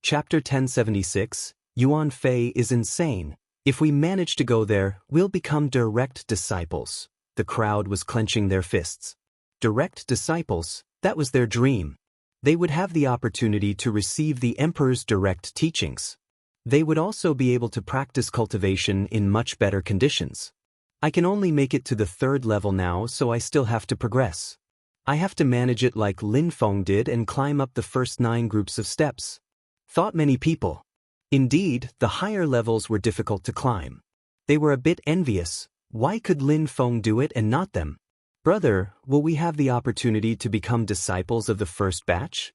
Chapter 1076, Yuan Fei is insane. If we manage to go there, we'll become direct disciples. The crowd was clenching their fists. Direct disciples, that was their dream. They would have the opportunity to receive the emperor's direct teachings. They would also be able to practice cultivation in much better conditions. I can only make it to the 3rd level now, so I still have to progress. I have to manage it like Lin Feng did and climb up the first 9 groups of steps. Thought many people. Indeed, the higher levels were difficult to climb. They were a bit envious. Why could Lin Feng do it and not them? Brother, will we have the opportunity to become disciples of the first batch?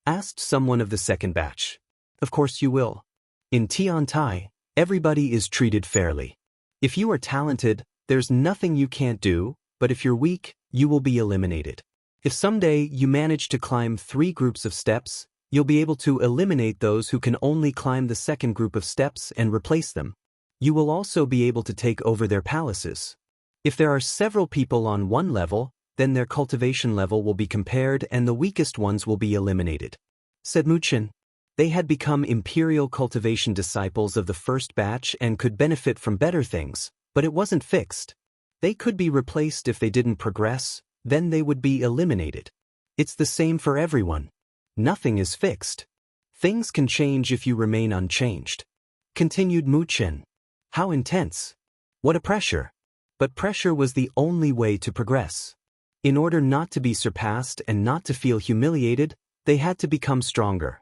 Asked someone of the second batch. Of course you will. In Tiantai, everybody is treated fairly. If you are talented, there's nothing you can't do, but if you're weak, you will be eliminated. If someday you manage to climb 3 groups of steps, you'll be able to eliminate those who can only climb the 2nd group of steps and replace them. You will also be able to take over their palaces. If there are several people on one level, then their cultivation level will be compared and the weakest ones will be eliminated. Said Muchen. They had become imperial cultivation disciples of the first batch and could benefit from better things, but it wasn't fixed. They could be replaced if they didn't progress, then they would be eliminated. It's the same for everyone. Nothing is fixed. Things can change if you remain unchanged. Continued Muchen. How intense. What a pressure. But pressure was the only way to progress. In order not to be surpassed and not to feel humiliated, they had to become stronger.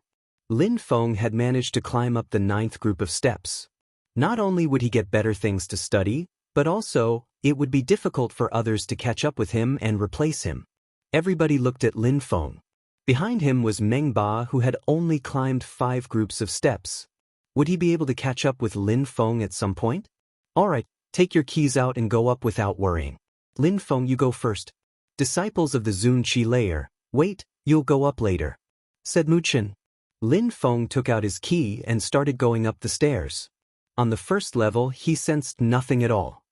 Lin Feng had managed to climb up the 9th group of steps. Not only would he get better things to study, but also, it would be difficult for others to catch up with him and replace him. Everybody looked at Lin Feng. Behind him was Meng Ba, who had only climbed 5 groups of steps. Would he be able to catch up with Lin Feng at some point? Alright. Take your keys out and go up without worrying. Lin Feng, you go first. Disciples of the Zun Qi layer, wait, you'll go up later. Said Muchen. Lin Feng took out his key and started going up the stairs. On the 1st level, he sensed nothing at all.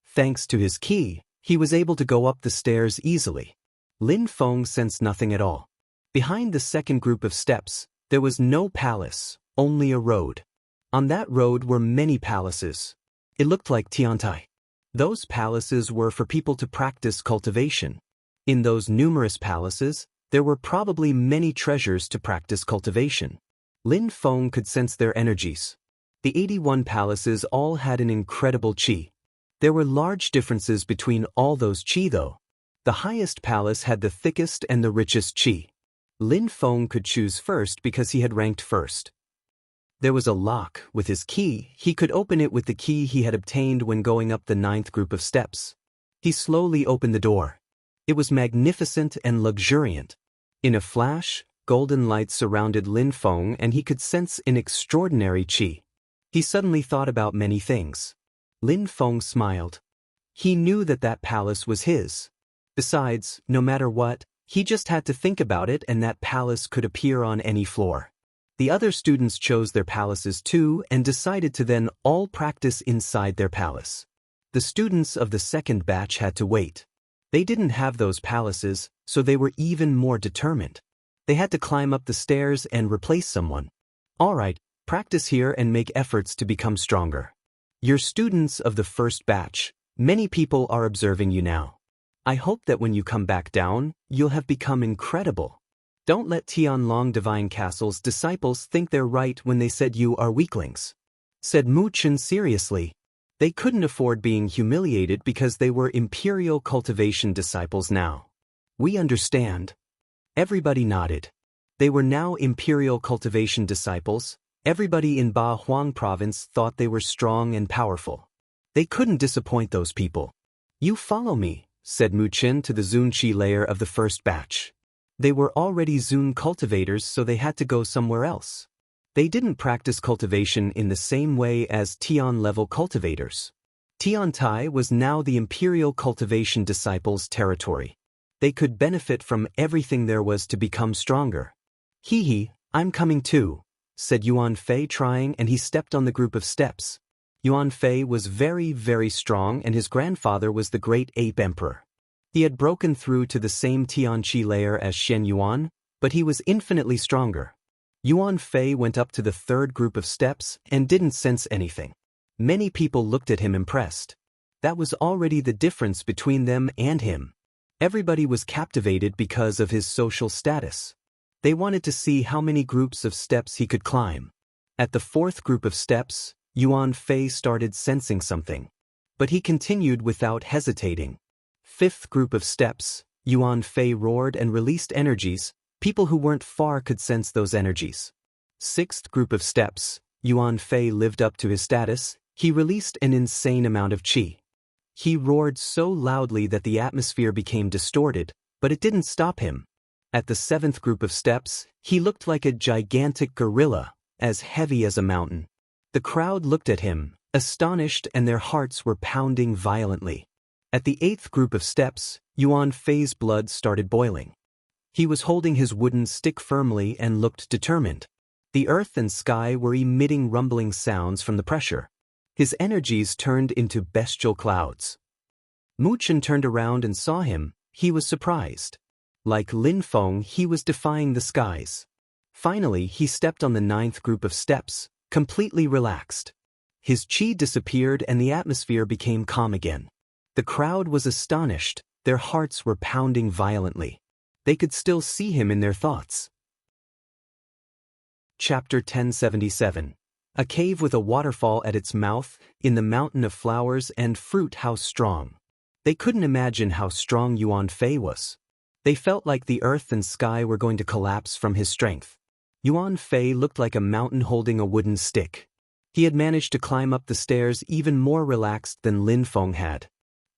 Thanks to his key, he was able to go up the stairs easily. Lin Feng sensed nothing at all. Behind the 2nd group of steps, there was no palace, only a road. On that road were many palaces. It looked like Tiantai. Those palaces were for people to practice cultivation. In those numerous palaces, there were probably many treasures to practice cultivation. Lin Feng could sense their energies. The 81 palaces all had an incredible qi. There were large differences between all those qi though. The highest palace had the thickest and the richest qi. Lin Feng could choose first because he had ranked first. There was a lock. With his key, he could open it with the key he had obtained when going up the 9th group of steps. He slowly opened the door. It was magnificent and luxuriant. In a flash, golden lights surrounded Lin Feng and he could sense an extraordinary qi. He suddenly thought about many things. Lin Feng smiled. He knew that palace was his. Besides, no matter what, he just had to think about it and that palace could appear on any floor. The other students chose their palaces too and decided to then all practice inside their palace. The students of the 2nd batch had to wait. They didn't have those palaces, so they were even more determined. They had to climb up the stairs and replace someone. Alright, practice here and make efforts to become stronger. You're students of the 1st batch. Many people are observing you now. I hope that when you come back down, you'll have become incredible. Don't let Tianlong Divine Castle's disciples think they're right when they said you are weaklings. Said Muchen seriously. They couldn't afford being humiliated because they were imperial cultivation disciples now. We understand. Everybody nodded. They were now imperial cultivation disciples. Everybody in Ba Huang province thought they were strong and powerful. They couldn't disappoint those people. You follow me, said Muchen to the Zun Qi layer of the 1st batch. They were already Zun cultivators, so they had to go somewhere else. They didn't practice cultivation in the same way as Tian-level cultivators. Tiantai was now the imperial cultivation disciples' territory. They could benefit from everything there was to become stronger. Hee, I'm coming too, said Yuan Fei trying, and he stepped on the group of steps. Yuan Fei was very, very strong and his grandfather was the great ape emperor. He had broken through to the same Tianqi layer as Shen Yuan, but he was infinitely stronger. Yuan Fei went up to the third group of steps and didn't sense anything. Many people looked at him impressed. That was already the difference between them and him. Everybody was captivated because of his social status. They wanted to see how many groups of steps he could climb. At the fourth group of steps, Yuan Fei started sensing something. But he continued without hesitating. Fifth group of steps, Yuan Fei roared and released energies. People who weren't far could sense those energies. Sixth group of steps, Yuan Fei lived up to his status. He released an insane amount of qi. He roared so loudly that the atmosphere became distorted, but it didn't stop him. At the seventh group of steps, he looked like a gigantic gorilla, as heavy as a mountain. The crowd looked at him, astonished, and their hearts were pounding violently. At the eighth group of steps, Yuan Fei's blood started boiling. He was holding his wooden stick firmly and looked determined. The earth and sky were emitting rumbling sounds from the pressure. His energies turned into bestial clouds. Mu Chen turned around and saw him. He was surprised. Like Lin Feng, he was defying the skies. Finally, he stepped on the ninth group of steps, completely relaxed. His qi disappeared and the atmosphere became calm again. The crowd was astonished. Their hearts were pounding violently. They could still see him in their thoughts. Chapter 1077. A cave with a waterfall at its mouth, in the mountain of flowers and fruit. How strong. They couldn't imagine how strong Yuan Fei was. They felt like the earth and sky were going to collapse from his strength. Yuan Fei looked like a mountain holding a wooden stick. He had managed to climb up the stairs even more relaxed than Lin Feng had.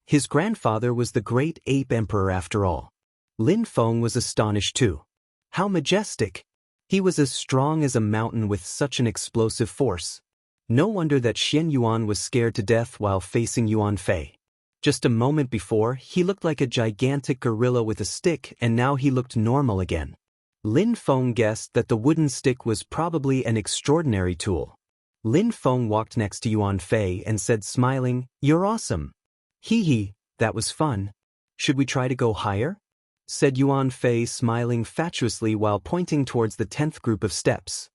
His grandfather was the great ape emperor after all. Lin Feng was astonished too. How majestic! He was as strong as a mountain with such an explosive force. No wonder that Xian Yuan was scared to death while facing Yuan Fei. Just a moment before, he looked like a gigantic gorilla with a stick, and now he looked normal again. Lin Feng guessed that the wooden stick was probably an extraordinary tool. Lin Feng walked next to Yuan Fei and said, smiling, "You're awesome." "Hee hee, that was fun. Should we try to go higher?" said Yuan Fei, smiling fatuously while pointing towards the 10th group of steps.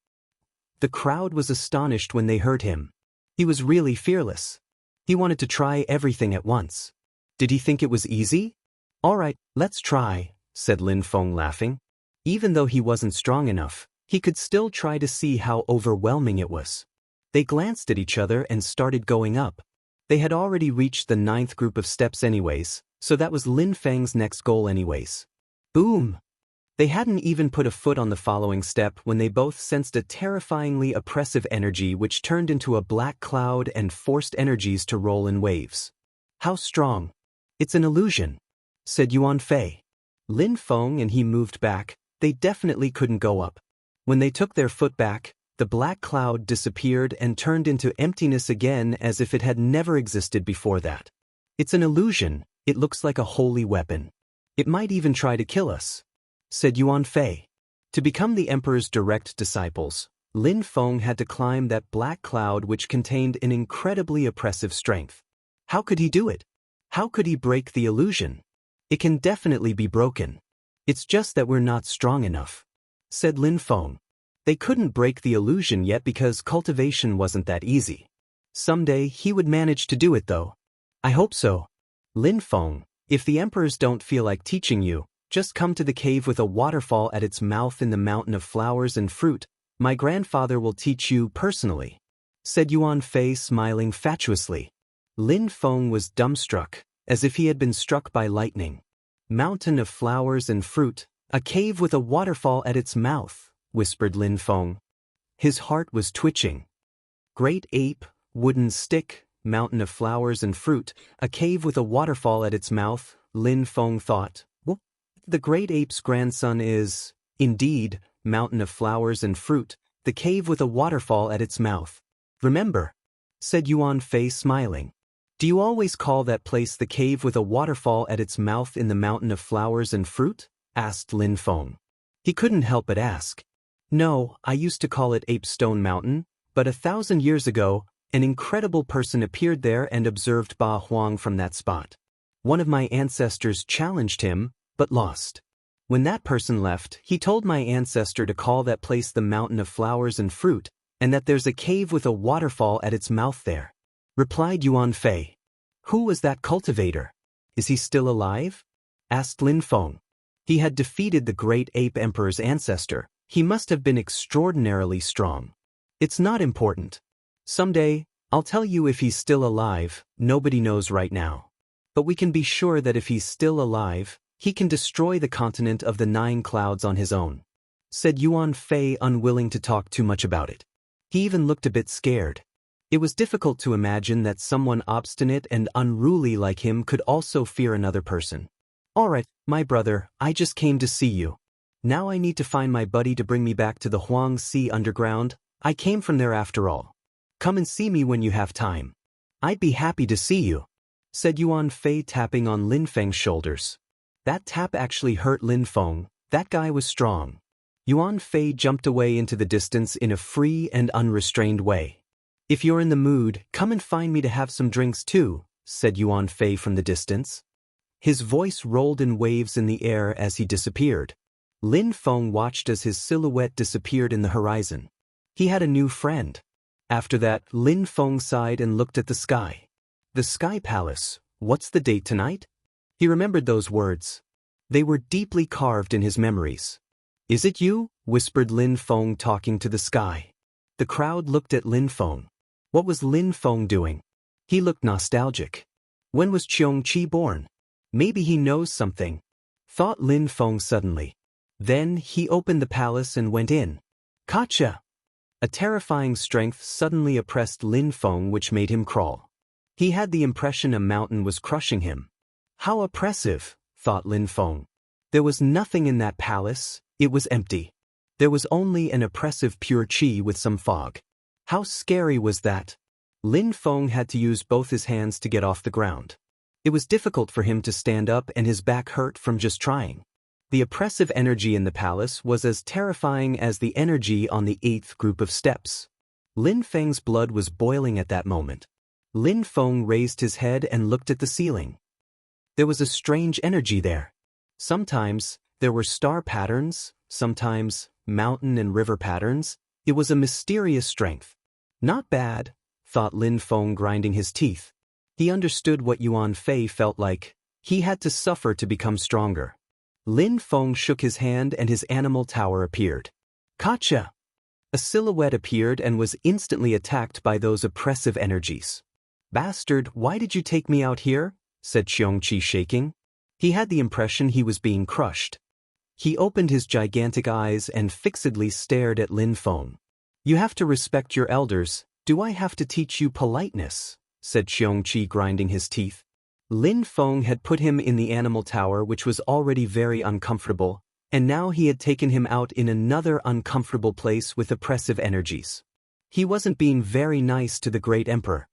The crowd was astonished when they heard him. He was really fearless. He wanted to try everything at once. Did he think it was easy? "All right, let's try," said Lin Feng, laughing. Even though he wasn't strong enough, he could still try to see how overwhelming it was. They glanced at each other and started going up. They had already reached the 9th group of steps anyways, so that was Lin Feng's next goal anyways. Boom! They hadn't even put a foot on the following step when they both sensed a terrifyingly oppressive energy which turned into a black cloud and forced energies to roll in waves. "How strong!" "It's an illusion," said Yuan Fei. Lin Feng and he moved back. They definitely couldn't go up. When they took their foot back, the black cloud disappeared and turned into emptiness again as if it had never existed before that. "It's an illusion. It looks like a holy weapon. It might even try to kill us," said Yuan Fei. To become the emperor's direct disciples, Lin Feng had to climb that black cloud which contained an incredibly oppressive strength. How could he do it? How could he break the illusion? "It can definitely be broken. It's just that we're not strong enough," said Lin Feng. They couldn't break the illusion yet because cultivation wasn't that easy. Someday he would manage to do it though. "I hope so." "Lin Feng, if the emperors don't feel like teaching you, just come to the cave with a waterfall at its mouth in the mountain of flowers and fruit. My grandfather will teach you personally," said Yuan Fei, smiling fatuously. Lin Feng was dumbstruck, as if he had been struck by lightning. "Mountain of flowers and fruit, a cave with a waterfall at its mouth," whispered Lin Feng. His heart was twitching. Great ape, wooden stick, mountain of flowers and fruit, a cave with a waterfall at its mouth, Lin Feng thought. Well, the great ape's grandson is, indeed, mountain of flowers and fruit, the cave with a waterfall at its mouth. "Remember," said Yuan Fei, smiling. "Do you always call that place the cave with a waterfall at its mouth in the mountain of flowers and fruit?" asked Lin Feng. He couldn't help but ask. "No, I used to call it Ape Stone Mountain, but 1,000 years ago, an incredible person appeared there and observed Ba Huang from that spot. One of my ancestors challenged him, but lost. When that person left, he told my ancestor to call that place the Mountain of Flowers and Fruit, and that there's a cave with a waterfall at its mouth there," replied Yuan Fei. "Who was that cultivator? Is he still alive?" asked Lin Feng. He had defeated the great ape emperor's ancestor. He must have been extraordinarily strong. "It's not important. Someday, I'll tell you if he's still alive. Nobody knows right now. But we can be sure that if he's still alive, he can destroy the continent of the 9 clouds on his own," said Yuan Fei, unwilling to talk too much about it. He even looked a bit scared. It was difficult to imagine that someone obstinate and unruly like him could also fear another person. "All right, my brother, I just came to see you. Now I need to find my buddy to bring me back to the Huang Sea underground. I came from there after all. Come and see me when you have time. I'd be happy to see you," said Yuan Fei, tapping on Lin Feng's shoulders. That tap actually hurt Lin Feng. That guy was strong. Yuan Fei jumped away into the distance in a free and unrestrained way. "If you're in the mood, come and find me to have some drinks too," said Yuan Fei from the distance. His voice rolled in waves in the air as he disappeared. Lin Feng watched as his silhouette disappeared in the horizon. He had a new friend. After that, Lin Feng sighed and looked at the sky. "The Sky Palace, what's the date tonight?" He remembered those words. They were deeply carved in his memories. "Is it you?" whispered Lin Feng, talking to the sky. The crowd looked at Lin Feng. What was Lin Feng doing? He looked nostalgic. When was Qiongqi born? Maybe he knows something, thought Lin Feng suddenly. Then he opened the palace and went in. Gotcha! A terrifying strength suddenly oppressed Lin Feng, which made him crawl. He had the impression a mountain was crushing him. How oppressive, thought Lin Feng. There was nothing in that palace. It was empty. There was only an oppressive pure qi with some fog. How scary was that? Lin Feng had to use both his hands to get off the ground. It was difficult for him to stand up, and his back hurt from just trying. The oppressive energy in the palace was as terrifying as the energy on the 8th group of steps. Lin Feng's blood was boiling at that moment. Lin Feng raised his head and looked at the ceiling. There was a strange energy there. Sometimes there were star patterns, sometimes mountain and river patterns. It was a mysterious strength. Not bad, thought Lin Feng, grinding his teeth. He understood what Yuan Fei felt like. He had to suffer to become stronger. Lin Feng shook his hand and his animal tower appeared. Gotcha! A silhouette appeared and was instantly attacked by those oppressive energies. Bastard, why did you take me out here? Said Qiongqi, shaking. He had the impression he was being crushed. He opened his gigantic eyes and fixedly stared at Lin Feng. You have to respect your elders. Do I have to teach you politeness? Said Qiongqi, grinding his teeth. Lin Feng had put him in the animal tower, which was already very uncomfortable, and now he had taken him out in another uncomfortable place with oppressive energies. He wasn't being very nice to the great emperor.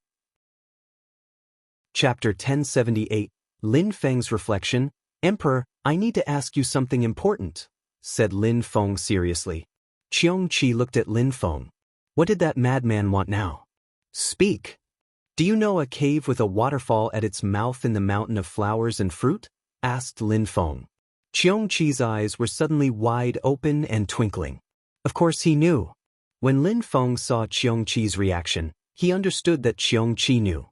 Chapter 1078, Lin Feng's Reflection. Emperor, I need to ask you something important, said Lin Feng seriously. Qiongqi looked at Lin Feng. What did that madman want now? Speak. Do you know a cave with a waterfall at its mouth in the Mountain of Flowers and Fruit? Asked Lin Feng. Qiongqi's eyes were suddenly wide open and twinkling. Of course he knew. When Lin Feng saw Qiongqi's reaction, he understood that Qiongqi knew.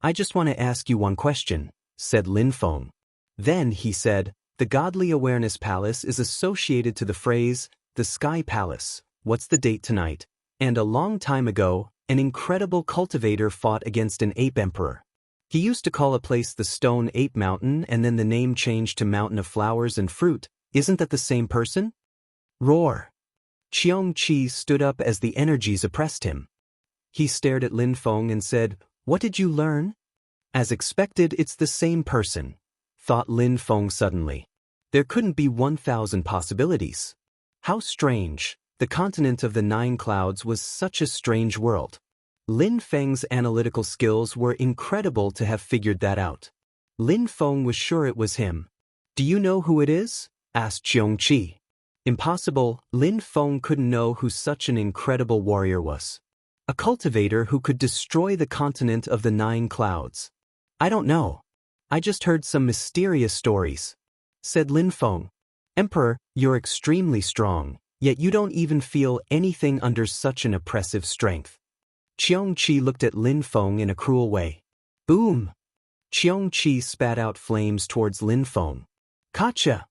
I just want to ask you one question, said Lin Feng. Then he said, the Godly Awareness Palace is associated to the phrase, the Sky Palace. What's the date tonight? And a long time ago, an incredible cultivator fought against an ape emperor. He used to call a place the Stone Ape Mountain, and then the name changed to Mountain of Flowers and Fruit. Isn't that the same person? Roar. Qiongqi stood up as the energies oppressed him. He stared at Lin Feng and said, What did you learn? As expected, it's the same person, thought Lin Feng suddenly. There couldn't be 1,000 possibilities. How strange. The continent of the 9 clouds was such a strange world. Lin Feng's analytical skills were incredible to have figured that out. Lin Feng was sure it was him. Do you know who it is? Asked Qiongqi. Impossible. Lin Feng couldn't know who such an incredible warrior was. A cultivator who could destroy the continent of the 9 clouds. I don't know. I just heard some mysterious stories, said Lin Feng. Emperor, you're extremely strong, yet you don't even feel anything under such an oppressive strength. Qiongqi looked at Lin Feng in a cruel way. Boom! Qiongqi spat out flames towards Lin Feng. Gotcha!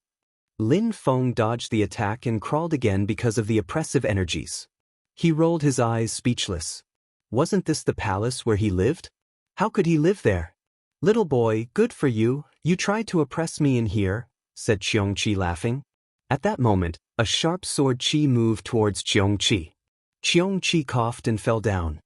Lin Feng dodged the attack and crawled again because of the oppressive energies. He rolled his eyes speechless. Wasn't this the palace where he lived? How could he live there? Little boy, good for you, you tried to oppress me in here, said Qiongqi laughing. At that moment, a sharp sword chi moved towards Qiongqi. Qiongqi coughed and fell down.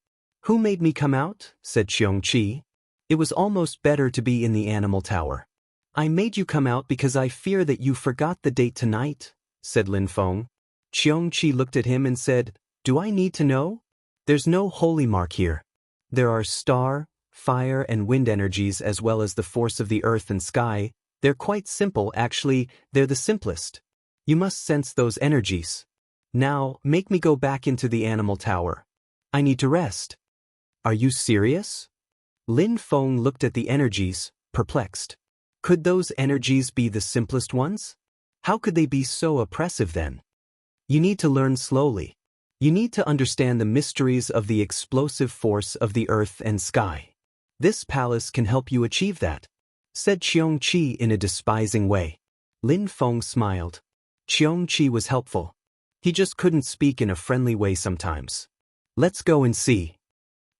Who made me come out? Said Qiongqi. It was almost better to be in the animal tower. I made you come out because I fear that you forgot the date tonight, said Lin Feng. Qiongqi looked at him and said, Do I need to know? There's no holy mark here. There are star, fire and wind energies as well as the force of the earth and sky. They're quite simple, actually, they're the simplest. You must sense those energies. Now, make me go back into the animal tower. I need to rest. Are you serious? Lin Feng looked at the energies, perplexed. Could those energies be the simplest ones? How could they be so oppressive then? You need to learn slowly. You need to understand the mysteries of the explosive force of the earth and sky. This palace can help you achieve that, said Qiongqi in a despising way. Lin Feng smiled. Qiongqi was helpful. He just couldn't speak in a friendly way sometimes. Let's go and see,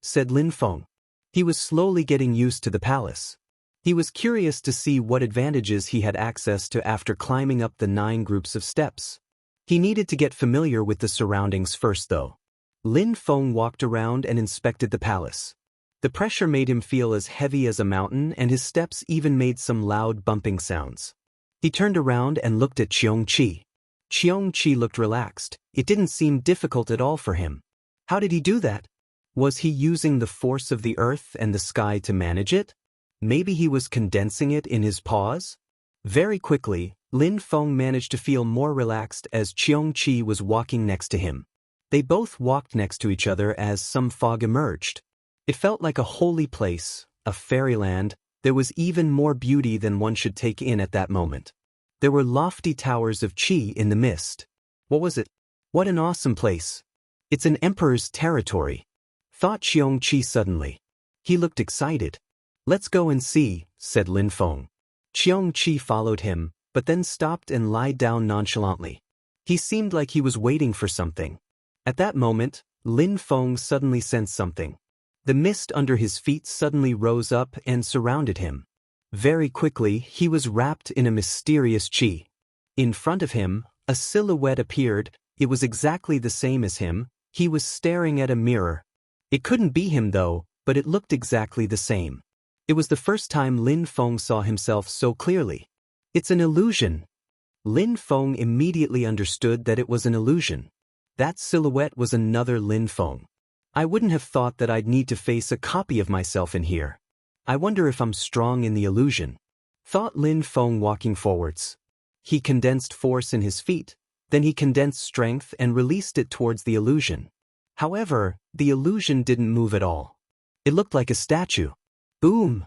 said Lin Feng. He was slowly getting used to the palace. He was curious to see what advantages he had access to after climbing up the 9 groups of steps. He needed to get familiar with the surroundings first though. Lin Feng walked around and inspected the palace. The pressure made him feel as heavy as a mountain and his steps even made some loud bumping sounds. He turned around and looked at Qiongqi. Qiongqi looked relaxed. It didn't seem difficult at all for him. How did he do that? Was he using the force of the earth and the sky to manage it? Maybe he was condensing it in his paws? Very quickly, Lin Feng managed to feel more relaxed as Qiongqi was walking next to him. They both walked next to each other as some fog emerged. It felt like a holy place, a fairyland. There was even more beauty than one should take in at that moment. There were lofty towers of qi in the mist. What was it? What an awesome place. It's an emperor's territory, thought Qiongqi suddenly. He looked excited. Let's go and see, said Lin Feng. Qiongqi followed him, but then stopped and lied down nonchalantly. He seemed like he was waiting for something. At that moment, Lin Feng suddenly sensed something. The mist under his feet suddenly rose up and surrounded him. Very quickly, he was wrapped in a mysterious qi. In front of him, a silhouette appeared. It was exactly the same as him. He was staring at a mirror. It couldn't be him though, but it looked exactly the same. It was the first time Lin Feng saw himself so clearly. It's an illusion. Lin Feng immediately understood that it was an illusion. That silhouette was another Lin Feng. I wouldn't have thought that I'd need to face a copy of myself in here. I wonder if I'm strong in the illusion, thought Lin Feng walking forwards. He condensed force in his feet, then he condensed strength and released it towards the illusion. However, the illusion didn't move at all. It looked like a statue. Boom!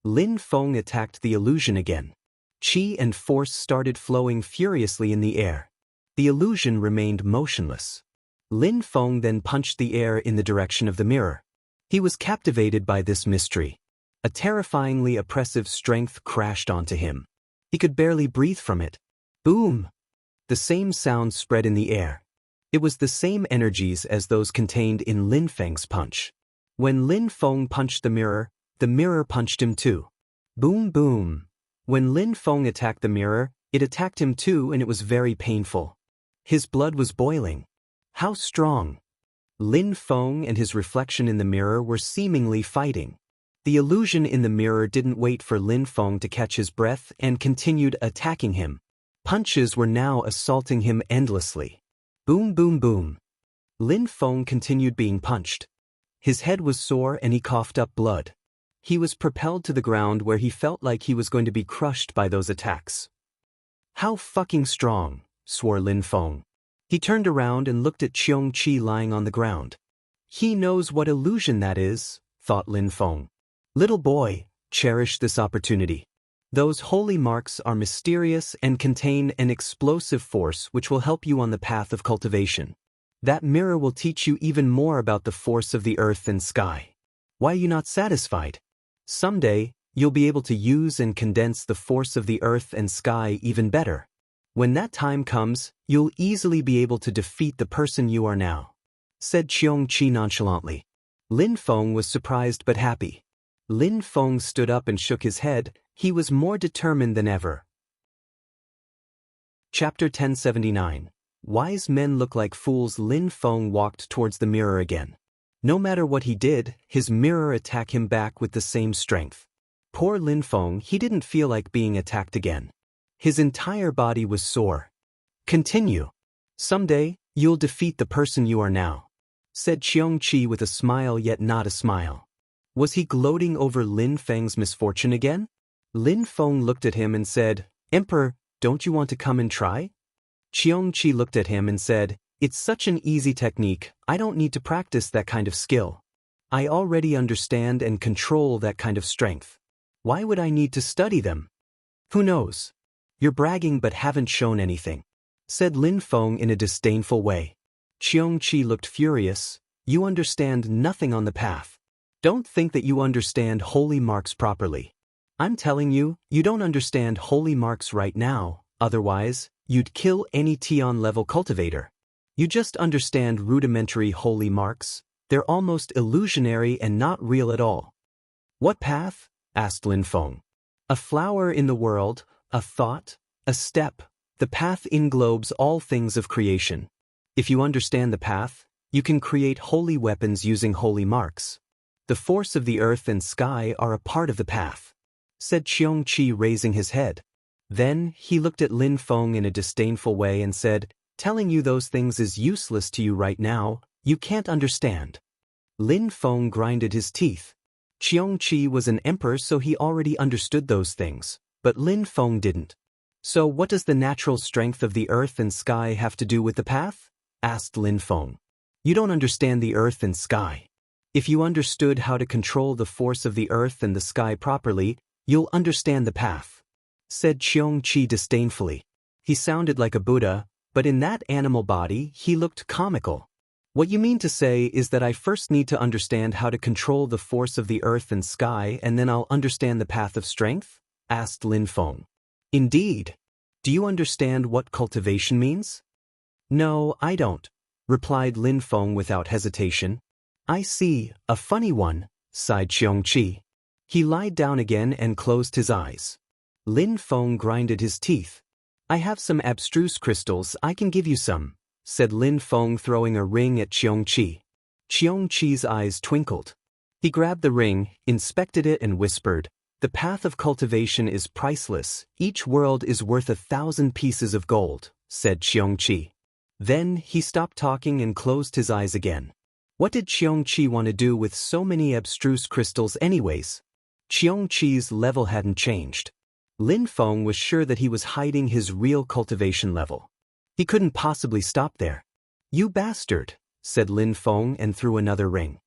Lin Feng attacked the illusion again. Qi and force started flowing furiously in the air. The illusion remained motionless. Lin Feng then punched the air in the direction of the mirror. He was captivated by this mystery. A terrifyingly oppressive strength crashed onto him. He could barely breathe from it. Boom! The same sound spread in the air. It was the same energies as those contained in Lin Feng's punch. When Lin Feng punched the mirror punched him too. Boom boom. When Lin Feng attacked the mirror, it attacked him too and it was very painful. His blood was boiling. How strong! Lin Feng and his reflection in the mirror were seemingly fighting. The illusion in the mirror didn't wait for Lin Feng to catch his breath and continued attacking him. Punches were now assaulting him endlessly. Boom boom boom. Lin Feng continued being punched. His head was sore and he coughed up blood. He was propelled to the ground where he felt like he was going to be crushed by those attacks. How fucking strong, swore Lin Feng. He turned around and looked at Qiongqi lying on the ground. He knows what illusion that is, thought Lin Feng. Little boy, cherish this opportunity. Those holy marks are mysterious and contain an explosive force which will help you on the path of cultivation. That mirror will teach you even more about the force of the earth and sky. Why are you not satisfied? Someday, you'll be able to use and condense the force of the earth and sky even better. When that time comes, you'll easily be able to defeat the person you are now," said Qiongqi nonchalantly. Lin Feng was surprised but happy. Lin Feng stood up and shook his head. He was more determined than ever. Chapter 1079. Wise men look like fools. Lin Feng walked towards the mirror again. No matter what he did, his mirror attacked him back with the same strength. Poor Lin Feng, he didn't feel like being attacked again. His entire body was sore. "Continue. Someday, you'll defeat the person you are now," said Qiongqi with a smile yet not a smile. Was he gloating over Lin Feng's misfortune again? Lin Feng looked at him and said, "Emperor, don't you want to come and try?" Qiongqi looked at him and said, "It's such an easy technique, I don't need to practice that kind of skill. I already understand and control that kind of strength. Why would I need to study them?" "Who knows? You're bragging but haven't shown anything," said Lin Feng in a disdainful way. Qiongqi looked furious. "You understand nothing on the path. Don't think that you understand holy marks properly. I'm telling you, you don't understand holy marks right now, otherwise, you'd kill any Tian-level cultivator. You just understand rudimentary holy marks. They're almost illusionary and not real at all." "What path?" asked Lin Feng. "A flower in the world, a thought, a step. The path englobes all things of creation. If you understand the path, you can create holy weapons using holy marks. The force of the earth and sky are a part of the path," said Qiongqi, raising his head. Then, he looked at Lin Feng in a disdainful way and said, "Telling you those things is useless to you right now, you can't understand." Lin Feng grinded his teeth. Qiongqi was an emperor, so he already understood those things, but Lin Feng didn't. "So what does the natural strength of the earth and sky have to do with the path?" asked Lin Feng. "You don't understand the earth and sky. If you understood how to control the force of the earth and the sky properly, you'll understand the path," said Qiongqi disdainfully. He sounded like a Buddha, but in that animal body, he looked comical. "What you mean to say is that I first need to understand how to control the force of the earth and sky and then I'll understand the path of strength?" asked Lin Feng. "Indeed. Do you understand what cultivation means?" "No, I don't," replied Lin Feng without hesitation. "I see, a funny one," sighed Qiongqi. He lied down again and closed his eyes. Lin Feng grinded his teeth. "I have some abstruse crystals, I can give you some," said Lin Feng, throwing a ring at Qiongqi. Qiongqi's eyes twinkled. He grabbed the ring, inspected it and whispered, "The path of cultivation is priceless, each world is worth 1,000 pieces of gold," said Qiongqi. Then he stopped talking and closed his eyes again. What did Qiongqi want to do with so many abstruse crystals anyways? Qiongqi's level hadn't changed. Lin Feng was sure that he was hiding his real cultivation level. He couldn't possibly stop there. "You bastard," said Lin Feng and threw another ring.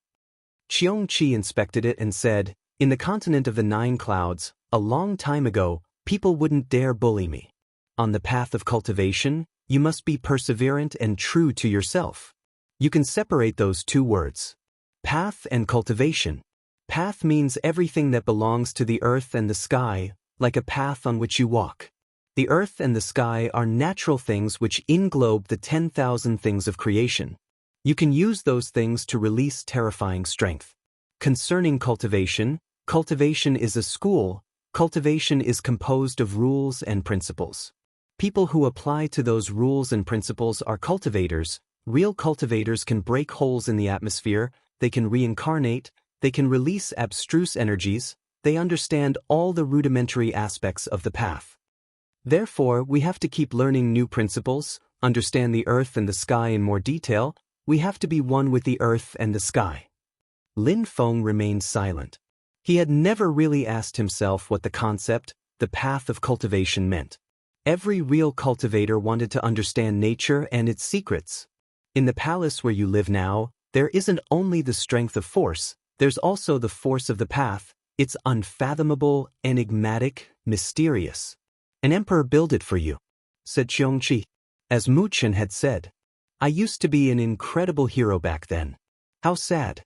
Qiongqi inspected it and said, "In the continent of the 9 clouds, a long time ago, people wouldn't dare bully me. On the path of cultivation, you must be perseverant and true to yourself. You can separate those two words. Path and cultivation. Path means everything that belongs to the earth and the sky, like a path on which you walk. The earth and the sky are natural things which englobe the 10,000 things of creation. You can use those things to release terrifying strength. Concerning cultivation, cultivation is a school. Cultivation is composed of rules and principles. People who apply to those rules and principles are cultivators. Real cultivators can break holes in the atmosphere, they can reincarnate, they can release abstruse energies, they understand all the rudimentary aspects of the path. Therefore, we have to keep learning new principles, understand the earth and the sky in more detail, we have to be one with the earth and the sky." Lin Feng remained silent. He had never really asked himself what the concept, the path of cultivation meant. Every real cultivator wanted to understand nature and its secrets. In the palace where you live now, there isn't only the strength of force, there's also the force of the path. It's unfathomable, enigmatic, mysterious. An emperor built it for you, said Qiongqi. As Mu Chen had said, I used to be an incredible hero back then. How sad.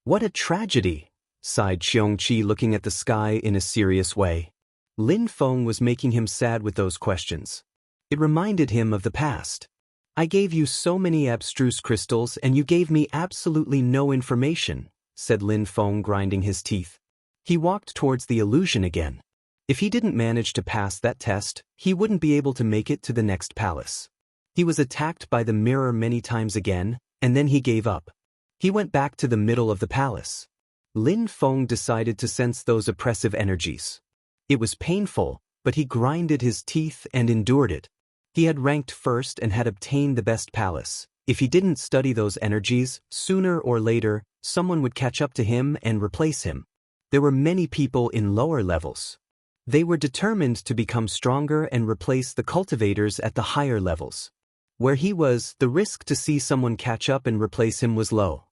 What a tragedy, sighed Qiongqi, looking at the sky in a serious way. Lin Feng was making him sad with those questions. It reminded him of the past. I gave you so many abstruse crystals and you gave me absolutely no information, said Lin Feng, grinding his teeth. He walked towards the illusion again. If he didn't manage to pass that test, he wouldn't be able to make it to the next palace. He was attacked by the mirror many times again, and then he gave up. He went back to the middle of the palace. Lin Feng decided to sense those oppressive energies. It was painful, but he grinded his teeth and endured it. He had ranked first and had obtained the best palace. If he didn't study those energies, sooner or later, someone would catch up to him and replace him. There were many people in lower levels. They were determined to become stronger and replace the cultivators at the higher levels. Where he was, the risk to see someone catch up and replace him was low.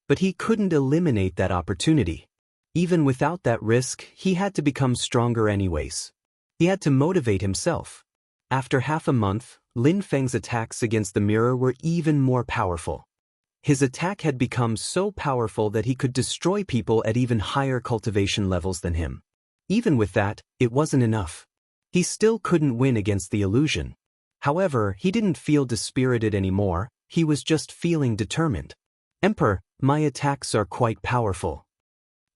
But he couldn't eliminate that opportunity. Even without that risk, he had to become stronger anyways. He had to motivate himself. After half a month, Lin Feng's attacks against the mirror were even more powerful. His attack had become so powerful that he could destroy people at even higher cultivation levels than him. Even with that, it wasn't enough. He still couldn't win against the illusion. However, he didn't feel dispirited anymore, he was just feeling determined. Emperor, my attacks are quite powerful.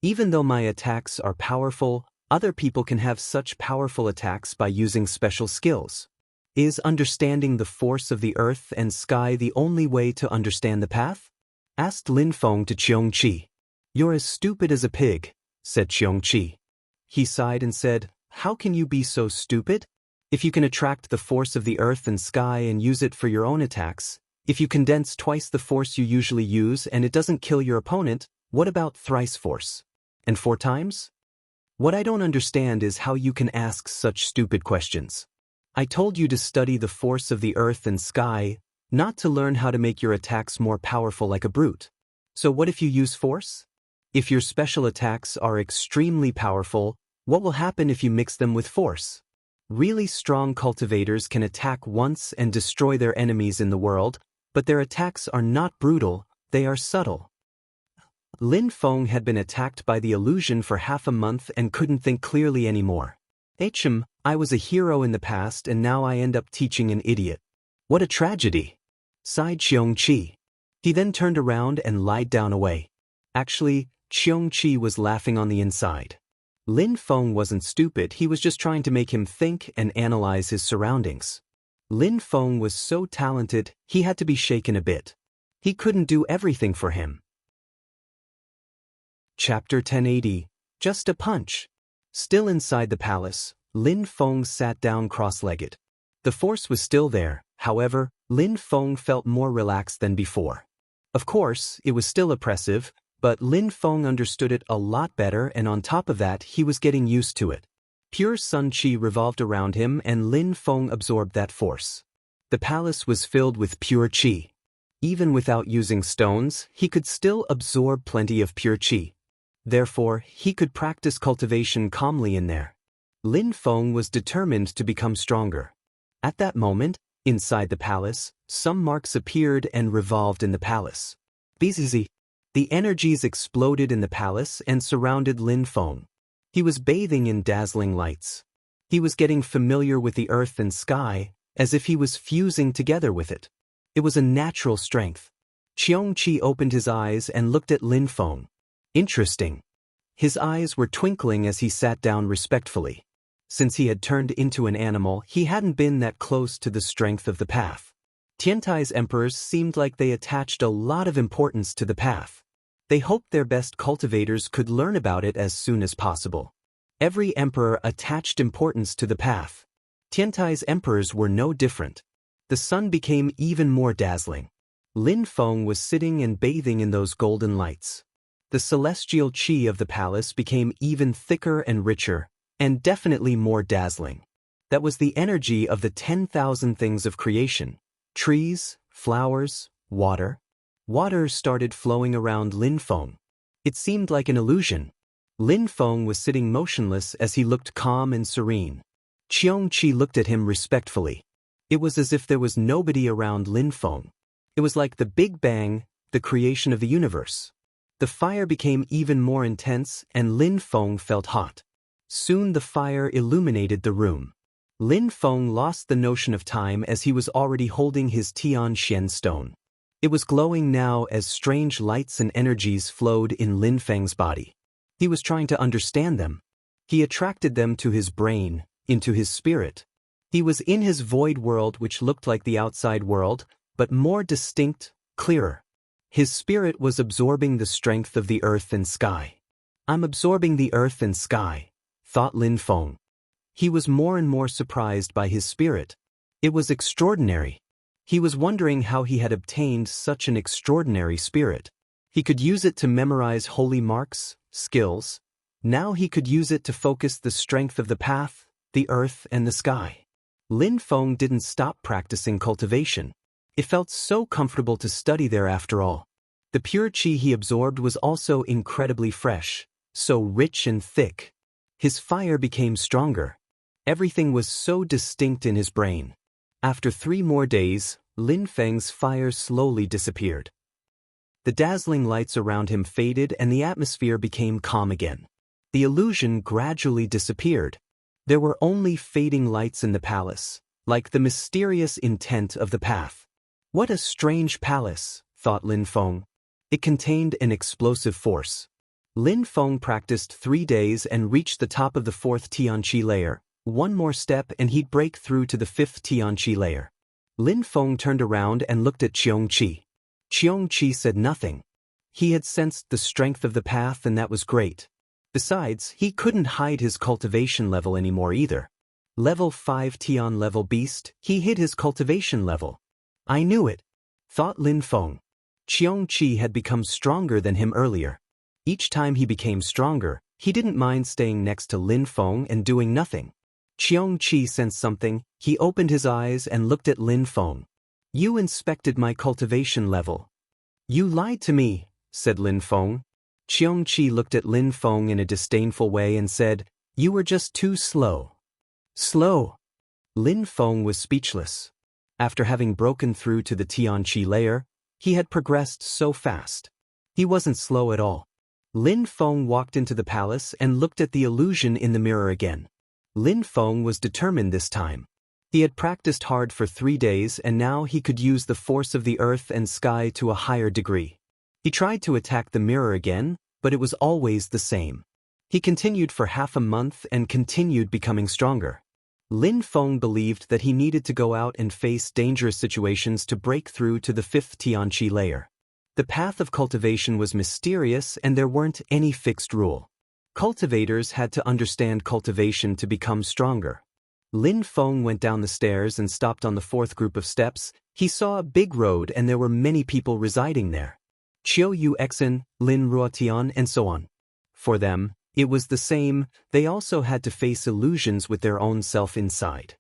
Even though my attacks are powerful, other people can have such powerful attacks by using special skills. Is understanding the force of the earth and sky the only way to understand the path? Asked Lin Feng to Qiongqi. You're as stupid as a pig, said Qiongqi. He sighed and said, how can you be so stupid? If you can attract the force of the earth and sky and use it for your own attacks, if you condense twice the force you usually use and it doesn't kill your opponent, what about thrice force? And 4 times? What I don't understand is how you can ask such stupid questions. I told you to study the force of the earth and sky, not to learn how to make your attacks more powerful like a brute. So what if you use force? If your special attacks are extremely powerful, what will happen if you mix them with force? Really strong cultivators can attack once and destroy their enemies in the world, but their attacks are not brutal, they are subtle. Lin Feng had been attacked by the illusion for half a month and couldn't think clearly anymore. I was a hero in the past and now I end up teaching an idiot. What a tragedy, sighed Qiongqi. He then turned around and lied down away. Actually, Qiongqi was laughing on the inside. Lin Feng wasn't stupid, he was just trying to make him think and analyze his surroundings. Lin Feng was so talented, he had to be shaken a bit. He couldn't do everything for him. Chapter 1080. Just a punch. Still inside the palace, Lin Feng sat down cross-legged. The force was still there, however, Lin Feng felt more relaxed than before. Of course, it was still oppressive, but Lin Feng understood it a lot better, and on top of that, he was getting used to it. Pure sun qi revolved around him and Lin Feng absorbed that force. The palace was filled with pure qi. Even without using stones, he could still absorb plenty of pure qi. Therefore, he could practice cultivation calmly in there. Lin Feng was determined to become stronger. At that moment, inside the palace, some marks appeared and revolved in the palace. Bzzz. The energies exploded in the palace and surrounded Lin Feng. He was bathing in dazzling lights. He was getting familiar with the earth and sky, as if he was fusing together with it. It was a natural strength. Qiongqi opened his eyes and looked at Lin Feng. Interesting. His eyes were twinkling as he sat down respectfully. Since he had turned into an animal, he hadn't been that close to the strength of the path. Tiantai's emperors seemed like they attached a lot of importance to the path. They hoped their best cultivators could learn about it as soon as possible. Every emperor attached importance to the path. Tiantai's emperors were no different. The sun became even more dazzling. Lin Feng was sitting and bathing in those golden lights. The celestial qi of the palace became even thicker and richer, and definitely more dazzling. That was the energy of the 10,000 things of creation. Trees, flowers, water. Water started flowing around Lin Feng. It seemed like an illusion. Lin Feng was sitting motionless as he looked calm and serene. Qiongqi looked at him respectfully. It was as if there was nobody around Lin Feng. It was like the Big Bang, the creation of the universe. The fire became even more intense and Lin Feng felt hot. Soon the fire illuminated the room. Lin Feng lost the notion of time as he was already holding his Tianxian stone. It was glowing now as strange lights and energies flowed in Lin Feng's body. He was trying to understand them. He attracted them to his brain, into his spirit. He was in his void world which looked like the outside world, but more distinct, clearer. His spirit was absorbing the strength of the earth and sky. I'm absorbing the earth and sky, thought Lin Feng. He was more and more surprised by his spirit. It was extraordinary. He was wondering how he had obtained such an extraordinary spirit. He could use it to memorize holy marks, skills. Now he could use it to focus the strength of the path, the earth and the sky. Lin Feng didn't stop practicing cultivation. It felt so comfortable to study there after all. The pure qi he absorbed was also incredibly fresh, so rich and thick. His fire became stronger. Everything was so distinct in his brain. After 3 more days, Lin Feng's fire slowly disappeared. The dazzling lights around him faded and the atmosphere became calm again. The illusion gradually disappeared. There were only fading lights in the palace, like the mysterious intent of the path. What a strange palace, thought Lin Feng. It contained an explosive force. Lin Feng practiced 3 days and reached the top of the 4th Tianqi layer. 1 more step and he'd break through to the 5th Tianqi layer. Lin Feng turned around and looked at Qiongqi. Qiongqi said nothing. He had sensed the strength of the path and that was great. Besides, he couldn't hide his cultivation level anymore either. Level 5 Tian level beast, he hid his cultivation level. I knew it, thought Lin Feng. Qiongqi had become stronger than him earlier. Each time he became stronger, he didn't mind staying next to Lin Feng and doing nothing. Qiongqi sensed something. He opened his eyes and looked at Lin Feng. You inspected my cultivation level. You lied to me, said Lin Feng. Qiongqi looked at Lin Feng in a disdainful way and said, you were just too slow. Slow? Lin Feng was speechless. After having broken through to the Tianqi layer, he had progressed so fast. He wasn't slow at all. Lin Feng walked into the palace and looked at the illusion in the mirror again. Lin Feng was determined this time. He had practiced hard for 3 days and now he could use the force of the earth and sky to a higher degree. He tried to attack the mirror again, but it was always the same. He continued for half a month and continued becoming stronger. Lin Feng believed that he needed to go out and face dangerous situations to break through to the 5th Tianqi layer. The path of cultivation was mysterious and there weren't any fixed rule. Cultivators had to understand cultivation to become stronger. Lin Feng went down the stairs and stopped on the 4th group of steps. He saw a big road and there were many people residing there. Qiu Yuexin, Lin Ruotian and so on. For them, it was the same. They also had to face illusions with their own self inside.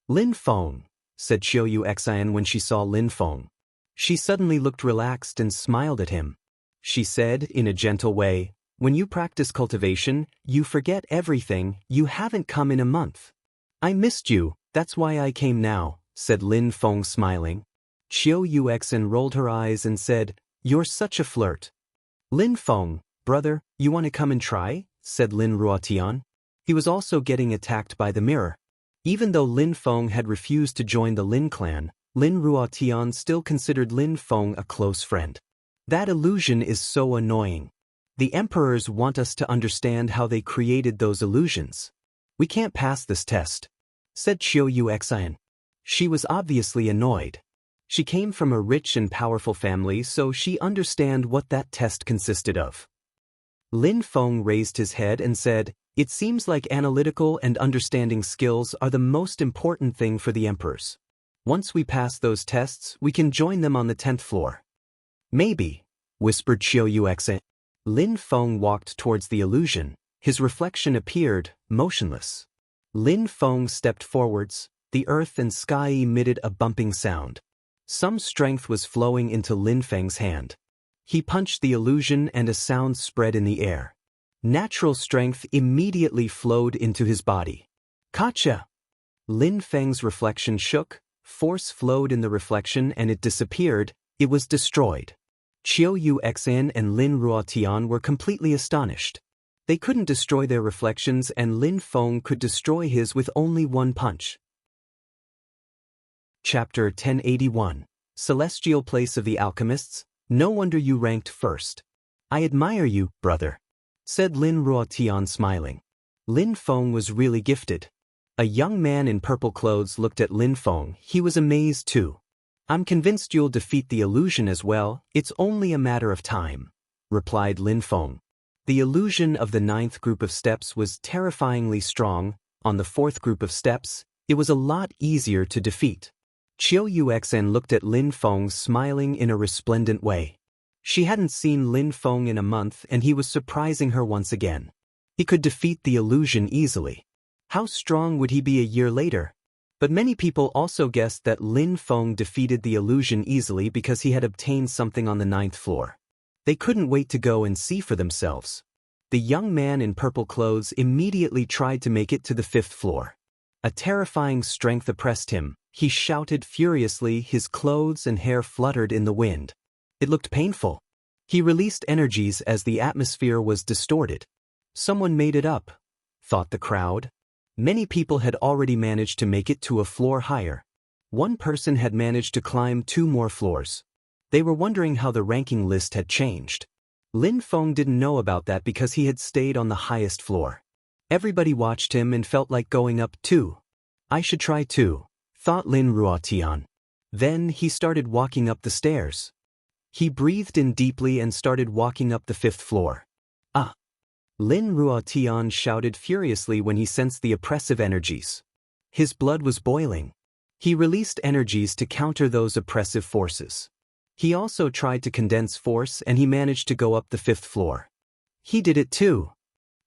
Lin Feng, said Qiu Yuexin when she saw Lin Feng. She suddenly looked relaxed and smiled at him. She said, in a gentle way, when you practice cultivation, you forget everything. You haven't come in a month. I missed you, that's why I came now, said Lin Feng smiling. Qiu Yuexin rolled her eyes and said, you're such a flirt. Lin Feng, brother, you want to come and try? Said Lin Ruotian. He was also getting attacked by the mirror. Even though Lin Feng had refused to join the Lin clan, Lin Ruotian still considered Lin Feng a close friend. That illusion is so annoying. The emperors want us to understand how they created those illusions. We can't pass this test, said Qiu Yuexin. She was obviously annoyed. She came from a rich and powerful family, so she understood what that test consisted of. Lin Feng raised his head and said, it seems like analytical and understanding skills are the most important thing for the emperors. Once we pass those tests, we can join them on the 10th floor. Maybe, whispered Qiu Yuexin. Lin Feng walked towards the illusion. His reflection appeared, motionless. Lin Feng stepped forwards. The earth and sky emitted a bumping sound. Some strength was flowing into Lin Feng's hand. He punched the illusion and a sound spread in the air. Natural strength immediately flowed into his body. Gotcha! Lin Feng's reflection shook, force flowed in the reflection and it disappeared. It was destroyed. Qiu Yuxin and Lin Ruotian were completely astonished. They couldn't destroy their reflections and Lin Feng could destroy his with only one punch. Chapter 1081. Celestial Place of the Alchemists. No wonder you ranked first. I admire you, brother, said Lin Ruotian smiling. Lin Feng was really gifted. A young man in purple clothes looked at Lin Feng. He was amazed too. I'm convinced you'll defeat the illusion as well. It's only a matter of time, replied Lin Feng. The illusion of the 9th group of steps was terrifyingly strong. On the 4th group of steps, it was a lot easier to defeat. Qiu Yuxin looked at Lin Feng smiling in a resplendent way. She hadn't seen Lin Feng in a month and he was surprising her once again. He could defeat the illusion easily. How strong would he be a year later? But many people also guessed that Lin Feng defeated the illusion easily because he had obtained something on the 9th floor. They couldn't wait to go and see for themselves. The young man in purple clothes immediately tried to make it to the 5th floor. A terrifying strength oppressed him. He shouted furiously, his clothes and hair fluttered in the wind. It looked painful. He released energies as the atmosphere was distorted. Someone made it up, thought the crowd. Many people had already managed to make it to a floor higher. One person had managed to climb 2 more floors. They were wondering how the ranking list had changed. Lin Feng didn't know about that because he had stayed on the highest floor. Everybody watched him and felt like going up too. I should try too, thought Lin Ruotian. Then he started walking up the stairs. He breathed in deeply and started walking up the 5th floor. Ah! Lin Ruotian shouted furiously when he sensed the oppressive energies. His blood was boiling. He released energies to counter those oppressive forces. He also tried to condense force and he managed to go up the 5th floor. He did it too.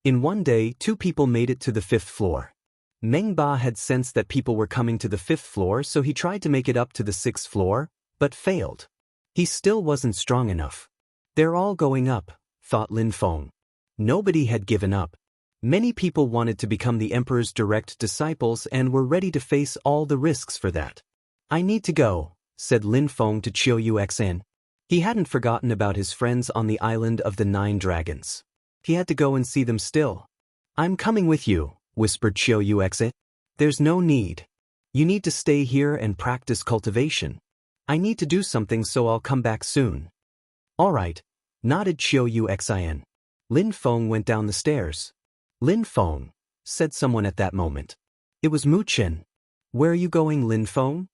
In one day, 2 people made it to the 5th floor. Meng Ba had sensed that people were coming to the 5th floor, so he tried to make it up to the 6th floor, but failed. He still wasn't strong enough. They're all going up, thought Lin Feng. Nobody had given up. Many people wanted to become the emperor's direct disciples and were ready to face all the risks for that. I need to go, said Lin Feng to Qiu Yuxin. He hadn't forgotten about his friends on the island of the 9 dragons. He had to go and see them still. I'm coming with you, whispered Qiu Yuxin. There's no need. You need to stay here and practice cultivation. I need to do something, so I'll come back soon. All right, nodded Qiu Yuxin. Lin Feng went down the stairs. Lin Feng, said someone at that moment. It was Mu Chen. Where are you going, Lin Feng?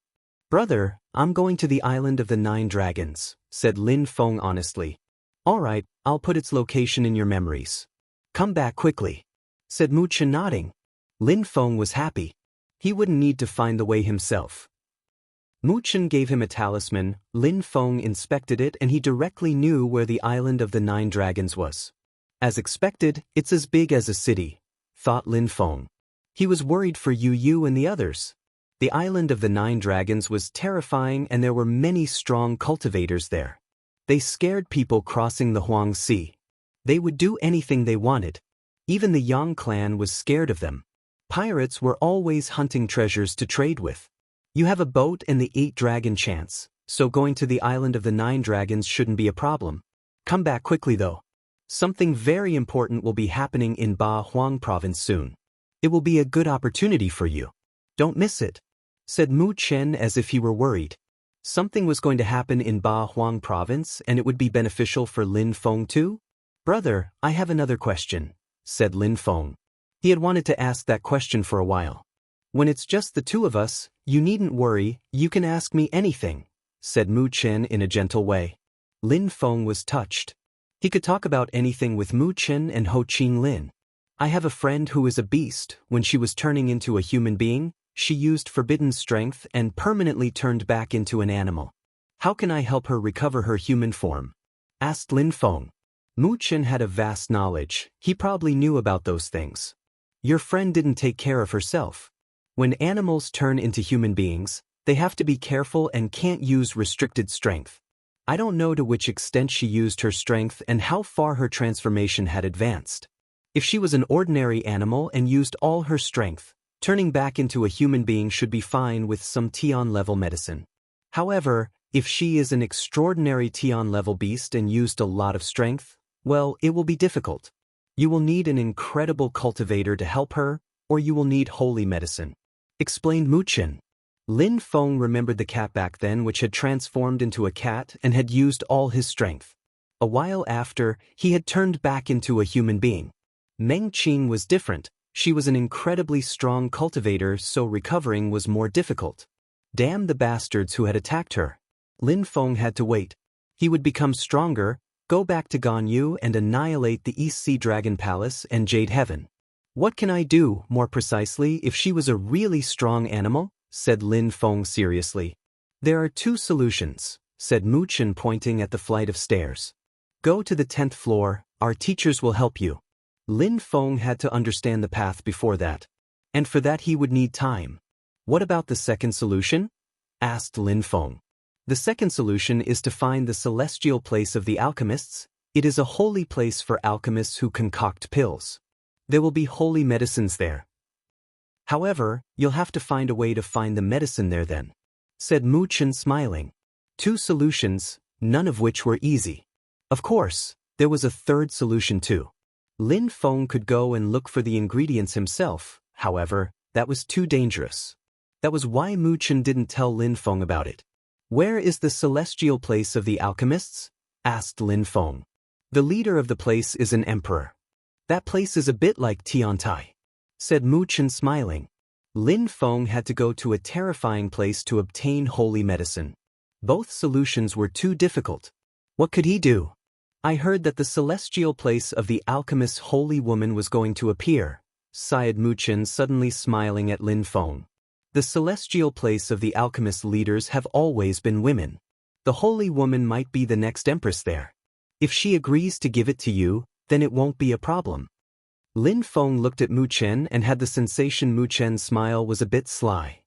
Brother, I'm going to the island of the 9 dragons, said Lin Feng honestly. All right, I'll put its location in your memories. Come back quickly, said Mu Chen nodding. Lin Feng was happy. He wouldn't need to find the way himself. Mu Chen gave him a talisman. Lin Feng inspected it and he directly knew where the island of the 9 dragons was. As expected, it's as big as a city, thought Lin Feng. He was worried for Yu and the others. The island of the 9 dragons was terrifying and there were many strong cultivators there. They scared people crossing the Huang Sea. They would do anything they wanted. Even the Yang clan was scared of them. Pirates were always hunting treasures to trade with. You have a boat and the 8 dragon chance, so going to the island of the 9 dragons shouldn't be a problem. Come back quickly though. Something very important will be happening in Ba Huang province soon. It will be a good opportunity for you. Don't miss it, said Mu Chen as if he were worried. Something was going to happen in Ba Huang province and it would be beneficial for Lin Feng too? Brother, I have another question, said Lin Feng. He had wanted to ask that question for a while. When it's just the 2 of us, you needn't worry, you can ask me anything, said Mu Chen in a gentle way. Lin Feng was touched. He could talk about anything with Mu Chen and Ho Qing Lin. I have a friend who is a beast. When she was turning into a human being, she used forbidden strength and permanently turned back into an animal. How can I help her recover her human form? Asked Lin Feng. Mu Chen had a vast knowledge. He probably knew about those things. Your friend didn't take care of herself. When animals turn into human beings, they have to be careful and can't use restricted strength. I don't know to which extent she used her strength and how far her transformation had advanced. If she was an ordinary animal and used all her strength, turning back into a human being should be fine with some Tian-level medicine. However, if she is an extraordinary Tian-level beast and used a lot of strength, well, it will be difficult. You will need an incredible cultivator to help her, or you will need holy medicine, explained Mu Chen. Lin Feng remembered the cat back then, which had transformed into a cat and had used all his strength. A while after, he had turned back into a human being. Meng Qing was different. She was an incredibly strong cultivator, so recovering was more difficult. Damn the bastards who had attacked her. Lin Feng had to wait. He would become stronger, go back to Ganyu and annihilate the East Sea Dragon Palace and Jade Heaven. What can I do, more precisely, if she was a really strong animal? Said Lin Feng seriously. There are two solutions, said Mu Chen pointing at the flight of stairs. Go to the 10th floor, our teachers will help you. Lin Feng had to understand the path before that. And for that he would need time. What about the second solution? Asked Lin Feng. The second solution is to find the celestial place of the alchemists. It is a holy place for alchemists who concoct pills. There will be holy medicines there. However, you'll have to find a way to find the medicine there then, said Mu Chen smiling. Two solutions, none of which were easy. Of course, there was a third solution too. Lin Feng could go and look for the ingredients himself, however, that was too dangerous. That was why Mu Chen didn't tell Lin Feng about it. Where is the celestial place of the alchemists? Asked Lin Feng. The leader of the place is an emperor. That place is a bit like Tiantai, said Mu Chen smiling. Lin Feng had to go to a terrifying place to obtain holy medicine. Both solutions were too difficult. What could he do? I heard that the celestial place of the alchemist's holy woman was going to appear, sighed Mu Chen, suddenly smiling at Lin Feng. The celestial place of the alchemist leaders have always been women. The holy woman might be the next empress there. If she agrees to give it to you, then it won't be a problem. Lin Feng looked at Mu Chen and had the sensation Mu Chen's smile was a bit sly.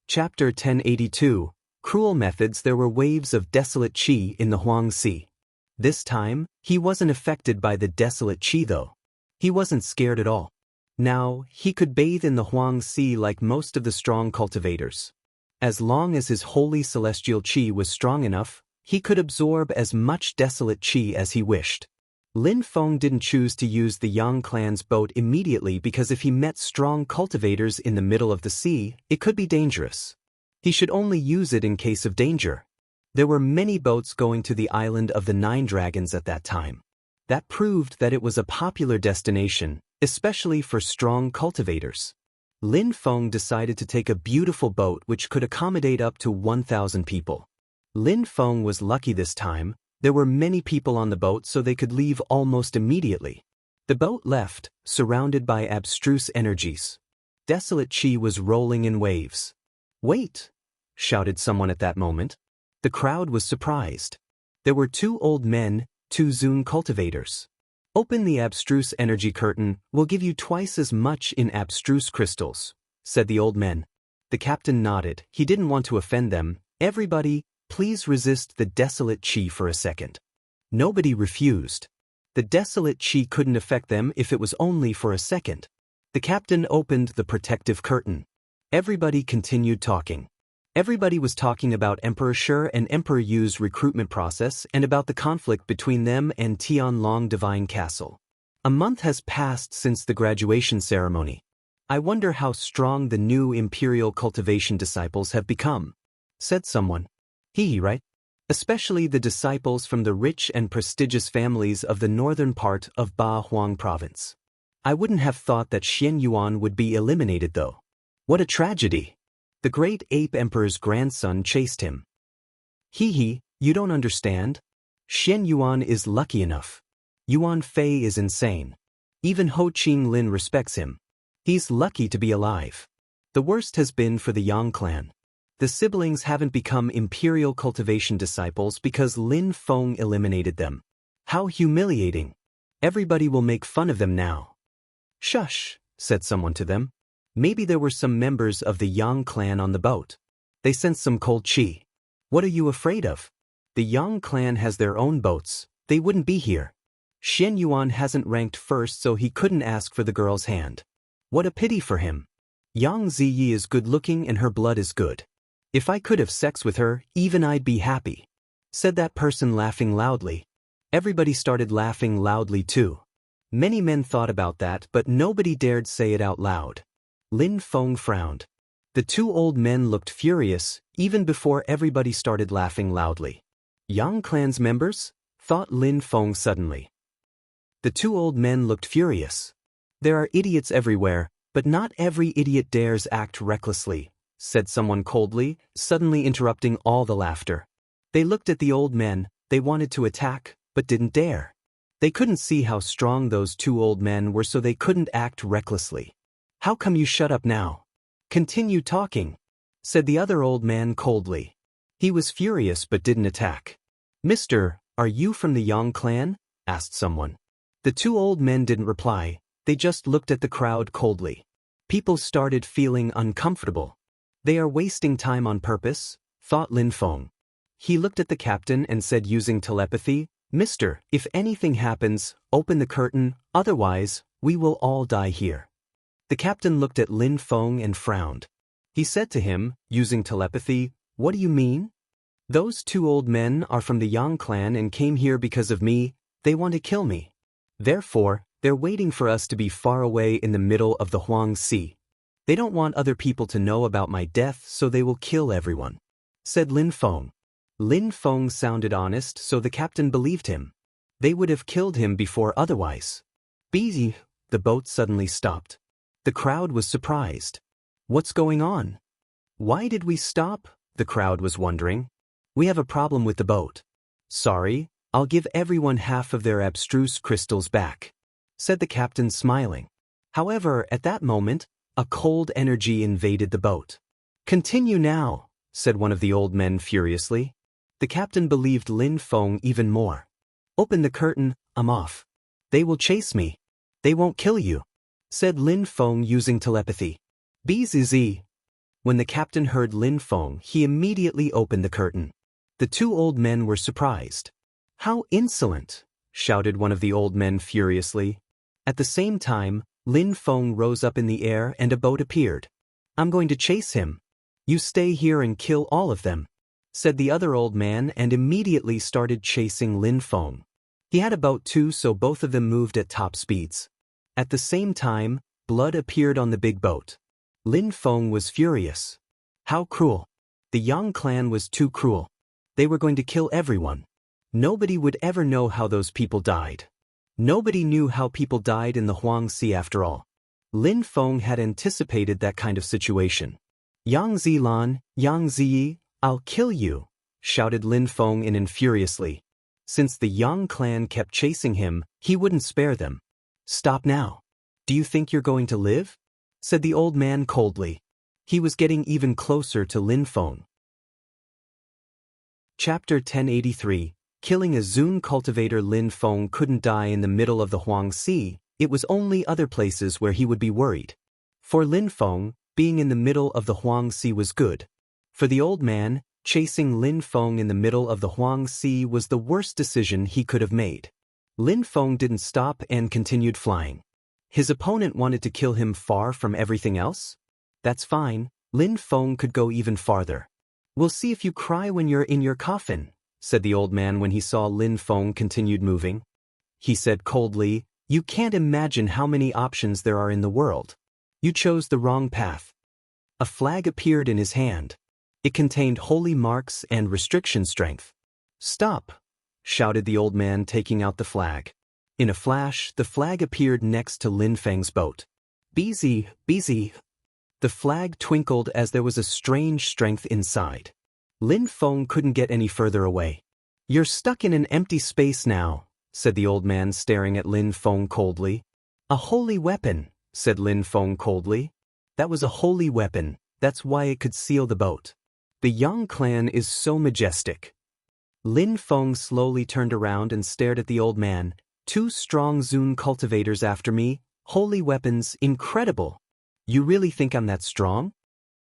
Chapter 1082. Cruel methods. There were waves of desolate qi in the Huang Sea. This time, he wasn't affected by the desolate qi though. He wasn't scared at all. Now, he could bathe in the Huang Sea like most of the strong cultivators. As long as his holy celestial qi was strong enough, he could absorb as much desolate qi as he wished. Lin Feng didn't choose to use the Yang clan's boat immediately because if he met strong cultivators in the middle of the sea, it could be dangerous. He should only use it in case of danger. There were many boats going to the island of the 9 dragons at that time. That proved that it was a popular destination, especially for strong cultivators. Lin Feng decided to take a beautiful boat which could accommodate up to 1,000 people. Lin Feng was lucky this time. There were many people on the boat so they could leave almost immediately. The boat left, surrounded by abstruse energies. Desolate qi was rolling in waves. Wait! Shouted someone at that moment. The crowd was surprised. There were 2 old men, 2 Zun cultivators. Open the abstruse energy curtain, we'll give you twice as much in abstruse crystals, said the old men. The captain nodded. He didn't want to offend them. Everybody, please resist the desolate qi for a second. Nobody refused. The desolate qi couldn't affect them if it was only for a second. The captain opened the protective curtain. Everybody continued talking. Everybody was talking about Emperor Shi and Emperor Yu's recruitment process and about the conflict between them and Tianlong Divine Castle. A month has passed since the graduation ceremony. I wonder how strong the new imperial cultivation disciples have become, said someone. He, right? Especially the disciples from the rich and prestigious families of the northern part of Ba Huang province. I wouldn't have thought that Xian Yuan would be eliminated though. What a tragedy! The great ape emperor's grandson chased him. He, you don't understand? Xian Yuan is lucky enough. Yuan Fei is insane. Even Ho Qing Lin respects him. He's lucky to be alive. The worst has been for the Yang clan. The siblings haven't become imperial cultivation disciples because Lin Feng eliminated them. How humiliating. Everybody will make fun of them now. Shush, said someone to them. Maybe there were some members of the Yang clan on the boat. They sensed some cold qi. What are you afraid of? The Yang clan has their own boats. They wouldn't be here. Xian Yuan hasn't ranked first, so he couldn't ask for the girl's hand. What a pity for him. Yang Ziyi is good-looking and her blood is good. If I could have sex with her, even I'd be happy," said that person, laughing loudly. Everybody started laughing loudly too. Many men thought about that, but nobody dared say it out loud. Lin Feng frowned. The two old men looked furious, even before everybody started laughing loudly. Yang clan's members? Thought Lin Feng suddenly. The two old men looked furious. There are idiots everywhere, but not every idiot dares act recklessly, said someone coldly, suddenly interrupting all the laughter. They looked at the old men, they wanted to attack, but didn't dare. They couldn't see how strong those two old men were, so they couldn't act recklessly. How come you shut up now? Continue talking, said the other old man coldly. He was furious but didn't attack. Mister, are you from the Yang clan? Asked someone. The two old men didn't reply, they just looked at the crowd coldly. People started feeling uncomfortable. They are wasting time on purpose, thought Lin Feng. He looked at the captain and said using telepathy, Mister, if anything happens, open the curtain, otherwise, we will all die here. The captain looked at Lin Feng and frowned. He said to him, using telepathy, What do you mean? Those two old men are from the Yang clan and came here because of me, they want to kill me. Therefore, they're waiting for us to be far away in the middle of the Huang Sea. They don't want other people to know about my death, so they will kill everyone, said Lin Feng. Lin Feng sounded honest, so the captain believed him. They would have killed him before otherwise. Busy, the boat suddenly stopped. The crowd was surprised. What's going on? Why did we stop? The crowd was wondering. We have a problem with the boat. Sorry, I'll give everyone half of their abstruse crystals back, said the captain, smiling. However, at that moment, a cold energy invaded the boat. Continue now, said one of the old men furiously. The captain believed Lin Feng even more. Open the curtain, I'm off. They will chase me. They won't kill you, said Lin Feng using telepathy. Bzz. When the captain heard Lin Feng, he immediately opened the curtain. The two old men were surprised. How insolent, shouted one of the old men furiously. At the same time, Lin Feng rose up in the air and a boat appeared. I'm going to chase him. You stay here and kill all of them, said the other old man, and immediately started chasing Lin Feng. He had a boat too, so both of them moved at top speeds. At the same time, blood appeared on the big boat. Lin Feng was furious. How cruel. The Yang clan was too cruel. They were going to kill everyone. Nobody would ever know how those people died. Nobody knew how people died in the Huang Sea after all. Lin Feng had anticipated that kind of situation. Yang Zilan, Yang Ziyi, I'll kill you, shouted Lin Feng in furiously. Since the Yang clan kept chasing him, he wouldn't spare them. Stop now. Do you think you're going to live? Said the old man coldly. He was getting even closer to Lin Feng. Chapter 1083. Killing a Zun cultivator. Lin Feng couldn't die in the middle of the Huang Sea, it was only other places where he would be worried. For Lin Feng, being in the middle of the Huang Sea was good. For the old man, chasing Lin Feng in the middle of the Huang Sea was the worst decision he could have made. Lin Feng didn't stop and continued flying. His opponent wanted to kill him far from everything else? That's fine, Lin Feng could go even farther. We'll see if you cry when you're in your coffin, said the old man when he saw Lin Feng continued moving. He said coldly, You can't imagine how many options there are in the world. You chose the wrong path. A flag appeared in his hand. It contained holy marks and restriction strength. Stop, shouted the old man, taking out the flag. In a flash, the flag appeared next to Lin Feng's boat. Busy. The flag twinkled as there was a strange strength inside. Lin Feng couldn't get any further away. You're stuck in an empty space now, said the old man, staring at Lin Feng coldly. A holy weapon, said Lin Feng coldly. That was a holy weapon, that's why it could seal the boat. The Yang clan is so majestic. Lin Feng slowly turned around and stared at the old man. 2 strong Zun cultivators after me, holy weapons, incredible. You really think I'm that strong?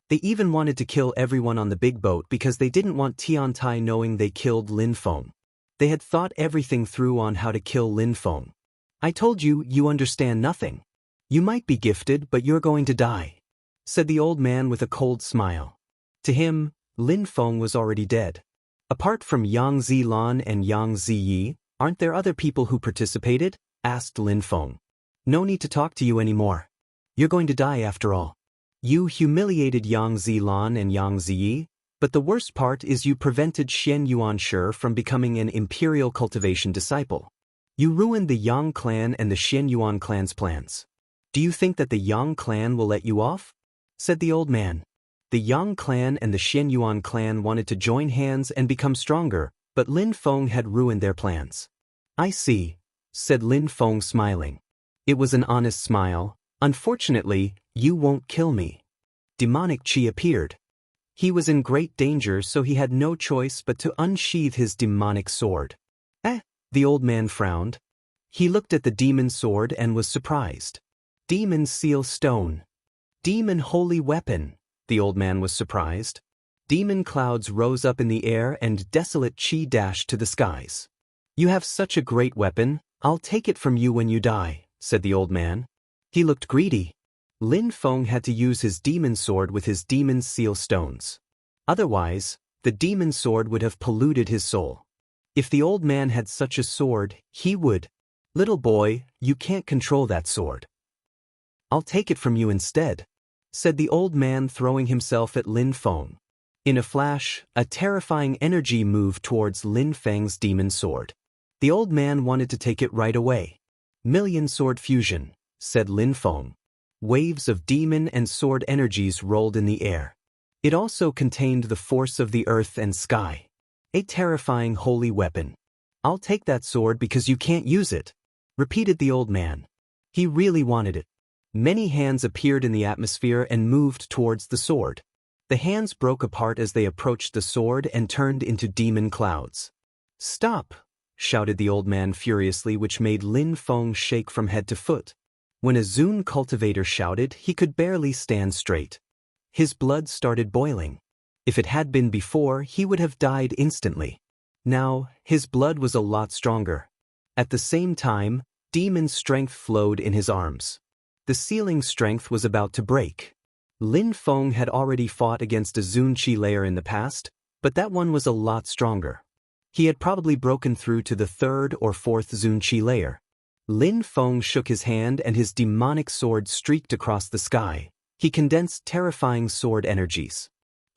They even wanted to kill everyone on the big boat because they didn't want Tiantai knowing they killed Lin Feng. They had thought everything through on how to kill Lin Feng. "I told you, you understand nothing. You might be gifted, but you're going to die," said the old man with a cold smile. To him, Lin Feng was already dead. "Apart from Yang Zilan and Yang Ziyi, aren't there other people who participated?" asked Lin Feng. "No need to talk to you anymore. You're going to die after all. You humiliated Yang Zilan and Yang Ziyi, but the worst part is you prevented Shen Yuanshi from becoming an imperial cultivation disciple. You ruined the Yang clan and the Shen Yuan clan's plans. Do you think that the Yang clan will let you off?" said the old man. The Yang clan and the Shen Yuan clan wanted to join hands and become stronger, but Lin Feng had ruined their plans. "I see," said Lin Feng smiling. It was an honest smile. "Unfortunately, you won't kill me." Demonic chi appeared. He was in great danger, so he had no choice but to unsheath his demonic sword. The old man frowned. He looked at the demon sword and was surprised. "Demon seal stone. Demon holy weapon." The old man was surprised. Demon clouds rose up in the air and desolate chi dashed to the skies. "You have such a great weapon, I'll take it from you when you die," said the old man. He looked greedy. Lin Feng had to use his demon sword with his demon seal stones. Otherwise, the demon sword would have polluted his soul. If the old man had such a sword, he would. "Little boy, you can't control that sword. I'll take it from you instead," said the old man, throwing himself at Lin Feng. In a flash, a terrifying energy moved towards Lin Feng's demon sword. The old man wanted to take it right away. "Million sword fusion," said Lin Feng. Waves of demon and sword energies rolled in the air. It also contained the force of the earth and sky. A terrifying holy weapon. "I'll take that sword because you can't use it," repeated the old man. He really wanted it. Many hands appeared in the atmosphere and moved towards the sword. The hands broke apart as they approached the sword and turned into demon clouds. "Stop!" shouted the old man furiously, which made Lin Feng shake from head to foot. When a Zun cultivator shouted, he could barely stand straight. His blood started boiling. If it had been before, he would have died instantly. Now, his blood was a lot stronger. At the same time, demon strength flowed in his arms. The ceiling strength was about to break. Lin Feng had already fought against a Zun Qi layer in the past, but that one was a lot stronger. He had probably broken through to the third or fourth Zun Qi layer. Lin Feng shook his hand and his demonic sword streaked across the sky. He condensed terrifying sword energies.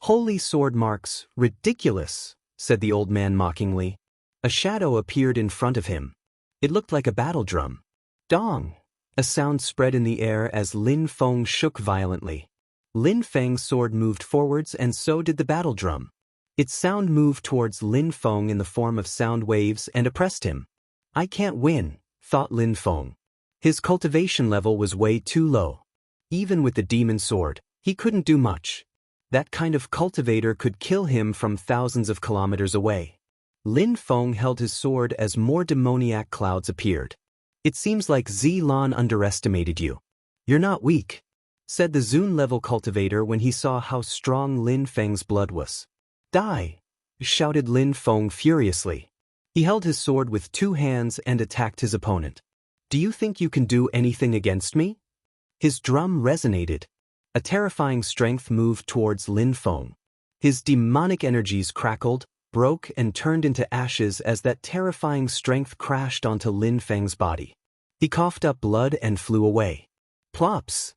"Holy sword marks, ridiculous," said the old man mockingly. A shadow appeared in front of him. It looked like a battle drum. Dong! A sound spread in the air as Lin Feng shook violently. Lin Feng's sword moved forwards and so did the battle drum. Its sound moved towards Lin Feng in the form of sound waves and oppressed him. "I can't win," thought Lin Feng. His cultivation level was way too low. Even with the demon sword, he couldn't do much. That kind of cultivator could kill him from thousands of kilometers away. Lin Feng held his sword as more demoniac clouds appeared. "It seems like Zilan underestimated you. You're not weak," said the Zun-level cultivator when he saw how strong Lin Feng's blood was. "Die!" shouted Lin Feng furiously. He held his sword with two hands and attacked his opponent. "Do you think you can do anything against me?" His drum resonated. A terrifying strength moved towards Lin Feng. His demonic energies crackled, broke and turned into ashes as that terrifying strength crashed onto Lin Feng's body. He coughed up blood and flew away. Plops!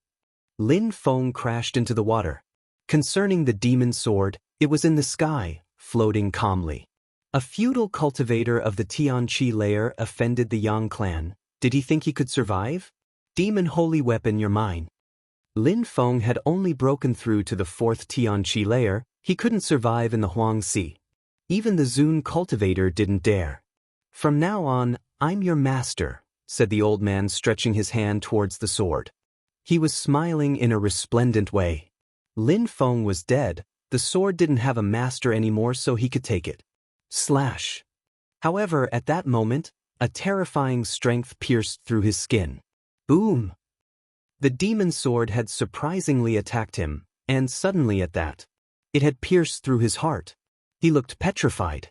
Lin Feng crashed into the water. Concerning the demon sword, it was in the sky, floating calmly. A feudal cultivator of the Tianqi layer offended the Yang clan. Did he think he could survive? "Demon holy weapon, you're mine." Lin Feng had only broken through to the fourth Tianqi layer. He couldn't survive in the Huangxi. Even the Zun cultivator didn't dare. "From now on, I'm your master," said the old man, stretching his hand towards the sword. He was smiling in a resplendent way. Lin Feng was dead. The sword didn't have a master anymore, so he could take it. Slash! However, at that moment, a terrifying strength pierced through his skin. Boom! The demon sword had surprisingly attacked him, and suddenly at that, it had pierced through his heart. He looked petrified.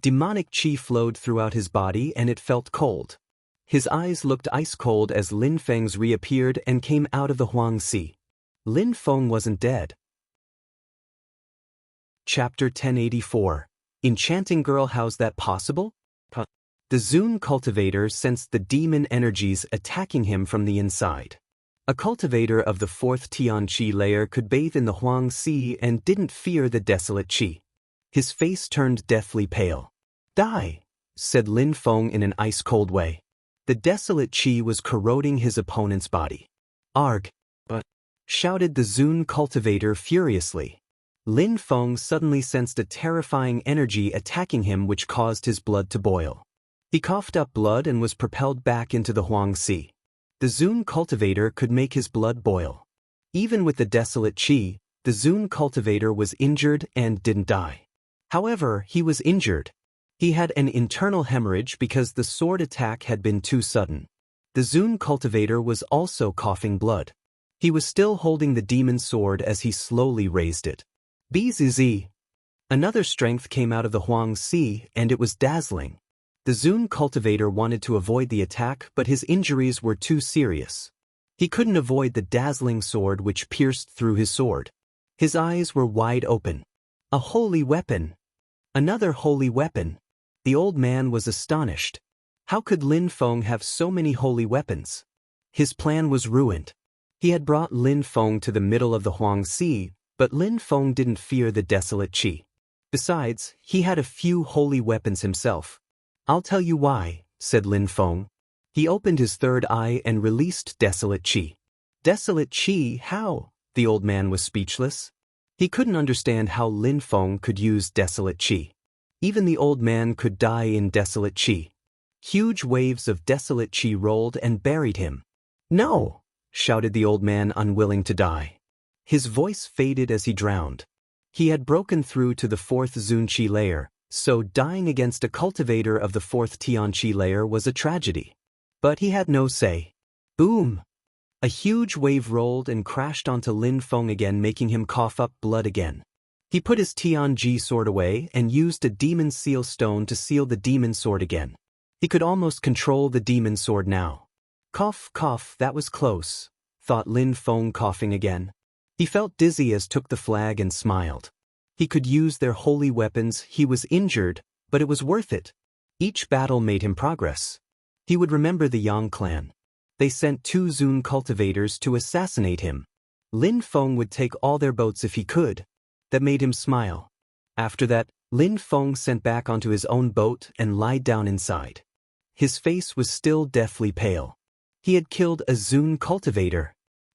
Demonic qi flowed throughout his body and it felt cold. His eyes looked ice-cold as Lin Feng's reappeared and came out of the Huang Sea. Lin Feng wasn't dead. Chapter 1084. Enchanting Girl, how's that possible? The Zun cultivator sensed the demon energies attacking him from the inside. A cultivator of the 4th Tian Qi layer could bathe in the Huang Sea and didn't fear the desolate qi. His face turned deathly pale. Die, said Lin Feng in an ice-cold way. The desolate qi was corroding his opponent's body. Arg! But, shouted the Zun cultivator furiously. Lin Feng suddenly sensed a terrifying energy attacking him which caused his blood to boil. He coughed up blood and was propelled back into the Huang Sea. The Zun cultivator could make his blood boil. Even with the desolate qi, the Zun cultivator was injured and didn't die. However, he was injured. He had an internal hemorrhage because the sword attack had been too sudden. The Zun cultivator was also coughing blood. He was still holding the demon sword as he slowly raised it. Bzz. Another strength came out of the Huang Sea and it was dazzling. The Zun cultivator wanted to avoid the attack, but his injuries were too serious. He couldn't avoid the dazzling sword which pierced through his sword. His eyes were wide open. A holy weapon! Another holy weapon! The old man was astonished. How could Lin Feng have so many holy weapons? His plan was ruined. He had brought Lin Feng to the middle of the Huang Sea, but Lin Feng didn't fear the desolate qi. Besides, he had a few holy weapons himself. I'll tell you why, said Lin Feng. He opened his third eye and released desolate qi. Desolate qi, how? The old man was speechless. He couldn't understand how Lin Feng could use desolate qi. Even the old man could die in desolate qi. Huge waves of desolate qi rolled and buried him. No! Shouted the old man, unwilling to die. His voice faded as he drowned. He had broken through to the 4th Zun Qi layer, so dying against a cultivator of the 4th Tian Qi layer was a tragedy. But he had no say. Boom! A huge wave rolled and crashed onto Lin Feng again, making him cough up blood again. He put his Tian Ji sword away and used a demon seal stone to seal the demon sword again. He could almost control the demon sword now. Cough, cough, that was close, thought Lin Feng, coughing again. He felt dizzy as took the flag and smiled. He could use their holy weapons. He was injured, but it was worth it. Each battle made him progress. He would remember the Yang clan. They sent 2 Zun cultivators to assassinate him. Lin Feng would take all their boats if he could. That made him smile. After that, Lin Feng sent back onto his own boat and lied down inside. His face was still deathly pale. He had killed a Zun cultivator.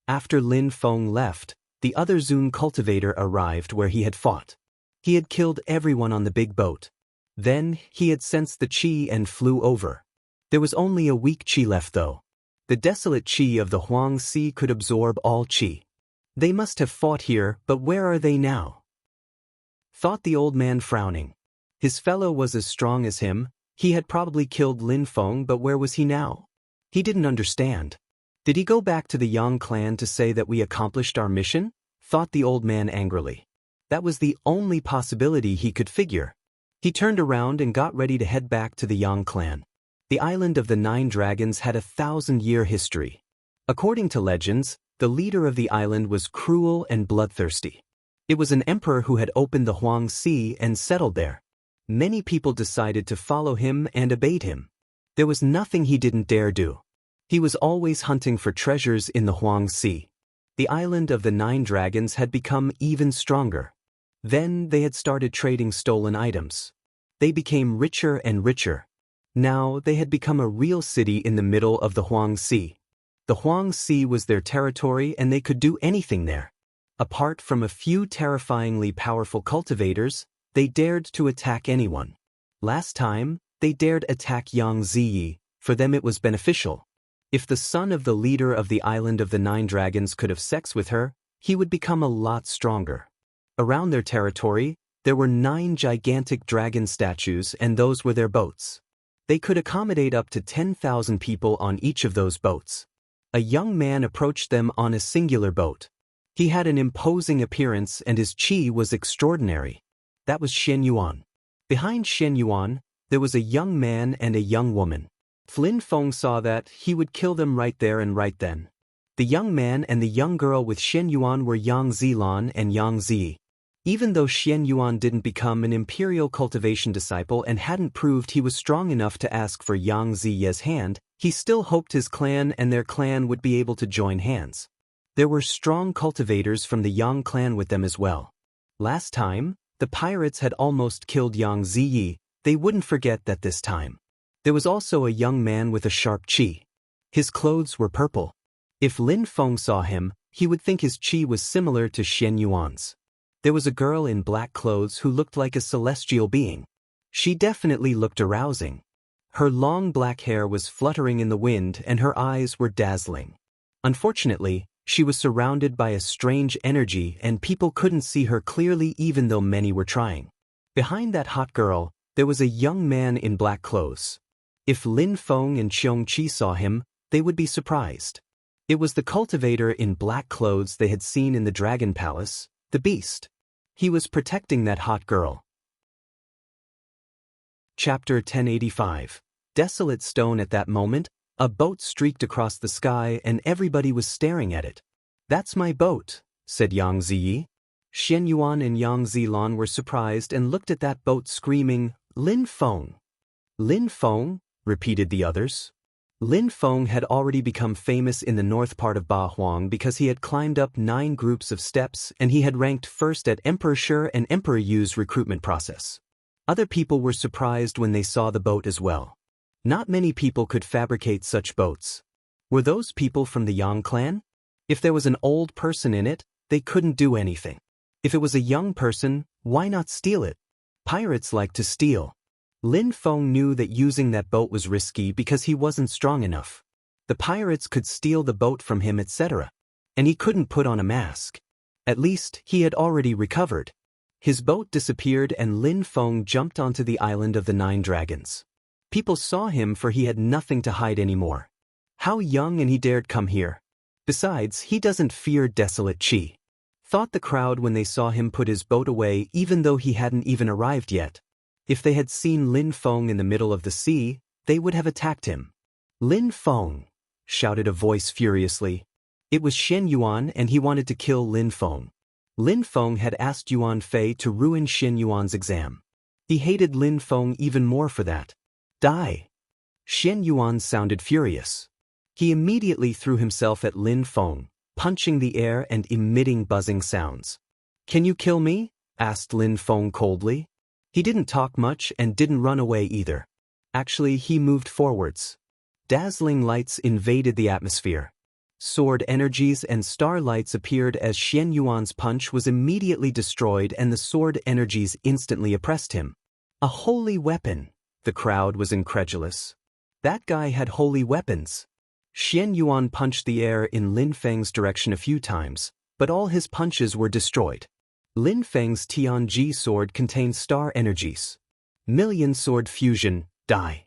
After Lin Feng left, the other Zun cultivator arrived where he had fought. He had killed everyone on the big boat. Then, he had sensed the qi and flew over. There was only a weak qi left though. The desolate qi of the Huang Sea could absorb all qi. They must have fought here, but where are they now? Thought the old man, frowning. His fellow was as strong as him. He had probably killed Lin Feng, but where was he now? He didn't understand. Did he go back to the Yang clan to say that we accomplished our mission? Thought the old man angrily. That was the only possibility he could figure. He turned around and got ready to head back to the Yang clan. The island of the 9 dragons had a 1,000-year history. According to legends, the leader of the island was cruel and bloodthirsty. It was an emperor who had opened the Huang Sea and settled there. Many people decided to follow him and obeyed him. There was nothing he didn't dare do. He was always hunting for treasures in the Huang Sea. The island of the 9 dragons had become even stronger. Then they had started trading stolen items. They became richer and richer. Now they had become a real city in the middle of the Huang Sea. The Huang Sea was their territory and they could do anything there. Apart from a few terrifyingly powerful cultivators, they dared to attack anyone. Last time, they dared attack Yang Ziyi. For them it was beneficial. If the son of the leader of the island of the 9 dragons could have sex with her, he would become a lot stronger. Around their territory, there were 9 gigantic dragon statues and those were their boats. They could accommodate up to 10,000 people on each of those boats. A young man approached them on a singular boat. He had an imposing appearance and his qi was extraordinary. That was Shen Yuan. Behind Shen Yuan, there was a young man and a young woman. Lin Feng saw that he would kill them right there and right then. The young man and the young girl with Shen Yuan were Yang Zilan and Yang Zi. Even though Shen Yuan didn't become an imperial cultivation disciple and hadn't proved he was strong enough to ask for Yang Ziye's hand, he still hoped his clan and their clan would be able to join hands. There were strong cultivators from the Yang clan with them as well. Last time, the pirates had almost killed Yang Ziyi. They wouldn't forget that this time. There was also a young man with a sharp chi. His clothes were purple. If Lin Feng saw him, he would think his chi was similar to Shen Yuan's. There was a girl in black clothes who looked like a celestial being. She definitely looked arousing. Her long black hair was fluttering in the wind and her eyes were dazzling. Unfortunately, she was surrounded by a strange energy and people couldn't see her clearly even though many were trying. Behind that hot girl, there was a young man in black clothes. If Lin Feng and Qiong Qi saw him, they would be surprised. It was the cultivator in black clothes they had seen in the Dragon Palace, the beast. He was protecting that hot girl. Chapter 1085. Desolate Stone. At that moment, a boat streaked across the sky and everybody was staring at it. "That's my boat," said Yang Ziyi. Shen Yuan and Yang Zilan were surprised and looked at that boat screaming, "Lin Feng!" "Lin Feng?" repeated the others. Lin Feng had already become famous in the north part of Ba Huang because he had climbed up 9 groups of steps and he had ranked first at Emperor Shi and Emperor Yu's recruitment process. Other people were surprised when they saw the boat as well. Not many people could fabricate such boats. Were those people from the Yang clan? If there was an old person in it, they couldn't do anything. If it was a young person, why not steal it? Pirates like to steal. Lin Feng knew that using that boat was risky because he wasn't strong enough. The pirates could steal the boat from him, etc. And he couldn't put on a mask. At least, he had already recovered. His boat disappeared and Lin Feng jumped onto the island of the 9 dragons. People saw him for he had nothing to hide anymore. How young and he dared come here. Besides, he doesn't fear desolate chi. Thought the crowd when they saw him put his boat away even though he hadn't even arrived yet. If they had seen Lin Feng in the middle of the sea, they would have attacked him. "Lin Feng!" shouted a voice furiously. It was Shen Yuan and he wanted to kill Lin Feng. Lin Feng had asked Yuan Fei to ruin Shen Yuan's exam. He hated Lin Feng even more for that. "Die!" Shen Yuan sounded furious. He immediately threw himself at Lin Feng, punching the air and emitting buzzing sounds. "Can you kill me?" asked Lin Feng coldly. He didn't talk much and didn't run away either. Actually, he moved forwards. Dazzling lights invaded the atmosphere. Sword energies and starlights appeared as Shen Yuan's punch was immediately destroyed and the sword energies instantly oppressed him. A holy weapon! The crowd was incredulous. That guy had holy weapons. Shen Yuan punched the air in Lin Feng's direction a few times, but all his punches were destroyed. Lin Feng's Tianji sword contained star energies. Million sword fusion, die.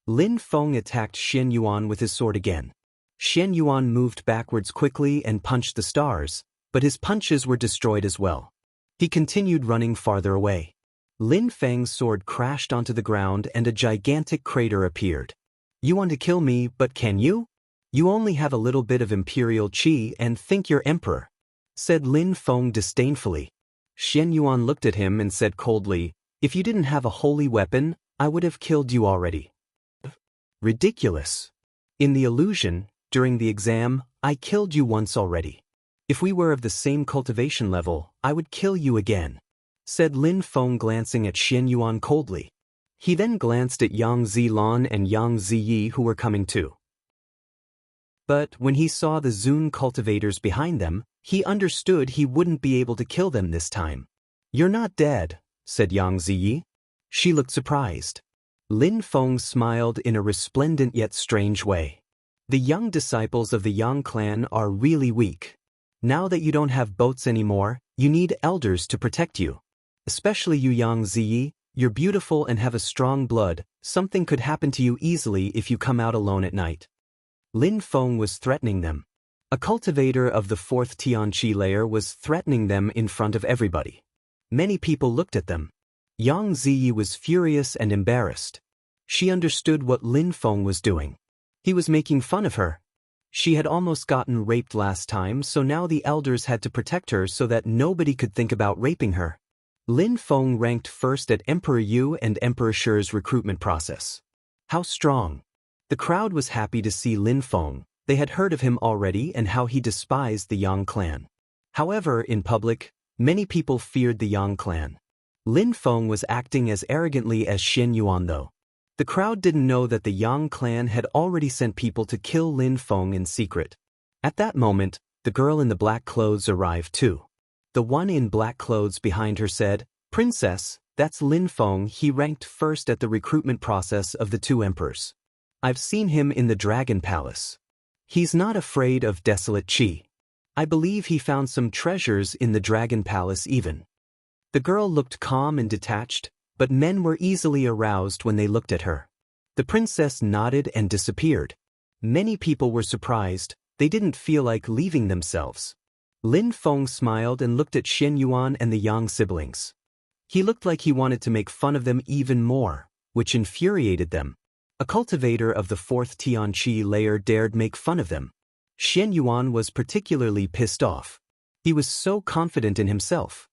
Lin Feng attacked Shen Yuan with his sword again. Shen Yuan moved backwards quickly and punched the stars, but his punches were destroyed as well. He continued running farther away. Lin Feng's sword crashed onto the ground and a gigantic crater appeared. "You want to kill me, but can you? You only have a little bit of imperial chi and think you're emperor," said Lin Feng disdainfully. Shen Yuan looked at him and said coldly, "If you didn't have a holy weapon, I would have killed you already." Ridiculous. In the illusion, during the exam, I killed you once already. If we were of the same cultivation level, I would kill you again, said Lin Feng glancing at Shen Yuan coldly. He then glanced at Yang Zilan and Yang Ziyi who were coming too. But when he saw the Zun cultivators behind them, he understood he wouldn't be able to kill them this time. "You're not dead," said Yang Ziyi. She looked surprised. Lin Feng smiled in a resplendent yet strange way. "The young disciples of the Yang clan are really weak. Now that you don't have boats anymore, you need elders to protect you. Especially you Yang Ziyi, you're beautiful and have a strong blood, something could happen to you easily if you come out alone at night." Lin Feng was threatening them. A cultivator of the 4th Tianqi layer was threatening them in front of everybody. Many people looked at them. Yang Ziyi was furious and embarrassed. She understood what Lin Feng was doing. He was making fun of her. She had almost gotten raped last time, so now the elders had to protect her so that nobody could think about raping her. Lin Feng ranked first at Emperor Yu and Emperor Shi's recruitment process. How strong! The crowd was happy to see Lin Feng. They had heard of him already and how he despised the Yang clan. However, in public, many people feared the Yang clan. Lin Feng was acting as arrogantly as Xian Yuan though. The crowd didn't know that the Yang clan had already sent people to kill Lin Feng in secret. At that moment, the girl in the black clothes arrived too. The one in black clothes behind her said, "Princess, that's Lin Feng. He ranked first at the recruitment process of the two emperors. I've seen him in the Dragon Palace. He's not afraid of desolate Qi. I believe he found some treasures in the Dragon Palace even." The girl looked calm and detached, but men were easily aroused when they looked at her. The princess nodded and disappeared. Many people were surprised. They didn't feel like leaving themselves. Lin Feng smiled and looked at Xian Yuan and the Yang siblings. He looked like he wanted to make fun of them even more, which infuriated them. A cultivator of the fourth Tianqi layer dared make fun of them. Xian Yuan was particularly pissed off. He was so confident in himself.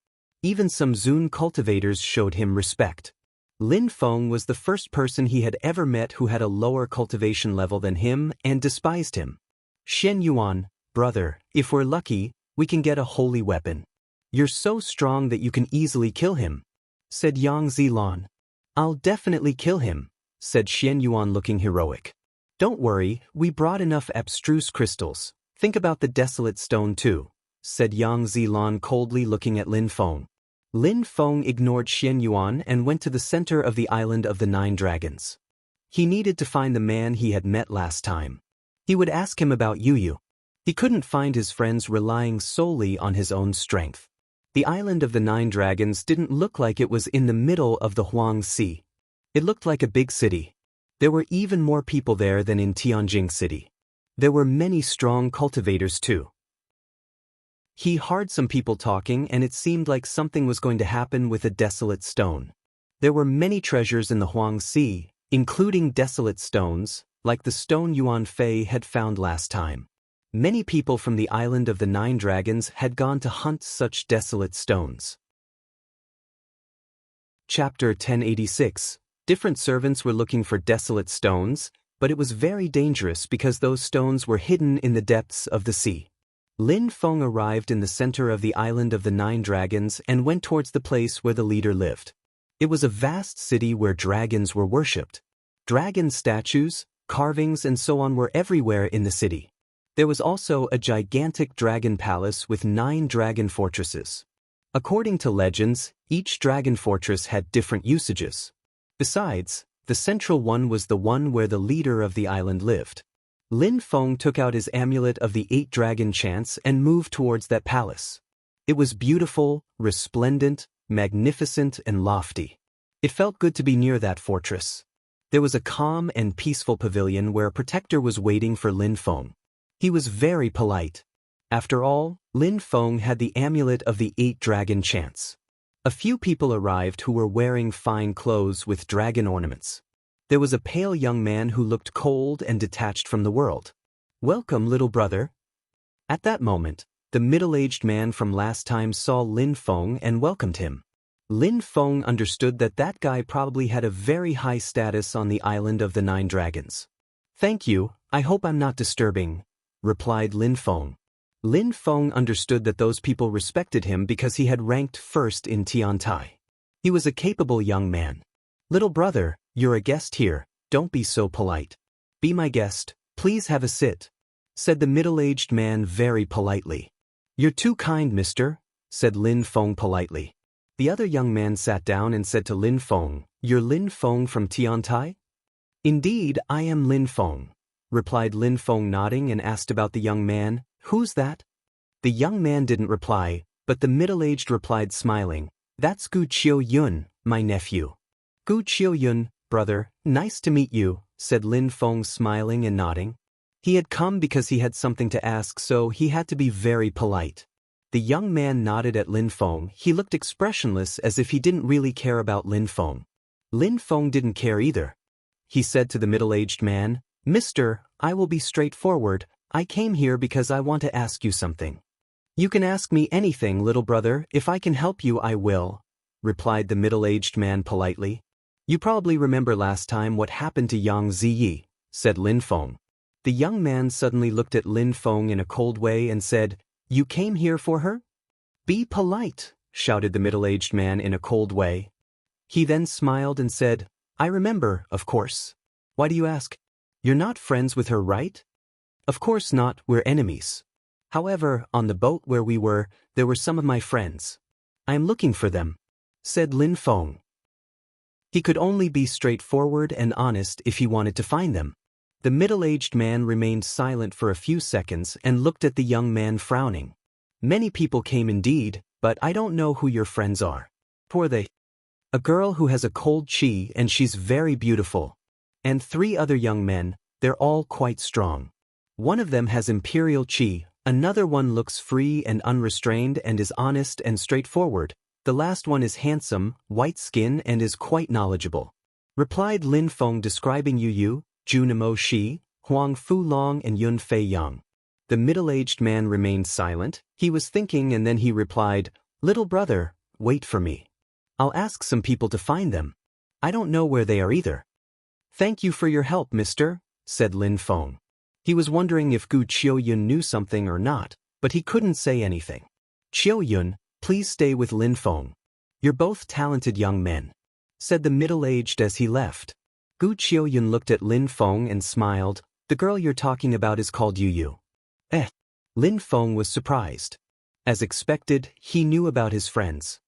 Even some Zun cultivators showed him respect. Lin Feng was the first person he had ever met who had a lower cultivation level than him and despised him. "Xian Yuan, brother, if we're lucky, we can get a holy weapon. You're so strong that you can easily kill him," said Yang Zilan. "I'll definitely kill him," said Xian Yuan looking heroic. "Don't worry, we brought enough abstruse crystals. Think about the desolate stone too," said Yang Zilan coldly looking at Lin Feng. Lin Feng ignored Xian Yuan and went to the center of the island of the 9 dragons. He needed to find the man he had met last time. He would ask him about Yu. He couldn't find his friends relying solely on his own strength. The island of the 9 dragons didn't look like it was in the middle of the Huang Sea. It looked like a big city. There were even more people there than in Tianjing City. There were many strong cultivators too. He heard some people talking and it seemed like something was going to happen with a desolate stone. There were many treasures in the Huang Sea, including desolate stones, like the stone Yuan Fei had found last time. Many people from the island of the 9 dragons had gone to hunt such desolate stones. Chapter 1086. Different servants were looking for desolate stones, but it was very dangerous because those stones were hidden in the depths of the sea. Lin Feng arrived in the center of the island of the 9 dragons and went towards the place where the leader lived. It was a vast city where dragons were worshipped. Dragon statues, carvings and so on were everywhere in the city. There was also a gigantic dragon palace with 9 dragon fortresses. According to legends, each dragon fortress had different usages. Besides, the central one was the one where the leader of the island lived. Lin Feng took out his amulet of the 8 dragon chants and moved towards that palace. It was beautiful, resplendent, magnificent and lofty. It felt good to be near that fortress. There was a calm and peaceful pavilion where a protector was waiting for Lin Feng. He was very polite. After all, Lin Feng had the amulet of the 8 dragon chants. A few people arrived who were wearing fine clothes with dragon ornaments. There was a pale young man who looked cold and detached from the world. "Welcome, little brother." At that moment, the middle-aged man from last time saw Lin Feng and welcomed him. Lin Feng understood that that guy probably had a very high status on the island of the 9 dragons. "Thank you, I hope I'm not disturbing," replied Lin Feng. Lin Feng understood that those people respected him because he had ranked first in Tiantai. He was a capable young man. "Little brother, you're a guest here, don't be so polite. Be my guest, please have a sit," said the middle-aged man very politely. "You're too kind, mister," said Lin Feng politely. The other young man sat down and said to Lin Feng, "You're Lin Feng from Tiantai?" "Indeed, I am Lin Feng," replied Lin Feng nodding and asked about the young man, "Who's that?" The young man didn't reply, but the middle-aged replied smiling, "That's Gu Qiu-yun, my nephew." "Gu Qiu-yun, brother, nice to meet you," said Lin Feng smiling and nodding. He had come because he had something to ask, so he had to be very polite. The young man nodded at Lin Feng. He looked expressionless as if he didn't really care about Lin Feng. Lin Feng didn't care either. He said to the middle-aged man, "Mister, I will be straightforward. I came here because I want to ask you something." "You can ask me anything, little brother. If I can help you, I will," replied the middle-aged man politely. "You probably remember last time what happened to Yang Ziyi," said Lin Feng. The young man suddenly looked at Lin Feng in a cold way and said, "You came here for her?" "Be polite," shouted the middle-aged man in a cold way. He then smiled and said, "I remember, of course. Why do you ask? You're not friends with her, right?" "Of course not, we're enemies. However, on the boat where we were, there were some of my friends. I am looking for them," said Lin Feng. He could only be straightforward and honest if he wanted to find them. The middle-aged man remained silent for a few seconds and looked at the young man frowning. "Many people came indeed, but I don't know who your friends are." "Who are they?" "A girl who has a cold chi and she's very beautiful. And 3 other young men, they're all quite strong. One of them has imperial chi, another one looks free and unrestrained and is honest and straightforward. The last one is handsome, white skin and is quite knowledgeable," replied Lin Feng, describing Yu, Junimo Shi, Huang Fu Long and Yun Fei Yang. The middle-aged man remained silent. He was thinking and then he replied, "Little brother, wait for me. I'll ask some people to find them. I don't know where they are either." "Thank you for your help, mister," said Lin Feng. He was wondering if Gu Qiuyun knew something or not, but he couldn't say anything. "Qiuyun, please stay with Lin Feng. You're both talented young men," said the middle-aged as he left. Gu Qiuyun looked at Lin Feng and smiled. "The girl you're talking about is called Yu." Lin Feng was surprised. As expected, he knew about his friends.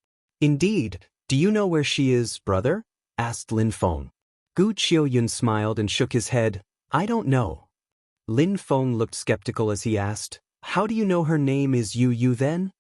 "Indeed, do you know where she is, brother?" asked Lin Feng. Gu Qiuyun smiled and shook his head. "I don't know." Lin Feng looked skeptical as he asked, "How do you know her name is Yu then?"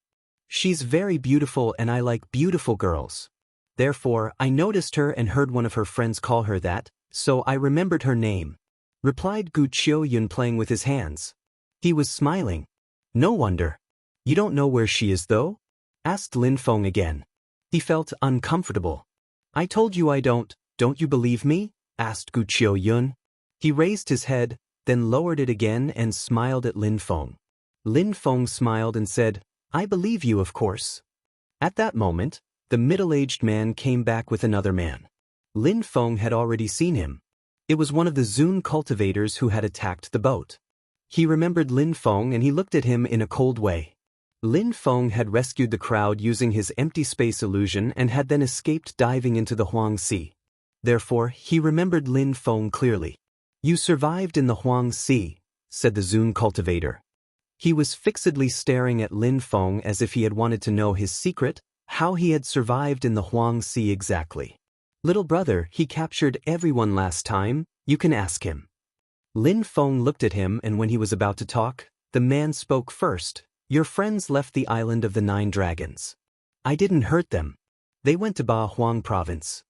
"She's very beautiful and I like beautiful girls. Therefore, I noticed her and heard one of her friends call her that, so I remembered her name," replied Gu Qiuyun, playing with his hands. He was smiling. "No wonder. You don't know where she is though?" asked Lin Feng again. He felt uncomfortable. "I told you I don't you believe me?" asked Gu Qiuyun. He raised his head, then lowered it again and smiled at Lin Feng. Lin Feng smiled and said, "I believe you, of course." At that moment, the middle-aged man came back with another man. Lin Feng had already seen him. It was one of the Zun cultivators who had attacked the boat. He remembered Lin Feng and he looked at him in a cold way. Lin Feng had rescued the crowd using his empty space illusion and had then escaped diving into the Huang Sea. Therefore, he remembered Lin Feng clearly. "You survived in the Huang Sea," said the Zun cultivator. He was fixedly staring at Lin Feng as if he had wanted to know his secret, how he had survived in the Huang Sea exactly. "Little brother, he captured everyone last time, you can ask him." Lin Feng looked at him and when he was about to talk, the man spoke first. "Your friends left the island of the 9 dragons. I didn't hurt them. They went to Ba Huang province."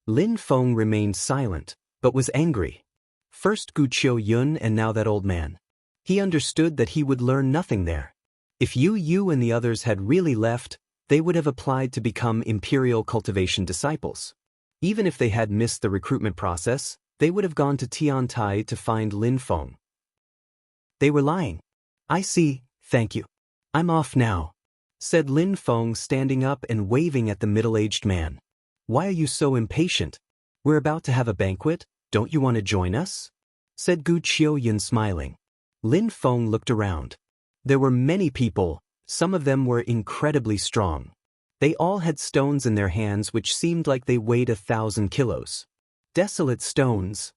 Lin Feng remained silent, but was angry. First Gu Qiuyun and now that old man. He understood that he would learn nothing there. If Yu and the others had really left, they would have applied to become Imperial Cultivation disciples. Even if they had missed the recruitment process, they would have gone to Tiantai to find Lin Feng. They were lying. "I see, thank you. I'm off now," said Lin Feng, standing up and waving at the middle-aged man. "Why are you so impatient? We're about to have a banquet, don't you want to join us?" said Gu Qiuyun, smiling. Lin Feng looked around. There were many people, some of them were incredibly strong. They all had stones in their hands which seemed like they weighed 1,000 kilos. Desolate stones.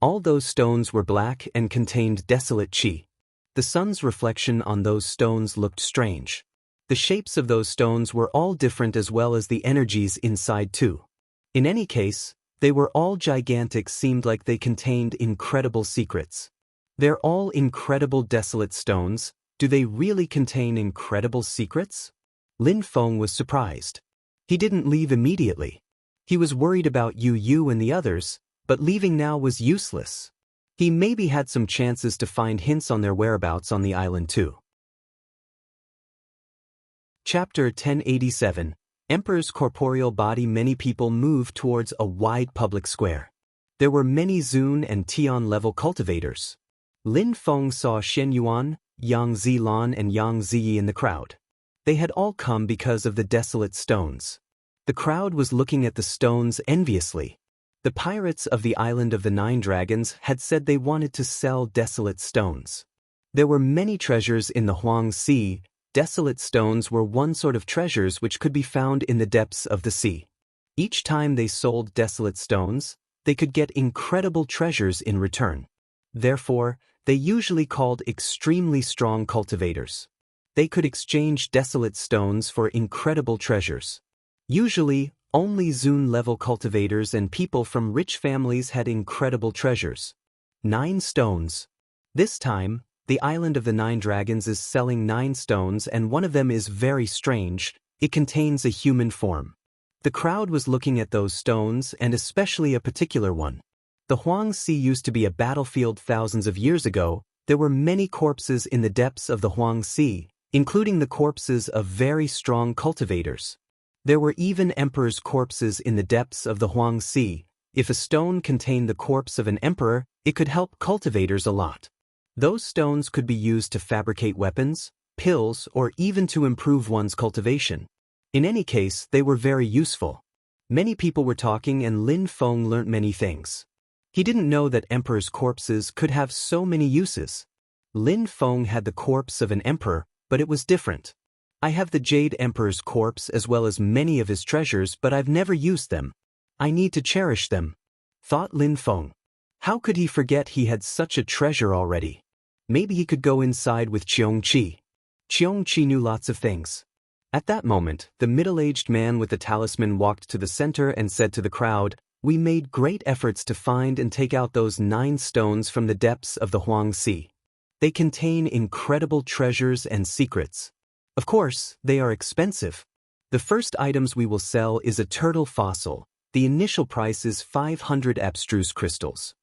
All those stones were black and contained desolate chi. The sun's reflection on those stones looked strange. The shapes of those stones were all different as well as the energies inside too. In any case, they were all gigantic, seemed like they contained incredible secrets. They're all incredible desolate stones, do they really contain incredible secrets? Lin Feng was surprised. He didn't leave immediately. He was worried about Yu and the others, but leaving now was useless. He maybe had some chances to find hints on their whereabouts on the island too. Chapter 1087. Emperor's corporeal body. Many people moved towards a wide public square. There were many Zun and Tian level cultivators. Lin Feng saw Shen Yuan, Yang Zilan and Yang Ziyi in the crowd. They had all come because of the desolate stones. The crowd was looking at the stones enviously. The pirates of the Island of the Nine Dragons had said they wanted to sell desolate stones. There were many treasures in the Huang Sea. Desolate stones were one sort of treasures which could be found in the depths of the sea. Each time they sold desolate stones, they could get incredible treasures in return. Therefore, they usually called extremely strong cultivators. They could exchange desolate stones for incredible treasures. Usually, only Zun-level cultivators and people from rich families had incredible treasures. 9 stones. This time, the Island of the Nine Dragons is selling 9 stones and one of them is very strange. It contains a human form. The crowd was looking at those stones and especially a particular one. The Huang Sea used to be a battlefield thousands of years ago. There were many corpses in the depths of the Huang Sea, including the corpses of very strong cultivators. There were even emperors' corpses in the depths of the Huang Sea. If a stone contained the corpse of an emperor, it could help cultivators a lot. Those stones could be used to fabricate weapons, pills, or even to improve one's cultivation. In any case, they were very useful. Many people were talking and Lin Feng learnt many things. He didn't know that emperors' corpses could have so many uses. Lin Feng had the corpse of an emperor, but it was different. I have the Jade Emperor's corpse as well as many of his treasures, but I've never used them. I need to cherish them, thought Lin Feng. How could he forget he had such a treasure already? Maybe he could go inside with Qiongqi. Qiongqi knew lots of things. At that moment, the middle-aged man with the talisman walked to the center and said to the crowd, "We made great efforts to find and take out those 9 stones from the depths of the Huang Sea. They contain incredible treasures and secrets. Of course, they are expensive. The first items we will sell is a turtle fossil. The initial price is 500 abstruse crystals."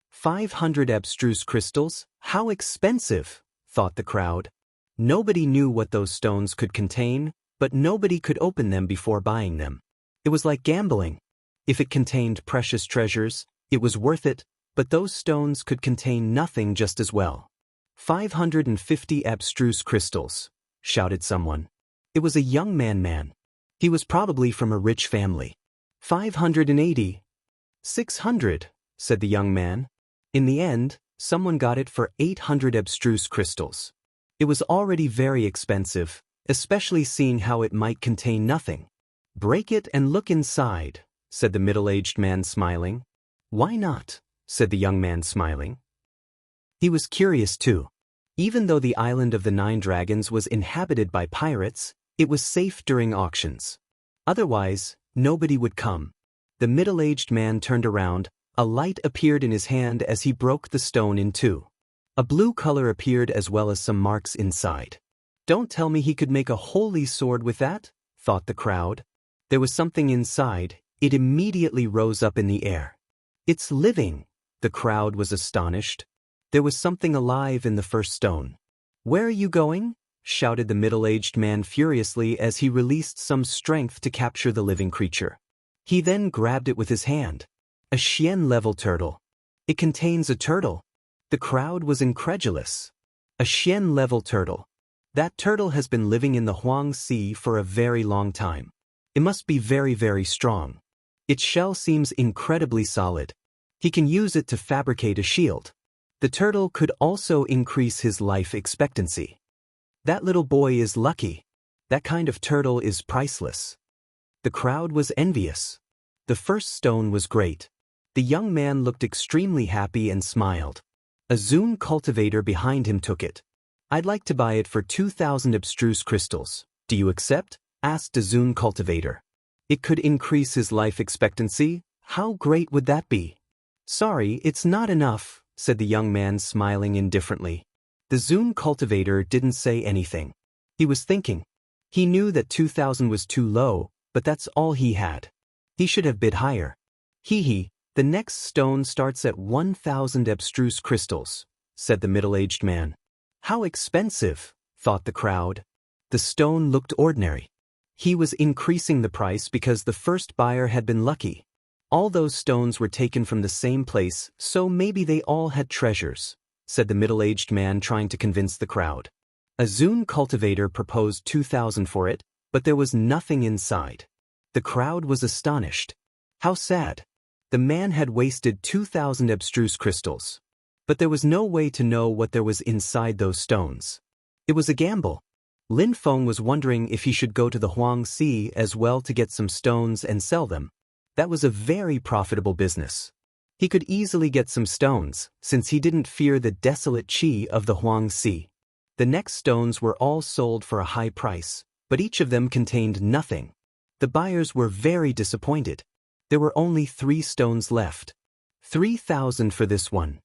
500 abstruse crystals? How expensive, thought the crowd. Nobody knew what those stones could contain, but nobody could open them before buying them. It was like gambling. If it contained precious treasures, it was worth it, but those stones could contain nothing just as well. 550 abstruse crystals, shouted someone. It was a young man. He was probably from a rich family. 580. 600, said the young man. In the end, someone got it for 800 abstruse crystals. It was already very expensive, especially seeing how it might contain nothing. "Break it and look inside," said the middle-aged man smiling. "Why not?" said the young man smiling. He was curious too. Even though the Island of the Nine Dragons was inhabited by pirates, it was safe during auctions. Otherwise, nobody would come. The middle-aged man turned around. A light appeared in his hand as he broke the stone in 2. A blue color appeared as well as some marks inside. "Don't tell me he could make a holy sword with that," thought the crowd. There was something inside. It immediately rose up in the air. "It's living." The crowd was astonished. There was something alive in the first stone. "Where are you going?" shouted the middle-aged man furiously as he released some strength to capture the living creature. He then grabbed it with his hand. A Xian-level turtle. It contains a turtle. The crowd was incredulous. A Xian-level turtle. That turtle has been living in the Huang Sea for a very long time. It must be very, very strong. Its shell seems incredibly solid. He can use it to fabricate a shield. The turtle could also increase his life expectancy. That little boy is lucky. That kind of turtle is priceless. The crowd was envious. The first stone was great. The young man looked extremely happy and smiled. A Zun cultivator behind him took it. "I'd like to buy it for 2,000 abstruse crystals. Do you accept?" asked a Zun cultivator. It could increase his life expectancy. How great would that be? "Sorry, it's not enough," said the young man smiling indifferently. The Zun cultivator didn't say anything. He was thinking. He knew that 2,000 was too low, but that's all he had. He should have bid higher. "Hee. The next stone starts at 1,000 abstruse crystals," said the middle-aged man. "How expensive," thought the crowd. The stone looked ordinary. He was increasing the price because the first buyer had been lucky. All those stones were taken from the same place, so maybe they all had treasures, said the middle-aged man trying to convince the crowd. A Zune cultivator proposed 2,000 for it, but there was nothing inside. The crowd was astonished. How sad. The man had wasted 2,000 abstruse crystals. But there was no way to know what there was inside those stones. It was a gamble. Lin Feng was wondering if he should go to the Huang Sea as well to get some stones and sell them. That was a very profitable business. He could easily get some stones, since he didn't fear the desolate qi of the Huang Sea. The next stones were all sold for a high price, but each of them contained nothing. The buyers were very disappointed. There were only 3 stones left. 3,000 for this one.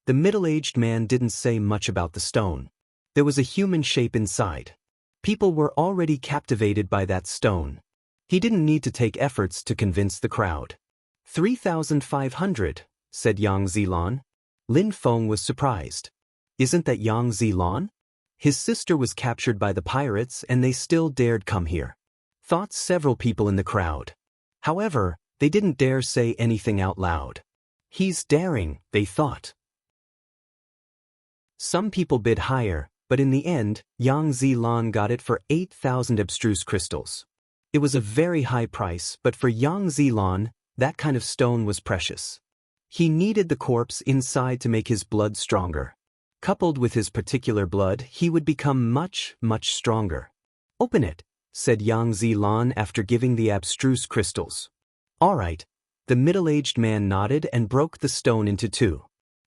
The middle-aged man didn't say much about the stone. There was a human shape inside. People were already captivated by that stone. He didn't need to take efforts to convince the crowd. 3,500, said Yang Zilan. Lin Feng was surprised. Isn't that Yang Zilan? His sister was captured by the pirates and they still dared come here, thought several people in the crowd. However, they didn't dare say anything out loud. He's daring, they thought. Some people bid higher, but in the end, Yang Zilan got it for 8,000 abstruse crystals. It was a very high price, but for Yang Zilan, that kind of stone was precious. He needed the corpse inside to make his blood stronger. Coupled with his particular blood, he would become much, much stronger. Open it, said Yang Zilan after giving the abstruse crystals. All right. The middle-aged man nodded and broke the stone into 2.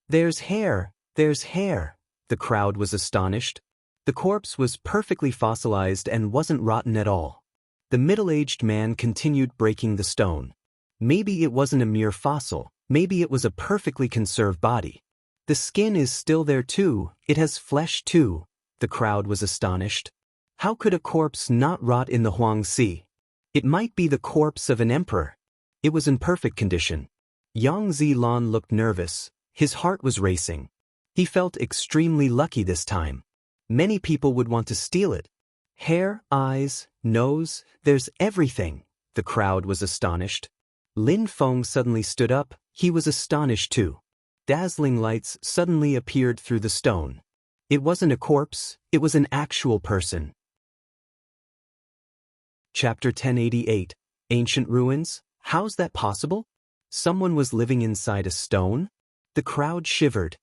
There's hair, there's hair. The crowd was astonished. The corpse was perfectly fossilized and wasn't rotten at all. The middle-aged man continued breaking the stone. Maybe it wasn't a mere fossil, maybe it was a perfectly conserved body. The skin is still there too, it has flesh too. The crowd was astonished. How could a corpse not rot in the Huang Sea? It might be the corpse of an emperor. It was in perfect condition. Yang Zilan looked nervous. His heart was racing. He felt extremely lucky this time. Many people would want to steal it. Hair, eyes, nose, there's everything. The crowd was astonished. Lin Feng suddenly stood up. He was astonished too. Dazzling lights suddenly appeared through the stone. It wasn't a corpse, it was an actual person. Chapter 1088. Ancient Ruins? How's that possible? Someone was living inside a stone? The crowd shivered.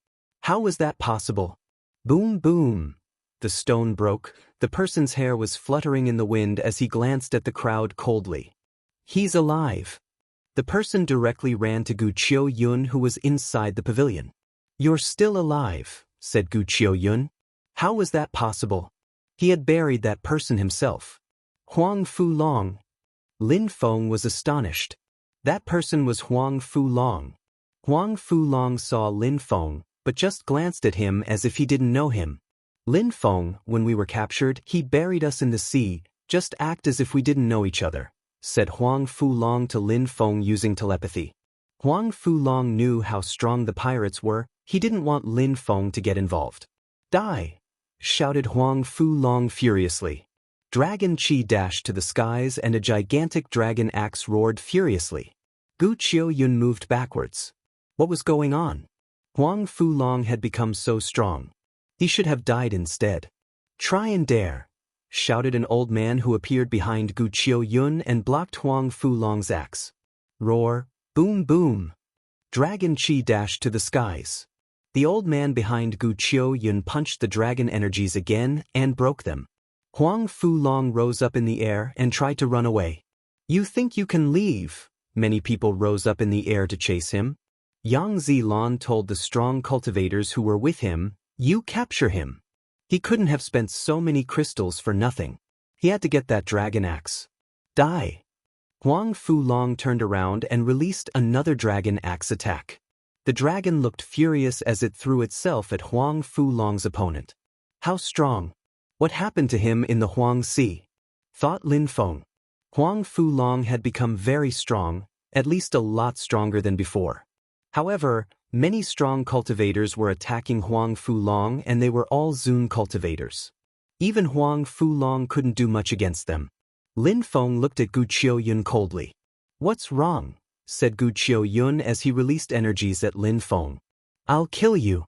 How was that possible? Boom, boom. The stone broke. The person's hair was fluttering in the wind as he glanced at the crowd coldly. He's alive. The person directly ran to Gu Qiu-yun, who was inside the pavilion. You're still alive, said Gu Qiu-yun. How was that possible? He had buried that person himself. Huang Fu-long. Lin Feng was astonished. That person was Huang Fu-long. Huang Fu-long saw Lin Feng, but just glanced at him as if he didn't know him. Lin Feng, when we were captured, he buried us in the sea. Just act as if we didn't know each other, said Huang Fu-long to Lin Feng using telepathy. Huang Fu-long knew how strong the pirates were. He didn't want Lin Feng to get involved. Die! Shouted Huang Fu-long furiously. Dragon Qi dashed to the skies and a gigantic dragon axe roared furiously. Gu Qiu-yun moved backwards. What was going on? Huang Fu-long had become so strong. He should have died instead. Try and dare, shouted an old man who appeared behind Gu Qiu-yun and blocked Huang Fu-long's axe. Roar, boom boom. Dragon Qi dashed to the skies. The old man behind Gu Qiu-yun punched the dragon energies again and broke them. Huang Fu-long rose up in the air and tried to run away. You think you can leave? Many people rose up in the air to chase him. Yang Zilan told the strong cultivators who were with him, you capture him. He couldn't have spent so many crystals for nothing. He had to get that dragon axe. Die. Huang Fu-long turned around and released another dragon axe attack. The dragon looked furious as it threw itself at Huang Fu-long's opponent. How strong? What happened to him in the Huang Sea? Thought Lin Feng. Huang Fu-long had become very strong, at least a lot stronger than before. However, many strong cultivators were attacking Huang Fu-long and they were all Zune cultivators. Even Huang Fulong couldn't do much against them. Lin Feng looked at Gu Qiuyun coldly. "What's wrong?" said Gu Qiuyun as he released energies at Lin Feng. "I'll kill you."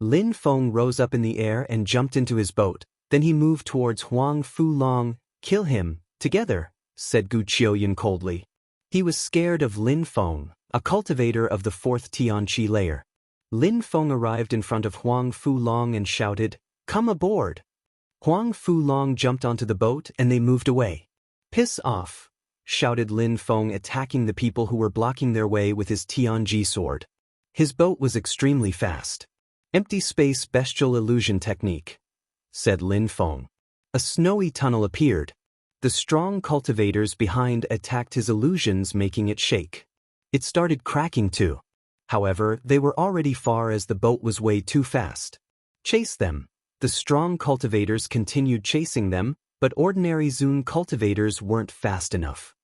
Lin Feng rose up in the air and jumped into his boat. Then he moved towards Huang Fulong. "Kill him, together," said Gu Qiuyun coldly. He was scared of Lin Feng, a cultivator of the 4th Tianqi layer. Lin Feng arrived in front of Huang Fulong and shouted, "Come aboard." Huang Fulong jumped onto the boat and they moved away. "Piss off," shouted Lin Feng, attacking the people who were blocking their way with his Tianji sword. His boat was extremely fast. "Empty space bestial illusion technique," said Lin Feng. A snowy tunnel appeared. The strong cultivators behind attacked his illusions, making it shake. It started cracking too. However, they were already far as the boat was way too fast. "Chase them." The strong cultivators continued chasing them, but ordinary Zun cultivators weren't fast enough.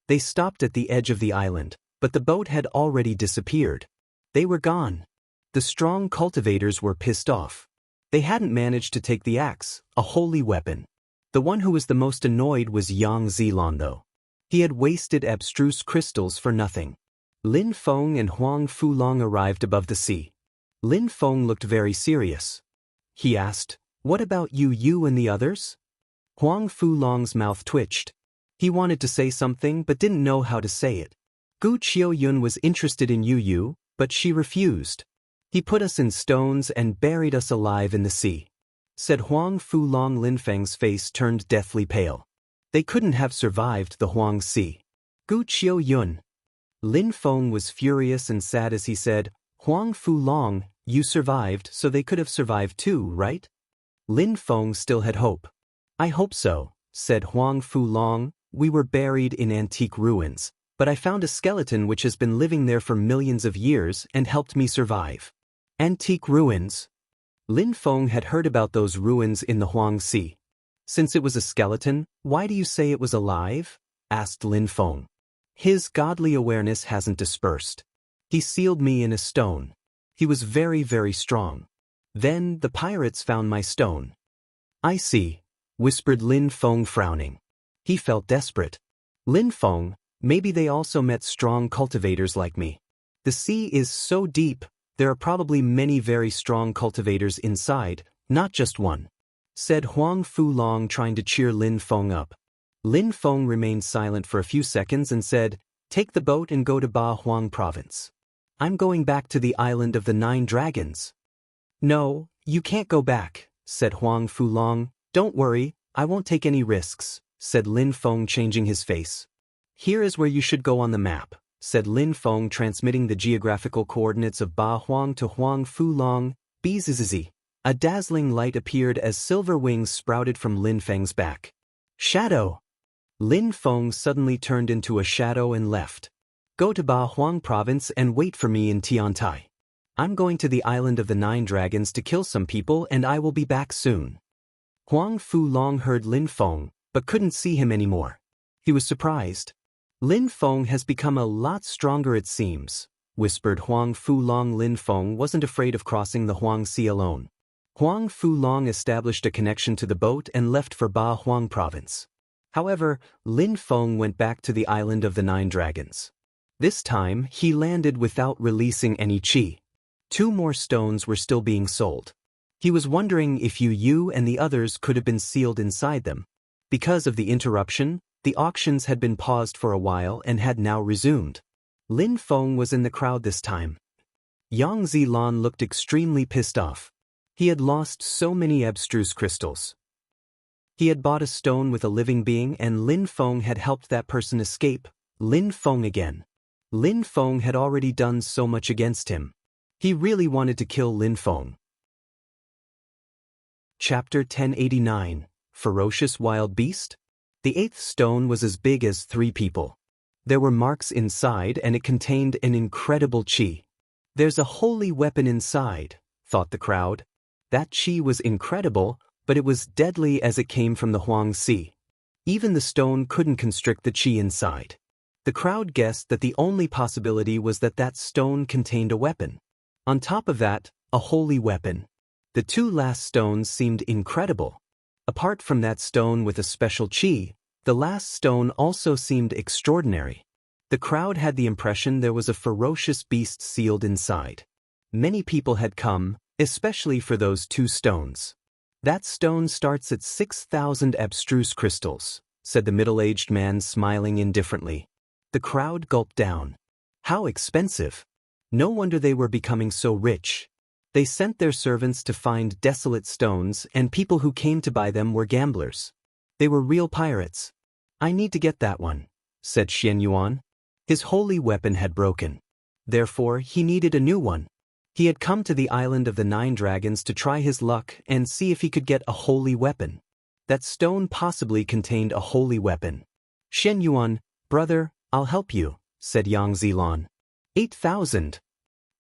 They stopped at the edge of the island, but the boat had already disappeared. They were gone. The strong cultivators were pissed off. They hadn't managed to take the axe, a holy weapon. The one who was the most annoyed was Yang Zilan though. He had wasted abstruse crystals for nothing. Lin Feng and Huang Fulong arrived above the sea. Lin Feng looked very serious. He asked, "What about you and the others?" Huang Fulong's mouth twitched. He wanted to say something but didn't know how to say it. Gu Qiuyun was interested in Yu, but she refused. "He put us in stones and buried us alive in the sea," said Huang Fulong. Lin Feng's face turned deathly pale. They couldn't have survived the Huang Sea. Gu Qiuyun. Lin Feng was furious and sad as he said, "Huang Fulong, you survived, so they could have survived too, right?" Lin Feng still had hope. "I hope so," said Huang Fulong. "We were buried in antique ruins, but I found a skeleton which has been living there for millions of years and helped me survive." Antique ruins? Lin Feng had heard about those ruins in the Huang Sea. "Since it was a skeleton, why do you say it was alive?" asked Lin Feng. "His godly awareness hasn't dispersed. He sealed me in a stone. He was very, very strong. Then the pirates found my stone." "I see," whispered Lin Feng, frowning. He felt desperate. "Lin Feng, maybe they also met strong cultivators like me. The sea is so deep, there are probably many very strong cultivators inside, not just one," said Huang Fulong, trying to cheer Lin Feng up. Lin Feng remained silent for a few seconds and said, "Take the boat and go to Ba Huang province. I'm going back to the island of the 9 dragons." "No, you can't go back," said Huang Fulong. "Don't worry, I won't take any risks," said Lin Feng, changing his face. "Here is where you should go on the map," said Lin Feng, transmitting the geographical coordinates of Ba Huang to Huang Fulong. Bzzz. A dazzling light appeared as silver wings sprouted from Lin Feng's back. "Shadow!" Lin Feng suddenly turned into a shadow and left. "Go to Ba Huang province and wait for me in Tiantai. I'm going to the island of the 9 dragons to kill some people and I will be back soon." Huang Fulong heard Lin Feng, but couldn't see him anymore. He was surprised. "Lin Feng has become a lot stronger it seems," whispered Huang Fulong. Lin Feng wasn't afraid of crossing the Huang Sea alone. Huang Fulong established a connection to the boat and left for Ba Huang province. However, Lin Feng went back to the island of the 9 dragons. This time, he landed without releasing any qi. 2 more stones were still being sold. He was wondering if Yu and the others could have been sealed inside them. Because of the interruption, the auctions had been paused for a while and had now resumed. Lin Feng was in the crowd this time. Yang Zilan looked extremely pissed off. He had lost so many abstruse crystals. He had bought a stone with a living being and Lin Feng had helped that person escape. Lin Feng again. Lin Feng had already done so much against him. He really wanted to kill Lin Feng. Chapter 1089, Ferocious Wild Beast? The 8th stone was as big as 3 people. There were marks inside and it contained an incredible qi. "There's a holy weapon inside," thought the crowd. That qi was incredible, but it was deadly as it came from the Huang Sea. Even the stone couldn't constrict the qi inside. The crowd guessed that the only possibility was that that stone contained a weapon. On top of that, a holy weapon. The 2 last stones seemed incredible. Apart from that stone with a special qi, the last stone also seemed extraordinary. The crowd had the impression there was a ferocious beast sealed inside. Many people had come, especially for those 2 stones. That stone starts at 6,000 abstruse crystals, said the middle-aged man, smiling indifferently. The crowd gulped down. How expensive! No wonder they were becoming so rich. They sent their servants to find desolate stones, and people who came to buy them were gamblers. They were real pirates. I need to get that one, said Xian Yuan. His holy weapon had broken. Therefore, he needed a new one. He had come to the island of the 9 dragons to try his luck and see if he could get a holy weapon. That stone possibly contained a holy weapon. Xian Yuan, brother, I'll help you, said Yang Zilan. 8,000.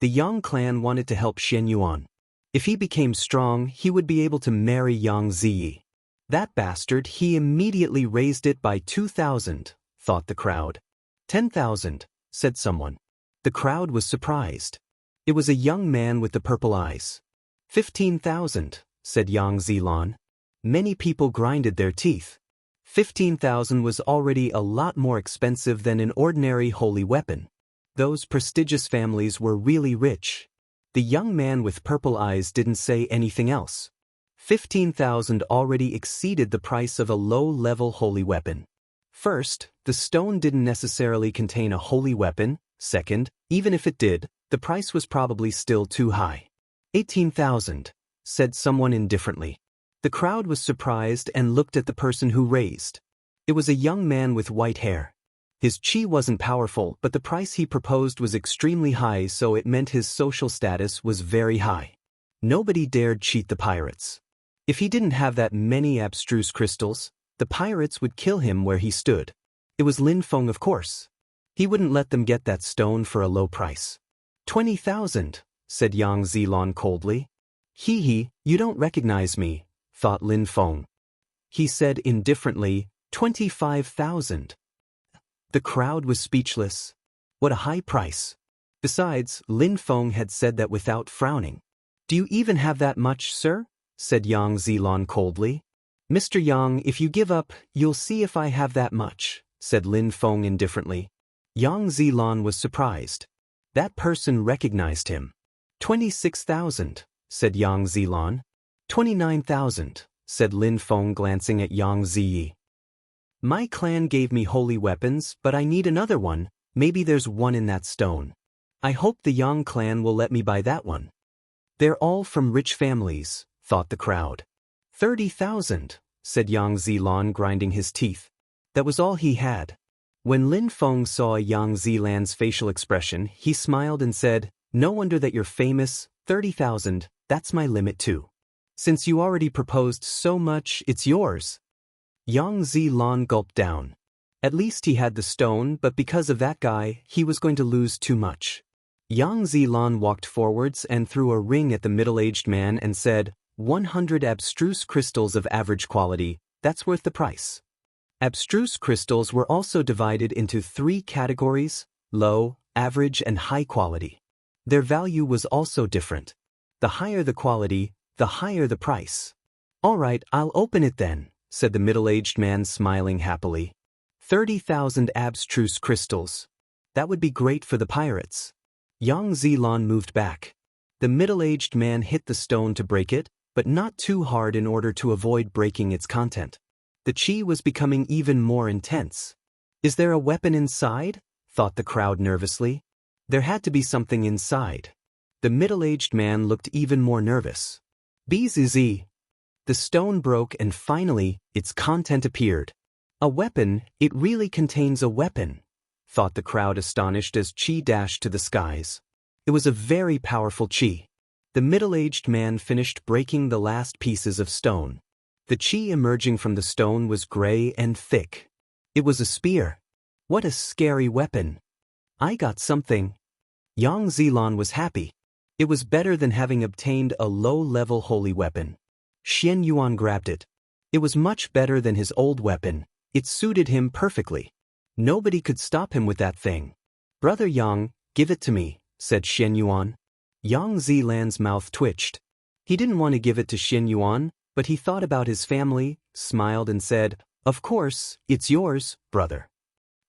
The Yang clan wanted to help Xian Yuan. If he became strong, he would be able to marry Yang Ziyi. That bastard, he immediately raised it by 2,000, thought the crowd. 10,000, said someone. The crowd was surprised. It was a young man with the purple eyes. 15,000, said Yang Zilan. Many people grinded their teeth. 15,000 was already a lot more expensive than an ordinary holy weapon. Those prestigious families were really rich. The young man with purple eyes didn't say anything else. 15,000 already exceeded the price of a low-level holy weapon. First, the stone didn't necessarily contain a holy weapon. Second, even if it did, the price was probably still too high. 18,000, said someone indifferently. The crowd was surprised and looked at the person who raised. It was a young man with white hair. His qi wasn't powerful, but the price he proposed was extremely high, so it meant his social status was very high. Nobody dared cheat the pirates. If he didn't have that many abstruse crystals, the pirates would kill him where he stood. It was Lin Feng, of course. He wouldn't let them get that stone for a low price. 20,000, said Yang Zilan coldly. Hee, you don't recognize me, thought Lin Feng. He said indifferently, 25,000. The crowd was speechless. What a high price. Besides, Lin Feng had said that without frowning. Do you even have that much, sir? Said Yang Zilan coldly. Mr. Yang, if you give up, you'll see if I have that much, said Lin Feng indifferently. Yang Zilan was surprised. That person recognized him. 26,000, said Yang Zilan. 29,000, said Lin Feng, glancing at Yang Ziyi. My clan gave me holy weapons, but I need another one. Maybe there's one in that stone. I hope the Yang clan will let me buy that one. They're all from rich families, thought the crowd. 30,000, said Yang Zilan, grinding his teeth. That was all he had. When Lin Feng saw Yang Zilan's facial expression, he smiled and said, No wonder that you're famous. 30,000, that's my limit too. Since you already proposed so much, it's yours. Yang Zilan gulped down. At least he had the stone, but because of that guy, he was going to lose too much. Yang Zilan walked forwards and threw a ring at the middle-aged man and said, 100 abstruse crystals of average quality, that's worth the price. Abstruse crystals were also divided into 3 categories: low, average, and high quality. Their value was also different. The higher the quality, the higher the price. All right, I'll open it then, said the middle-aged man, smiling happily. 30,000 abstruse crystals. That would be great for the pirates. Yang Zilan moved back. The middle-aged man hit the stone to break it, but not too hard in order to avoid breaking its content. The qi was becoming even more intense. Is there a weapon inside? Thought the crowd nervously. There had to be something inside. The middle-aged man looked even more nervous. Bzz. The stone broke and finally, its content appeared. A weapon, it really contains a weapon, thought the crowd, astonished as qi dashed to the skies. It was a very powerful qi. The middle-aged man finished breaking the last pieces of stone. The qi emerging from the stone was gray and thick. It was a spear. What a scary weapon. I got something. Yang Zilan was happy. It was better than having obtained a low-level holy weapon. Xian Yuan grabbed it. It was much better than his old weapon. It suited him perfectly. Nobody could stop him with that thing. Brother Yang, give it to me, said Xian Yuan. Yang Zilan's mouth twitched. He didn't want to give it to Xian Yuan, But he thought about his family, smiled and said, "Of course, it's yours, brother."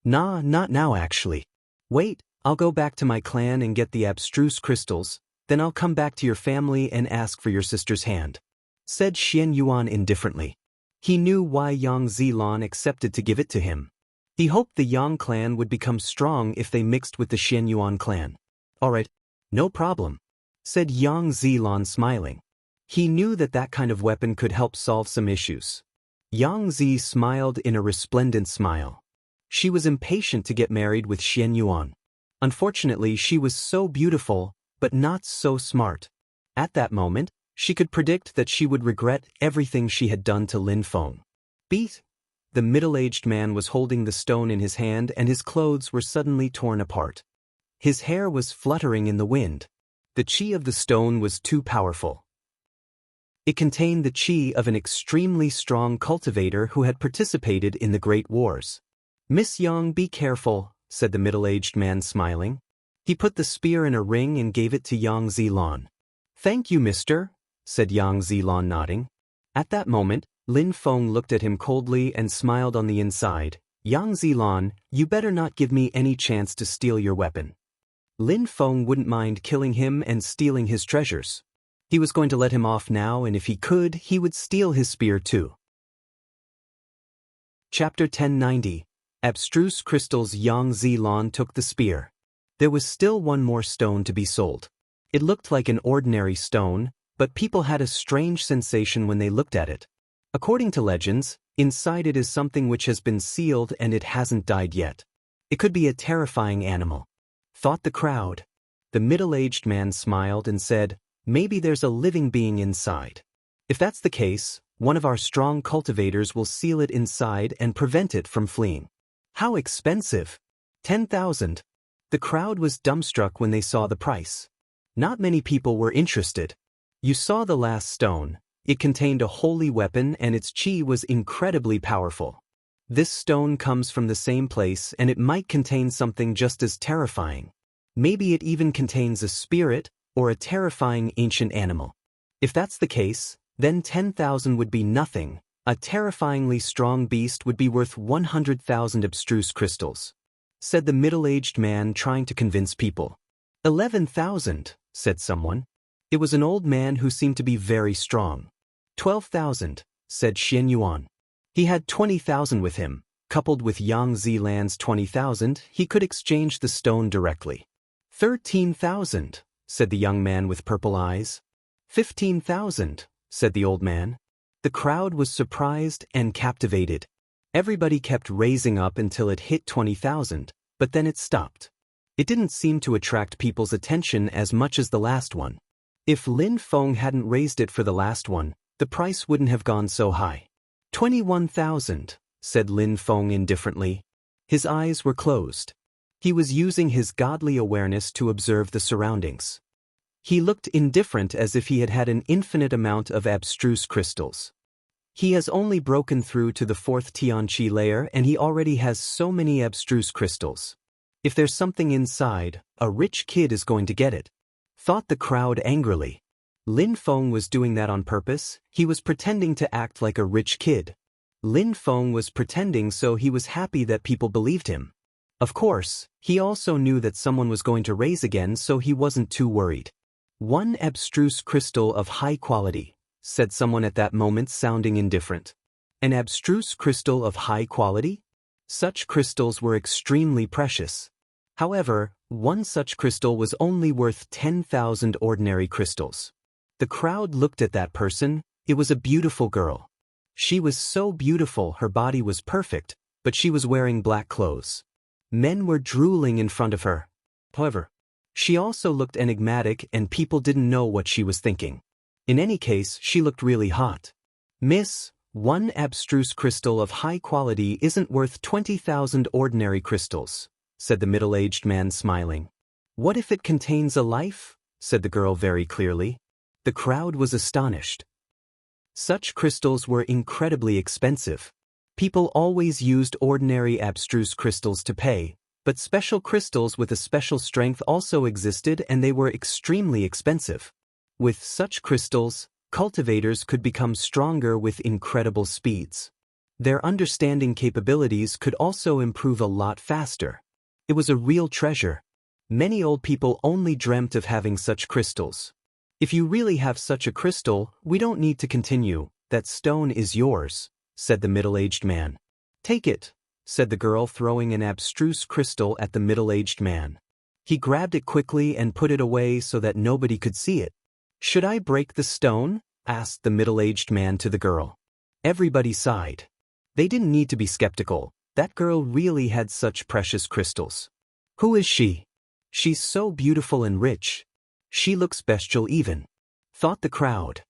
"Nah, not now actually. Wait, I'll go back to my clan and get the abstruse crystals, then I'll come back to your family and ask for your sister's hand," said Xian Yuan indifferently. He knew why Yang Zilan accepted to give it to him. He hoped the Yang clan would become strong if they mixed with the Xian Yuan clan. "Alright, no problem," said Yang Zilan smiling. He knew that kind of weapon could help solve some issues. Yang Zi smiled in a resplendent smile. She was impatient to get married with Xian Yuan. Unfortunately, she was so beautiful, but not so smart. At that moment, she could predict that she would regret everything she had done to Lin Feng. Beat! The middle-aged man was holding the stone in his hand and his clothes were suddenly torn apart. His hair was fluttering in the wind. The qi of the stone was too powerful. It contained the qi of an extremely strong cultivator who had participated in the Great Wars. "Miss Yang, be careful," said the middle-aged man smiling. He put the spear in a ring and gave it to Yang Zilan. "Thank you, mister," said Yang Zilan nodding. At that moment, Lin Feng looked at him coldly and smiled on the inside. "Yang Zilan, you better not give me any chance to steal your weapon." Lin Feng wouldn't mind killing him and stealing his treasures. He was going to let him off now, and if he could, he would steal his spear too. Chapter 1090. Abstruse Crystals. Yang Zilan took the spear. There was still one more stone to be sold. It looked like an ordinary stone, but people had a strange sensation when they looked at it. According to legends, inside it is something which has been sealed and it hasn't died yet. It could be a terrifying animal, thought the crowd. The middle-aged man smiled and said, "Maybe there's a living being inside. If that's the case, one of our strong cultivators will seal it inside and prevent it from fleeing." "How expensive?" 10,000. The crowd was dumbstruck when they saw the price. Not many people were interested. You saw the last stone. It contained a holy weapon and its qi was incredibly powerful. This stone comes from the same place and it might contain something just as terrifying. Maybe it even contains a spirit or a terrifying ancient animal. If that's the case, then 10,000 would be nothing. A terrifyingly strong beast would be worth 100,000 abstruse crystals, said the middle-aged man trying to convince people. 11,000, said someone. It was an old man who seemed to be very strong. 12,000, said Xian Yuan. He had 20,000 with him. Coupled with Yang Zilan's 20,000, he could exchange the stone directly. 13,000, said the young man with purple eyes. 15,000, said the old man. The crowd was surprised and captivated. Everybody kept raising up until it hit 20,000, but then it stopped. It didn't seem to attract people's attention as much as the last one. If Lin Feng hadn't raised it for the last one, the price wouldn't have gone so high. 21,000, said Lin Feng indifferently. His eyes were closed. He was using his godly awareness to observe the surroundings. He looked indifferent as if he had had an infinite amount of abstruse crystals. He has only broken through to the 4th Tianqi layer and he already has so many abstruse crystals. If there's something inside, a rich kid is going to get it, thought the crowd angrily. Lin Feng was doing that on purpose. He was pretending to act like a rich kid. Lin Feng was pretending so he was happy that people believed him. Of course, he also knew that someone was going to raise again, so he wasn't too worried. One abstruse crystal of high quality, said someone at that moment sounding indifferent. An abstruse crystal of high quality? Such crystals were extremely precious. However, one such crystal was only worth 10,000 ordinary crystals. The crowd looked at that person. It was a beautiful girl. She was so beautiful, her body was perfect, but she was wearing black clothes. Men were drooling in front of her. However, she also looked enigmatic and people didn't know what she was thinking. In any case, she looked really hot. "Miss, one abstruse crystal of high quality isn't worth 20,000 ordinary crystals," said the middle-aged man smiling. "What if it contains a life?" said the girl very clearly. The crowd was astonished. Such crystals were incredibly expensive. People always used ordinary abstruse crystals to pay, but special crystals with a special strength also existed and they were extremely expensive. With such crystals, Cultivators could become stronger with incredible speeds. Their understanding capabilities could also improve a lot faster. It was a real treasure. Many old people only dreamt of having such crystals. If you really have such a crystal, we don't need to continue. That stone is yours, said the middle-aged man. Take it, said the girl, throwing an abstruse crystal at the middle-aged man. He grabbed it quickly and put it away so that nobody could see it. Should I break the stone? Asked the middle-aged man to the girl. Everybody sighed. They didn't need to be skeptical. That girl really had such precious crystals. Who is she? She's so beautiful and rich. She looks bestial even, thought the crowd.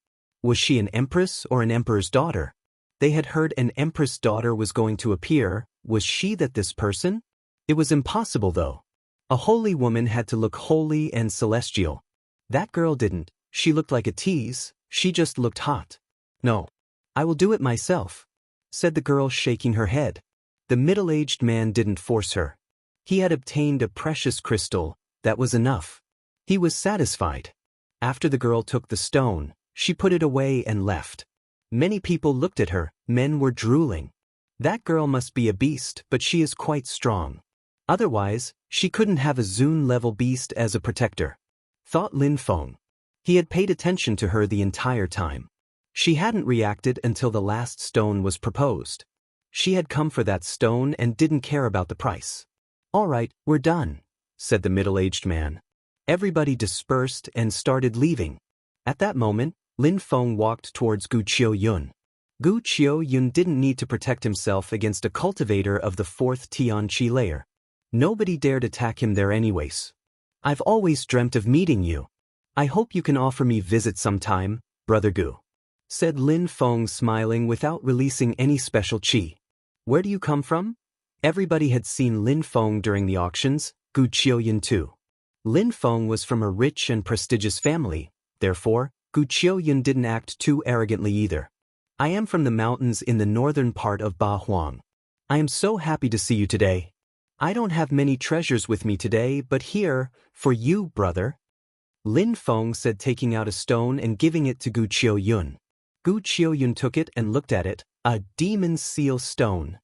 Was she an empress or an emperor's daughter? They had heard an empress' daughter was going to appear. Was she this person? It was impossible though. A holy woman had to look holy and celestial. That girl didn't. She looked like a tease. She just looked hot. No. I will do it myself, said the girl, shaking her head. The middle-aged man didn't force her. He had obtained a precious crystal. That was enough. He was satisfied. After the girl took the stone, she put it away and left. Many people looked at her. Men were drooling. That girl must be a beast, but she is quite strong. Otherwise, she couldn't have a Zun-level beast as a protector, thought Lin Feng. He had paid attention to her the entire time. She hadn't reacted until the last stone was proposed. She had come for that stone and didn't care about the price. All right, we're done, said the middle-aged man. Everybody dispersed and started leaving. At that moment, Lin Feng walked towards Gu Qiuyun. Gu Qiuyun didn't need to protect himself against a cultivator of the 4th Tianqi layer. Nobody dared attack him there anyways. I've always dreamt of meeting you. I hope you can offer me visit sometime, Brother Gu, said Lin Feng, smiling without releasing any special qi. Where do you come from? Everybody had seen Lin Feng during the auctions, Gu Qiuyun too. Lin Feng was from a rich and prestigious family, therefore, Gu Qiuyun didn't act too arrogantly either. I am from the mountains in the northern part of Ba Huang. I am so happy to see you today. I don't have many treasures with me today, but here, for you, brother, Lin Feng said, taking out a stone and giving it to Gu Qiuyun. Gu Qiuyun took it and looked at it, a demon seal stone.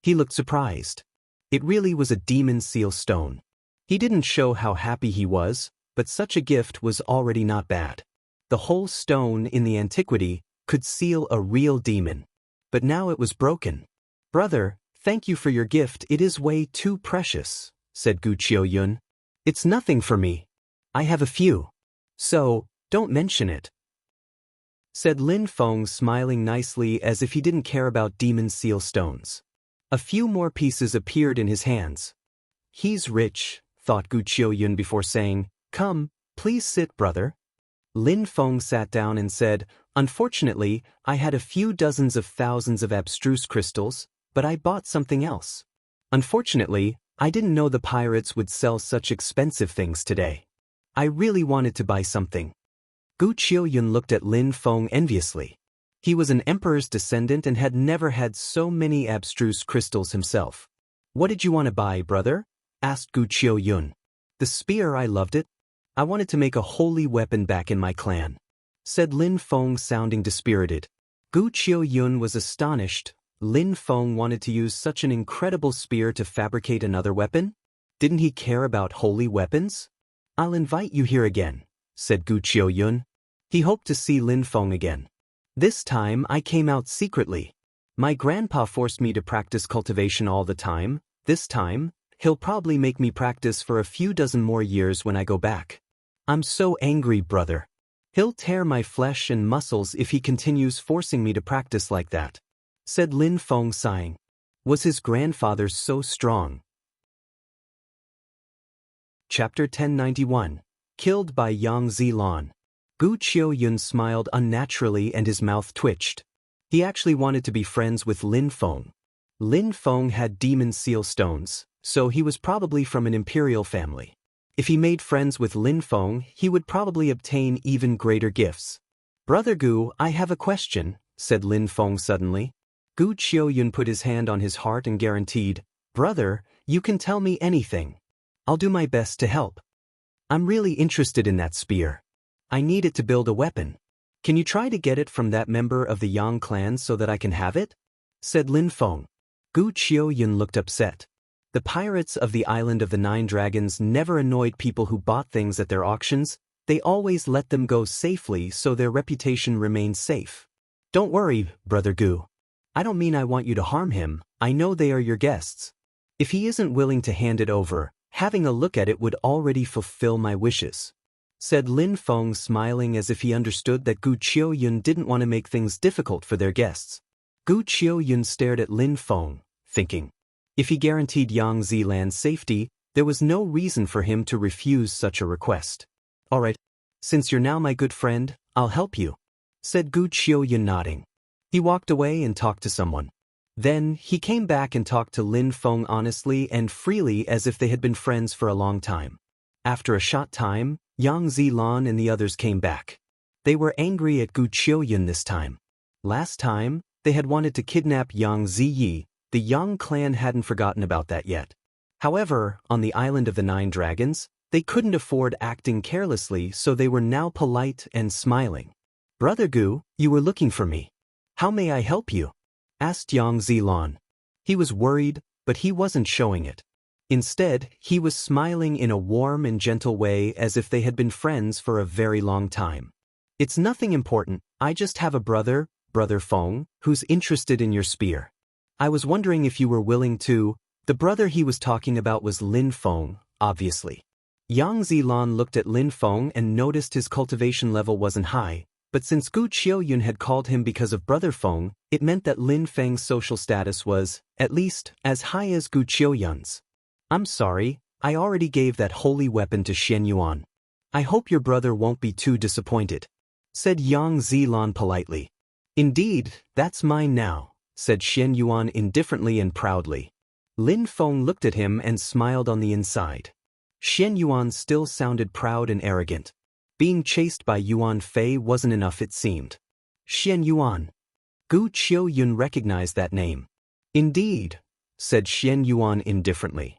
He looked surprised. It really was a demon seal stone. He didn't show how happy he was, but such a gift was already not bad. The whole stone in the antiquity could seal a real demon. But now it was broken. Brother, thank you for your gift. It is way too precious, said Gu Qiuyun. It's nothing for me. I have a few. So, don't mention it, said Lin Feng, smiling nicely as if he didn't care about demon seal stones. A few more pieces appeared in his hands. He's rich, thought Gu Qiuyun before saying, Come, please sit, brother. Lin Feng sat down and said, Unfortunately, I had a few dozens of thousands of abstruse crystals, but I bought something else. Unfortunately, I didn't know the pirates would sell such expensive things today. I really wanted to buy something. Gu Qiuyun looked at Lin Feng enviously. He was an emperor's descendant and had never had so many abstruse crystals himself. What did you want to buy, brother? Asked Gu Qiuyun. The spear, I loved it. I wanted to make a holy weapon back in my clan, said Lin Feng, sounding dispirited. Gu Qiuyun was astonished. Lin Feng wanted to use such an incredible spear to fabricate another weapon? Didn't he care about holy weapons? I'll invite you here again, said Gu Qiuyun. He hoped to see Lin Feng again. This time I came out secretly. My grandpa forced me to practice cultivation all the time. This time, he'll probably make me practice for a few dozen more years when I go back. I'm so angry, brother. He'll tear my flesh and muscles if he continues forcing me to practice like that, said Lin Feng, sighing. Was his grandfather so strong? Chapter 1091. Killed by Yang Zilan. Gu Qiuyun smiled unnaturally and his mouth twitched. He actually wanted to be friends with Lin Feng. Lin Feng had demon seal stones, so he was probably from an imperial family. If he made friends with Lin Feng, he would probably obtain even greater gifts. Brother Gu, I have a question, said Lin Feng suddenly. Gu Qiuyun put his hand on his heart and guaranteed, Brother, you can tell me anything. I'll do my best to help. I'm really interested in that spear. I need it to build a weapon. Can you try to get it from that member of the Yang clan so that I can have it? Said Lin Feng. Gu Qiuyun looked upset. The pirates of the Island of the Nine Dragons never annoyed people who bought things at their auctions. They always let them go safely so their reputation remained safe. Don't worry, Brother Gu. I don't mean I want you to harm him. I know they are your guests. If he isn't willing to hand it over, having a look at it would already fulfill my wishes. Said Lin Feng, smiling as if he understood that Gu Qiuyun didn't want to make things difficult for their guests. Gu Qiuyun stared at Lin Feng, thinking, if he guaranteed Yang Zilan's safety, there was no reason for him to refuse such a request. Alright, since you're now my good friend, I'll help you, said Gu Qiuyun, nodding. He walked away and talked to someone. Then, he came back and talked to Lin Feng honestly and freely as if they had been friends for a long time. After a short time, Yang Zilan and the others came back. They were angry at Gu Qiuyun this time. Last time, they had wanted to kidnap Yang Ziyi. The Yang clan hadn't forgotten about that yet. However, on the Island of the Nine Dragons, they couldn't afford acting carelessly, so they were now polite and smiling. Brother Gu, you were looking for me. How may I help you? Asked Yang Zilan. He was worried, but he wasn't showing it. Instead, he was smiling in a warm and gentle way as if they had been friends for a very long time. It's nothing important, I just have a brother, Brother Feng, who's interested in your spear. I was wondering if you were willing to. The brother he was talking about was Lin Feng, obviously. Yang Zilan looked at Lin Feng and noticed his cultivation level wasn't high, but since Gu Qiuyun had called him because of Brother Feng, it meant that Lin Feng's social status was, at least, as high as Gu Qiuyun's. I'm sorry, I already gave that holy weapon to Shen Yuan. I hope your brother won't be too disappointed, said Yang Zilan politely. Indeed, that's mine now, said Shen Yuan indifferently and proudly. Lin Feng looked at him and smiled on the inside. Shen Yuan still sounded proud and arrogant. Being chased by Yuan Fei wasn't enough, it seemed. Shen Yuan. Gu Qiuyun recognized that name. Indeed, said Shen Yuan indifferently.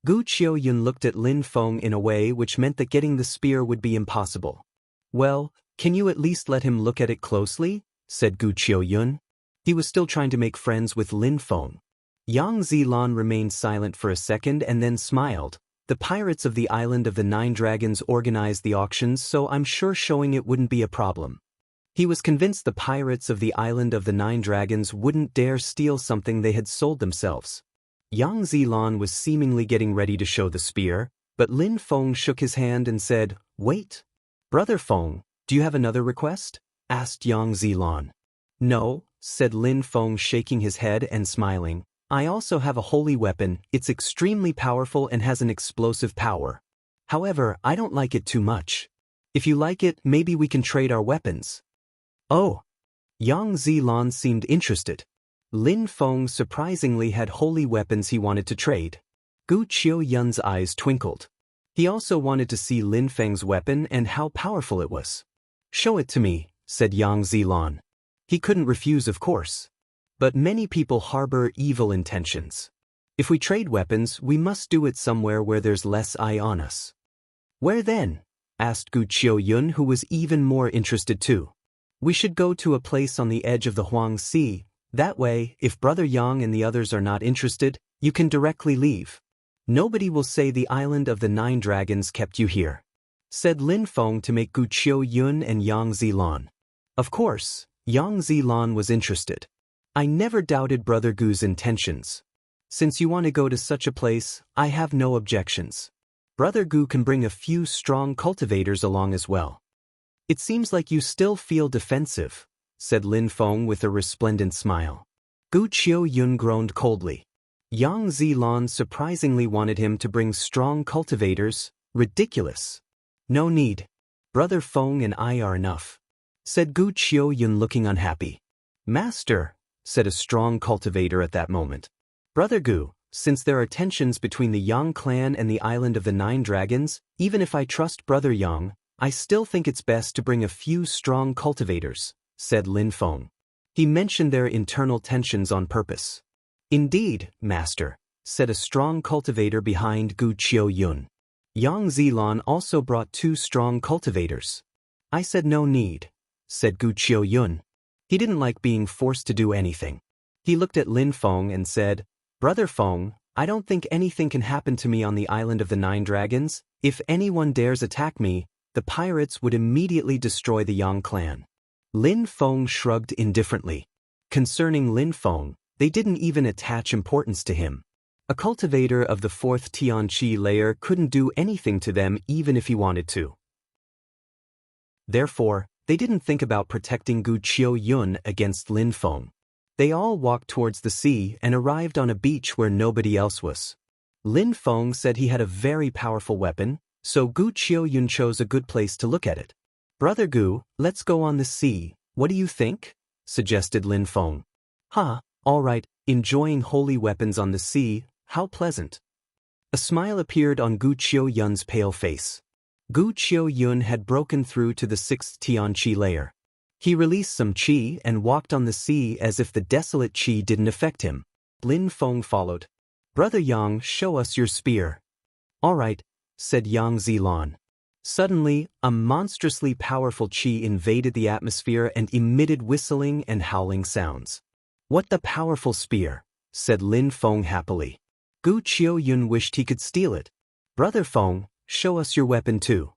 Gu Qiuyun looked at Lin Feng in a way which meant that getting the spear would be impossible. Well, can you at least let him look at it closely? Said Gu Qiuyun. He was still trying to make friends with Lin Feng. Yang Zilan remained silent for a second and then smiled. The pirates of the Island of the Nine Dragons organized the auctions, so I'm sure showing it wouldn't be a problem. He was convinced the pirates of the Island of the Nine Dragons wouldn't dare steal something they had sold themselves. Yang Zilan was seemingly getting ready to show the spear, but Lin Feng shook his hand and said, Wait. Brother Feng, do you have another request? Asked Yang Zilan. No, said Lin Feng, shaking his head and smiling. I also have a holy weapon. It's extremely powerful and has an explosive power. However, I don't like it too much. If you like it, maybe we can trade our weapons. Oh. Yang Zilan seemed interested. Lin Feng surprisingly had holy weapons he wanted to trade. Gu Qiuyun's eyes twinkled. He also wanted to see Lin Feng's weapon and how powerful it was. Show it to me, said Yang Zilan. He couldn't refuse, of course. But many people harbor evil intentions. If we trade weapons, we must do it somewhere where there's less eye on us. Where then? Asked Gu Qiuyun, who was even more interested too. We should go to a place on the edge of the Huang Sea. That way, if Brother Yang and the others are not interested, you can directly leave. Nobody will say the Island of the Nine Dragons kept you here, said Lin Feng to make Gu Qiuyun and Yang Zilan. Of course, Yang Zilan was interested. I never doubted Brother Gu's intentions. Since you want to go to such a place, I have no objections. Brother Gu can bring a few strong cultivators along as well. It seems like you still feel defensive, said Lin Feng with a resplendent smile. Gu Qiuyun groaned coldly. Yang Zilan surprisingly wanted him to bring strong cultivators. Ridiculous. No need. Brother Feng and I are enough, said Gu Qiuyun, looking unhappy. Master, said a strong cultivator at that moment. Brother Gu, since there are tensions between the Yang clan and the Island of the Nine Dragons, even if I trust Brother Yang, I still think it's best to bring a few strong cultivators, said Lin Feng. He mentioned their internal tensions on purpose. Indeed, Master, said a strong cultivator behind Gu Qiuyun. Yang Zilan also brought 2 strong cultivators. I said no need, said Gu Qiu-yun. He didn't like being forced to do anything. He looked at Lin Feng and said, "Brother Feng, I don't think anything can happen to me on the island of the 9 dragons. If anyone dares attack me, the pirates would immediately destroy the Yang clan." Lin Feng shrugged indifferently. Concerning Lin Feng, they didn't even attach importance to him. A cultivator of the 4th Tianqi layer couldn't do anything to them even if he wanted to. Therefore, they didn't think about protecting Gu Qiu-yun against Lin Feng. They all walked towards the sea and arrived on a beach where nobody else was. Lin Feng said he had a very powerful weapon, so Gu Qiu-yun chose a good place to look at it. "Brother Gu, let's go on the sea, what do you think?" suggested Lin Feng. All right, enjoying holy weapons on the sea, how pleasant." A smile appeared on Gu Qiu-yun's pale face. Gu Qiu-yun had broken through to the 6th Tianqi layer. He released some qi and walked on the sea as if the desolate qi didn't affect him. Lin Feng followed. "Brother Yang, show us your spear." "All right," said Yang Zilan. Suddenly, a monstrously powerful qi invaded the atmosphere and emitted whistling and howling sounds. "What the powerful spear," said Lin Feng happily. Gu Qiu-yun wished he could steal it. "Brother Feng, show us your weapon too."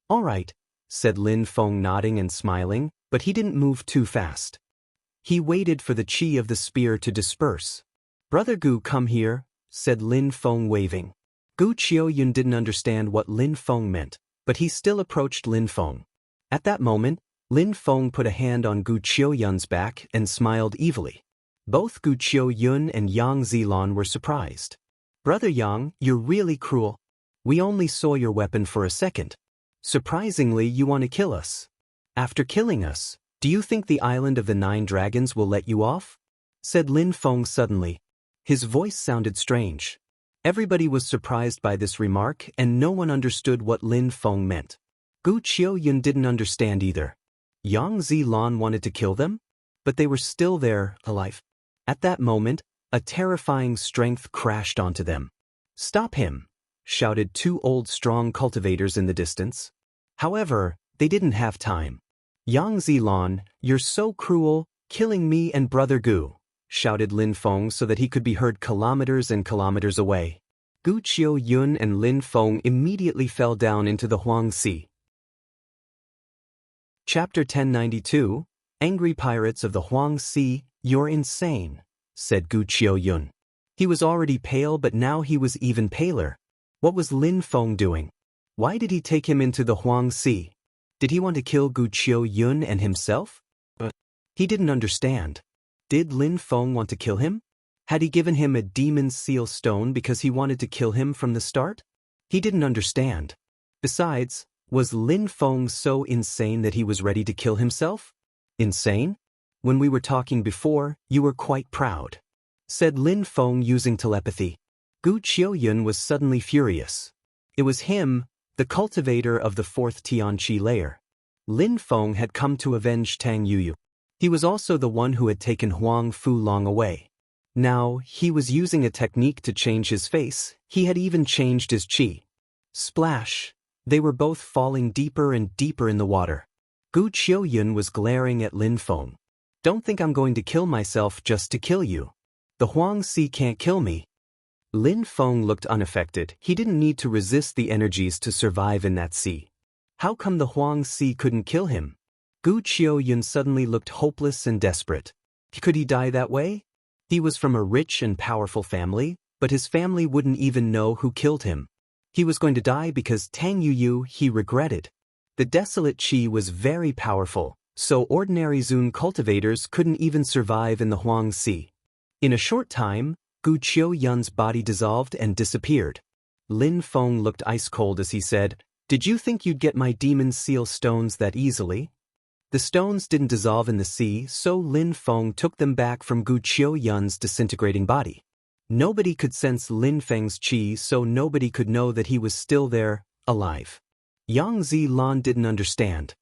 "All right," said Lin Feng nodding and smiling, but he didn't move too fast. He waited for the qi of the spear to disperse. "Brother Gu, come here," said Lin Feng waving. Gu Qiu-yun didn't understand what Lin Feng meant, but he still approached Lin Feng. At that moment, Lin Feng put a hand on Gu Qiu-yun's back and smiled evilly. Both Gu Qiu-yun and Yang Zilan were surprised. "Brother Yang, you're really cruel. We only saw your weapon for a second. Surprisingly, you want to kill us. After killing us, do you think the island of the 9 dragons will let you off?" said Lin Feng suddenly. His voice sounded strange. Everybody was surprised by this remark and no one understood what Lin Feng meant. Gu Qiu-yun didn't understand either. Yang Zilan wanted to kill them? But they were still there, alive. At that moment, a terrifying strength crashed onto them. "Stop him!" shouted 2 old strong cultivators in the distance. However, they didn't have time. "Yang Zilan, you're so cruel, killing me and Brother Gu," shouted Lin Feng so that he could be heard kilometers and kilometers away. Gu Qiu-yun and Lin Feng immediately fell down into the Huang Sea. Chapter 1092, Angry Pirates of the Huang Sea. "You're insane," said Gu Qiu-yun. He was already pale, but now he was even paler. What was Lin Feng doing? Why did he take him into the Huang Sea? Did he want to kill Gu Qiu-yun and himself? He didn't understand. Did Lin Feng want to kill him? Had he given him a demon's seal stone because he wanted to kill him from the start? He didn't understand. Besides, was Lin Feng so insane that he was ready to kill himself? Insane? When we were talking before, you were quite proud, said Lin Feng using telepathy. Gu Qiu-yun was suddenly furious. It was him, the cultivator of the 4th Tianqi layer. Lin Feng had come to avenge Tang Yuyu. He was also the one who had taken Huang Fulong away. Now, he was using a technique to change his face. He had even changed his qi. Splash! They were both falling deeper and deeper in the water. Gu Qiu-yun was glaring at Lin Feng. "Don't think I'm going to kill myself just to kill you. The Huang Sea can't kill me." Lin Feng looked unaffected. He didn't need to resist the energies to survive in that sea. How come the Huang Sea couldn't kill him? Gu Qiu-yun suddenly looked hopeless and desperate. Could he die that way? He was from a rich and powerful family, but his family wouldn't even know who killed him. He was going to die because Tang Yuyu he regretted. The desolate qi was very powerful, so ordinary Zun cultivators couldn't even survive in the Huang Sea. In a short time, Gu Qiu-yun's body dissolved and disappeared. Lin Feng looked ice-cold as he said, "Did you think you'd get my demon seal stones that easily?" The stones didn't dissolve in the sea, so Lin Feng took them back from Gu Qiu-yun's disintegrating body. Nobody could sense Lin Feng's qi, so nobody could know that he was still there, alive. Yang Zilan didn't understand.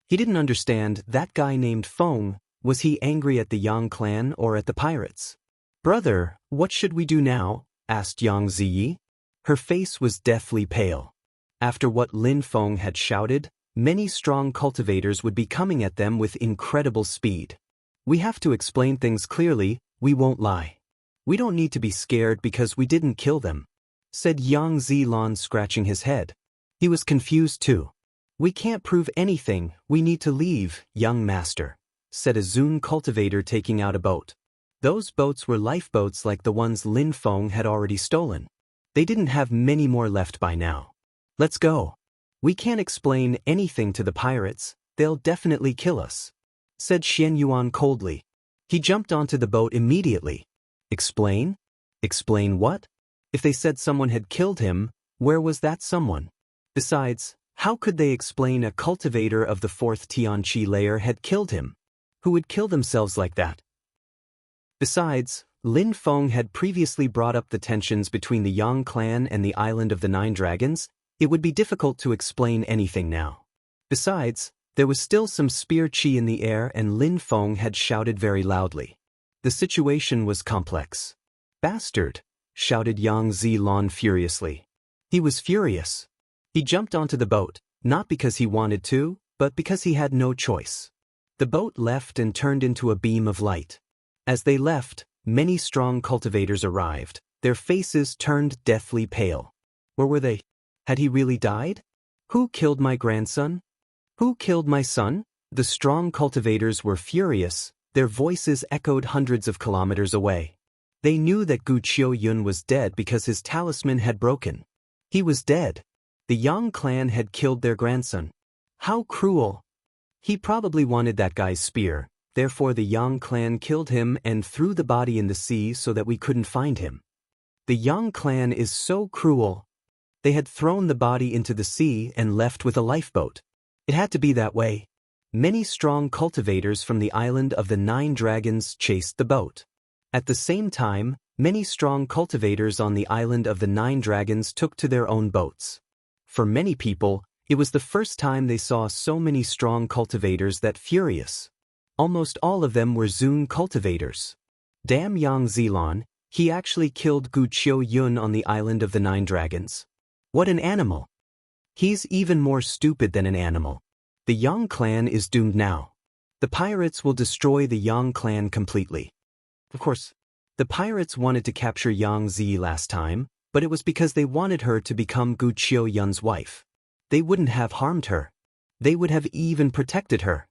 He didn't understand that guy named Feng. Was he angry at the Yang clan or at the pirates? "Brother, what should we do now?" asked Yang Ziyi. Her face was deathly pale. After what Lin Feng had shouted, Many strong cultivators would be coming at them with incredible speed. We have to explain things clearly, we won't lie. We don't need to be scared because we didn't kill them, said Yang Zilon, scratching his head. He was confused too. We can't prove anything, we need to leave, young master, said a Zun cultivator, taking out a boat. Those boats were lifeboats like the ones Lin Feng had already stolen. They didn't have many more left by now. Let's go. We can't explain anything to the pirates, they'll definitely kill us, said Xian Yuan coldly. He jumped onto the boat immediately. Explain? Explain what? If they said someone had killed him, where was that someone? Besides, how could they explain a cultivator of the 4th Tianqi layer had killed him? Who would kill themselves like that? Besides, Lin Feng had previously brought up the tensions between the Yang clan and the Island of the 9 Dragons. It would be difficult to explain anything now. Besides, there was still some spear qi in the air and Lin Feng had shouted very loudly. The situation was complex. Bastard! Shouted Yang Zilon furiously. He was furious. He jumped onto the boat, not because he wanted to, but because he had no choice. The boat left and turned into a beam of light. As they left, many strong cultivators arrived, their faces turned deathly pale. Where were they? Had he really died? Who killed my grandson? Who killed my son? The strong cultivators were furious, their voices echoed hundreds of kilometers away. They knew that Gu Qiuyun was dead because his talisman had broken. He was dead. The Yang clan had killed their grandson. How cruel! He probably wanted that guy's spear, therefore the Yang clan killed him and threw the body in the sea so that we couldn't find him. The Yang clan is so cruel. They had thrown the body into the sea and left with a lifeboat. It had to be that way. Many strong cultivators from the Island of the 9 Dragons chased the boat. At the same time, many strong cultivators on the Island of the 9 Dragons took to their own boats. For many people, it was the first time they saw so many strong cultivators that furious. Almost all of them were Zun cultivators. Damn Yang Zilon, he actually killed Gu Qiuyun on the Island of the 9 Dragons. What an animal! He's even more stupid than an animal. The Yang clan is doomed now. The pirates will destroy the Yang clan completely. Of course, the pirates wanted to capture Yang Zi last time, but it was because they wanted her to become Gu Qiuyun's wife. They wouldn't have harmed her. They would have even protected her.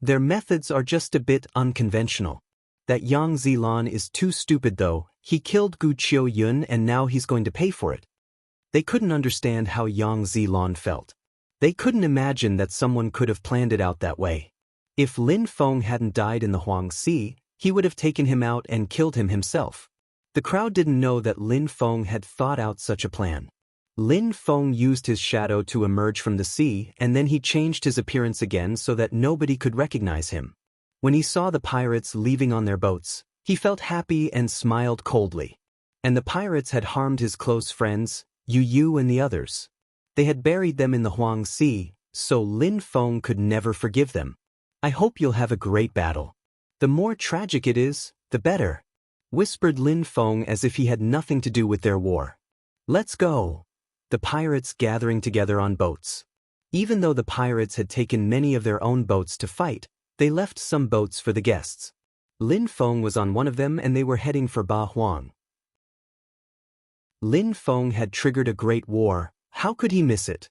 Their methods are just a bit unconventional. That Yang Zilon is too stupid though, he killed Gu Qiuyun and now he's going to pay for it. They couldn't understand how Yang Zilon felt. They couldn't imagine that someone could have planned it out that way. If Lin Feng hadn't died in the Huang Sea, he would have taken him out and killed him himself. The crowd didn't know that Lin Feng had thought out such a plan. Lin Feng used his shadow to emerge from the sea and then he changed his appearance again so that nobody could recognize him. When he saw the pirates leaving on their boats, he felt happy and smiled coldly. And the pirates had harmed his close friends, Yu and the others. They had buried them in the Huang Sea, so Lin Feng could never forgive them. I hope you'll have a great battle. The more tragic it is, the better, whispered Lin Feng as if he had nothing to do with their war. Let's go. The pirates gathering together on boats. Even though the pirates had taken many of their own boats to fight, they left some boats for the guests. Lin Feng was on one of them and they were heading for Ba Huang. Lin Feng had triggered a great war, how could he miss it?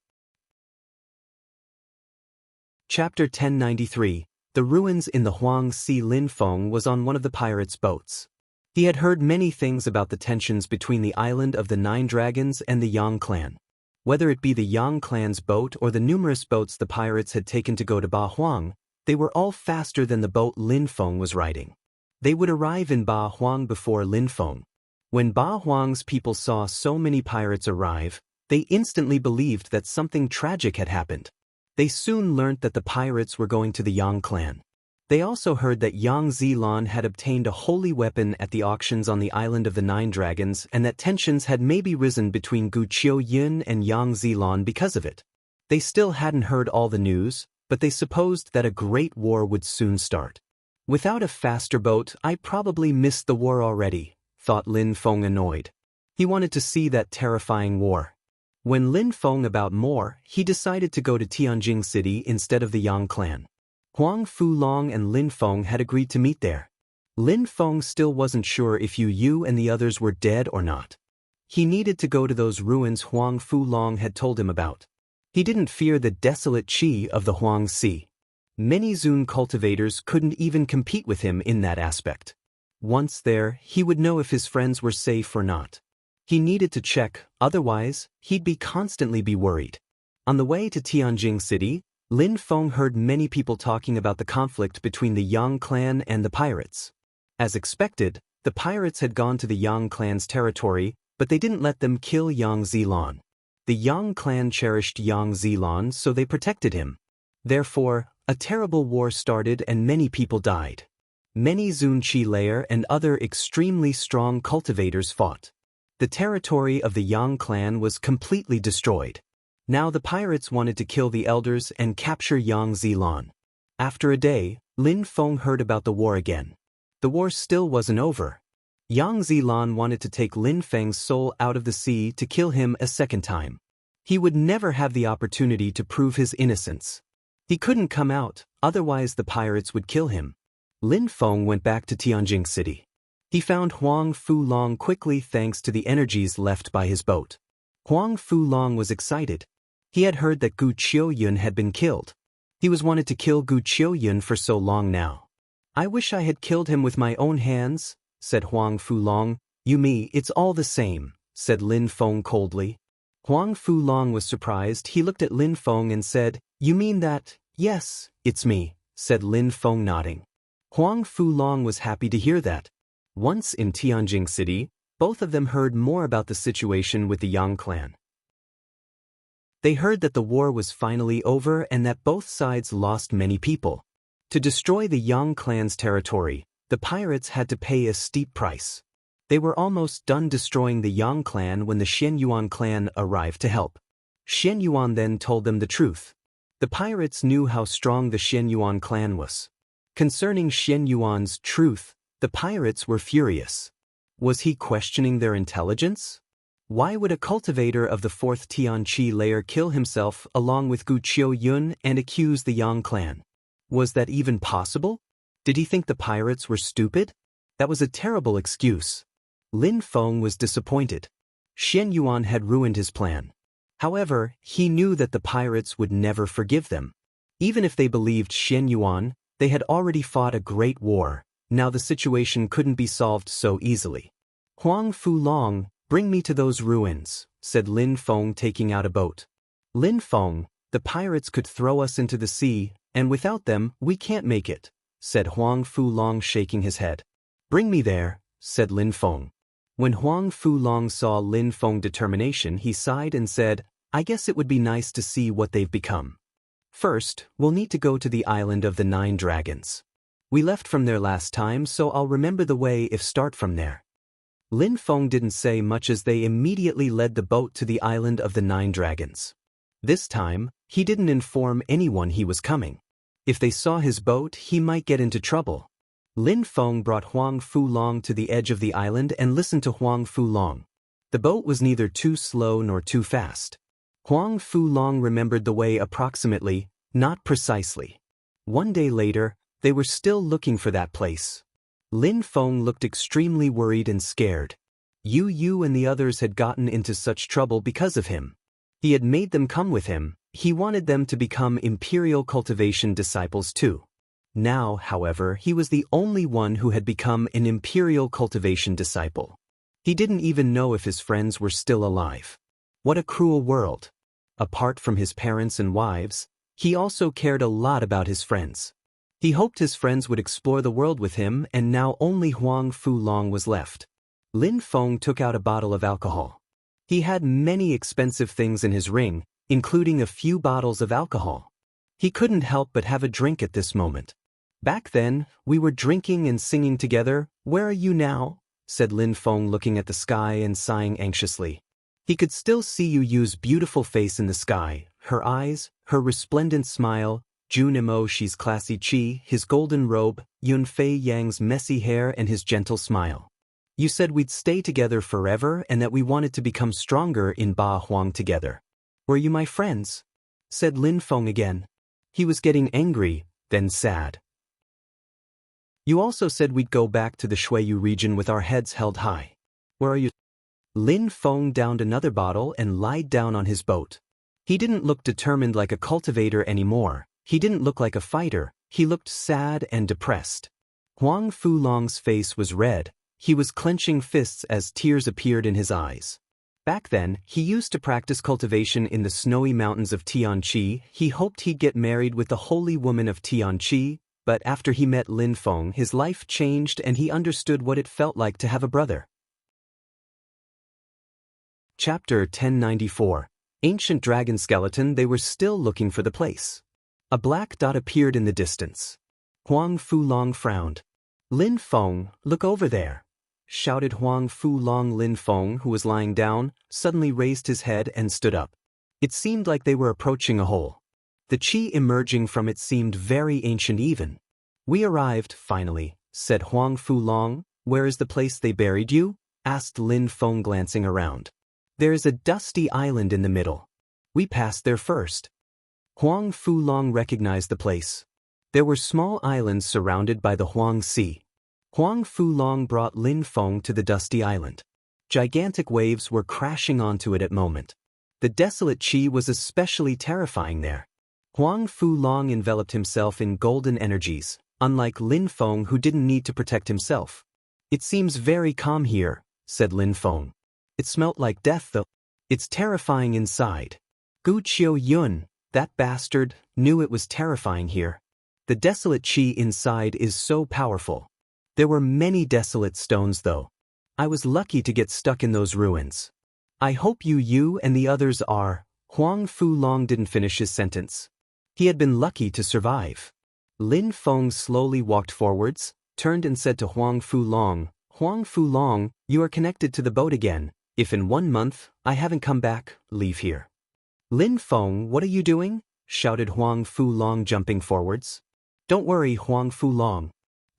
Chapter 1093, The Ruins in the Huang Sea. Lin Feng was on one of the pirates' boats. He had heard many things about the tensions between the Island of the 9 Dragons and the Yang clan. Whether it be the Yang clan's boat or the numerous boats the pirates had taken to go to Ba Huang, they were all faster than the boat Lin Feng was riding. They would arrive in Ba Huang before Lin Feng. When Ba Huang's people saw so many pirates arrive, they instantly believed that something tragic had happened. They soon learnt that the pirates were going to the Yang clan. They also heard that Yang Zilon had obtained a holy weapon at the auctions on the Island of the 9 Dragons and that tensions had maybe risen between Gu Qiuyun and Yang Zilon because of it. They still hadn't heard all the news, but they supposed that a great war would soon start. Without a faster boat, I probably missed the war already, thought Lin Feng, annoyed. He wanted to see that terrifying war. When Lin Feng about more, he decided to go to Tianjing City instead of the Yang clan. Huang Fulong and Lin Feng had agreed to meet there. Lin Feng still wasn't sure if Yu and the others were dead or not. He needed to go to those ruins Huang Fulong had told him about. He didn't fear the desolate qi of the Huang Sea. Many Zun cultivators couldn't even compete with him in that aspect. Once there, he would know if his friends were safe or not. He needed to check, otherwise, he'd constantly be worried. On the way to Tianjing City, Lin Feng heard many people talking about the conflict between the Yang clan and the pirates. As expected, the pirates had gone to the Yang clan's territory, but they didn't let them kill Yang Zilan. The Yang clan cherished Yang Zilan, so they protected him. Therefore, a terrible war started and many people died. Many Zunqi layer and other extremely strong cultivators fought. The territory of the Yang clan was completely destroyed. Now the pirates wanted to kill the elders and capture Yang Zilan. After a day, Lin Feng heard about the war again. The war still wasn't over. Yang Zilan wanted to take Lin Feng's soul out of the sea to kill him a second time. He would never have the opportunity to prove his innocence. He couldn't come out, otherwise the pirates would kill him. Lin Feng went back to Tianjing City. He found Huang Fulong quickly thanks to the energies left by his boat. Huang Fulong was excited. He had heard that Gu Qiuyun had been killed. He was wanted to kill Gu Qiuyun for so long now. I wish I had killed him with my own hands, said Huang Fulong. Me, it's all the same, said Lin Feng coldly. Huang Fulong was surprised. He looked at Lin Feng and said, You mean that? Yes, it's me, said Lin Feng nodding. Huang Fulong was happy to hear that. Once in Tianjing City, both of them heard more about the situation with the Yang clan. They heard that the war was finally over and that both sides lost many people. To destroy the Yang clan's territory, the pirates had to pay a steep price. They were almost done destroying the Yang clan when the Xianyuan clan arrived to help. Xianyuan then told them the truth. The pirates knew how strong the Xianyuan clan was. Concerning Xianyuan's truth, the pirates were furious. Was he questioning their intelligence? Why would a cultivator of the 4th Tianqi layer kill himself along with Gu Qiuyun and accuse the Yang clan? Was that even possible? Did he think the pirates were stupid? That was a terrible excuse. Lin Feng was disappointed. Xianyuan had ruined his plan. However, he knew that the pirates would never forgive them. Even if they believed Xianyuan, they had already fought a great war. Now the situation couldn't be solved so easily. Huang Fulong, bring me to those ruins, said Lin Feng taking out a boat. Lin Feng, the pirates could throw us into the sea, and without them, we can't make it, said Huang Fulong shaking his head. Bring me there, said Lin Feng. When Huang Fulong saw Lin Feng's determination, he sighed and said, I guess it would be nice to see what they've become. First, we'll need to go to the island of the 9 dragons. We left from there last time, so I'll remember the way if start from there. Lin Feng didn't say much as they immediately led the boat to the island of the 9 dragons. This time, he didn't inform anyone he was coming. If they saw his boat, he might get into trouble. Lin Feng brought Huang Fulong to the edge of the island and listened to Huang Fulong. The boat was neither too slow nor too fast. Huang Fulong remembered the way approximately, not precisely. One day later, they were still looking for that place. Lin Feng looked extremely worried and scared. Yu and the others had gotten into such trouble because of him. He had made them come with him. He wanted them to become imperial cultivation disciples too. Now, however, he was the only one who had become an imperial cultivation disciple. He didn't even know if his friends were still alive. What a cruel world. Apart from his parents and wives, he also cared a lot about his friends. He hoped his friends would explore the world with him, and now only Huang Fulong was left. Lin Feng took out a bottle of alcohol. He had many expensive things in his ring, including a few bottles of alcohol. He couldn't help but have a drink at this moment. Back then, we were drinking and singing together. Where are you now? Said Lin Feng looking at the sky and sighing anxiously. He could still see Yu's beautiful face in the sky, her eyes, her resplendent smile, Jun Imoshi's classy chi, his golden robe, Yun Fei Yang's messy hair and his gentle smile. You said we'd stay together forever and that we wanted to become stronger in Ba Huang together. Were you my friends? Said Lin Feng again. He was getting angry, then sad. You also said we'd go back to the Shuiyu region with our heads held high. Where are you? Lin Feng downed another bottle and lied down on his boat. He didn't look determined like a cultivator anymore. He didn't look like a fighter. He looked sad and depressed. Huang Fulong's face was red. He was clenching fists as tears appeared in his eyes. Back then, he used to practice cultivation in the snowy mountains of Tianqi. He hoped he'd get married with the holy woman of Tianqi, but after he met Lin Feng, his life changed and he understood what it felt like to have a brother. Chapter 1094. Ancient Dragon Skeleton. They were still looking for the place. A black dot appeared in the distance. Huang Fulong frowned. Lin Feng, look over there, shouted Huang Fulong. Lin Feng, who was lying down, suddenly raised his head and stood up. It seemed like they were approaching a hole. The qi emerging from it seemed very ancient even. We arrived, finally, said Huang Fulong. Where is the place they buried you? Asked Lin Feng, glancing around. There is a dusty island in the middle. We passed there first. Huang Fulong recognized the place. There were small islands surrounded by the Huang Sea. Huang Fulong brought Lin Feng to the dusty island. Gigantic waves were crashing onto it at moment. The desolate qi was especially terrifying there. Huang Fulong enveloped himself in golden energies, unlike Lin Feng, who didn't need to protect himself. It seems very calm here, said Lin Feng. It smelt like death though. It's terrifying inside. Gu Qiu Yun, that bastard, knew it was terrifying here. The desolate qi inside is so powerful. There were many desolate stones though. I was lucky to get stuck in those ruins. I hope you and the others are. Huang Fulong didn't finish his sentence. He had been lucky to survive. Lin Feng slowly walked forwards, turned and said to Huang Fulong, Huang Fulong, you are connected to the boat again. If in 1 month, I haven't come back, leave here. Lin Feng, what are you doing? Shouted Huang Fulong, jumping forwards. Don't worry, Huang Fulong.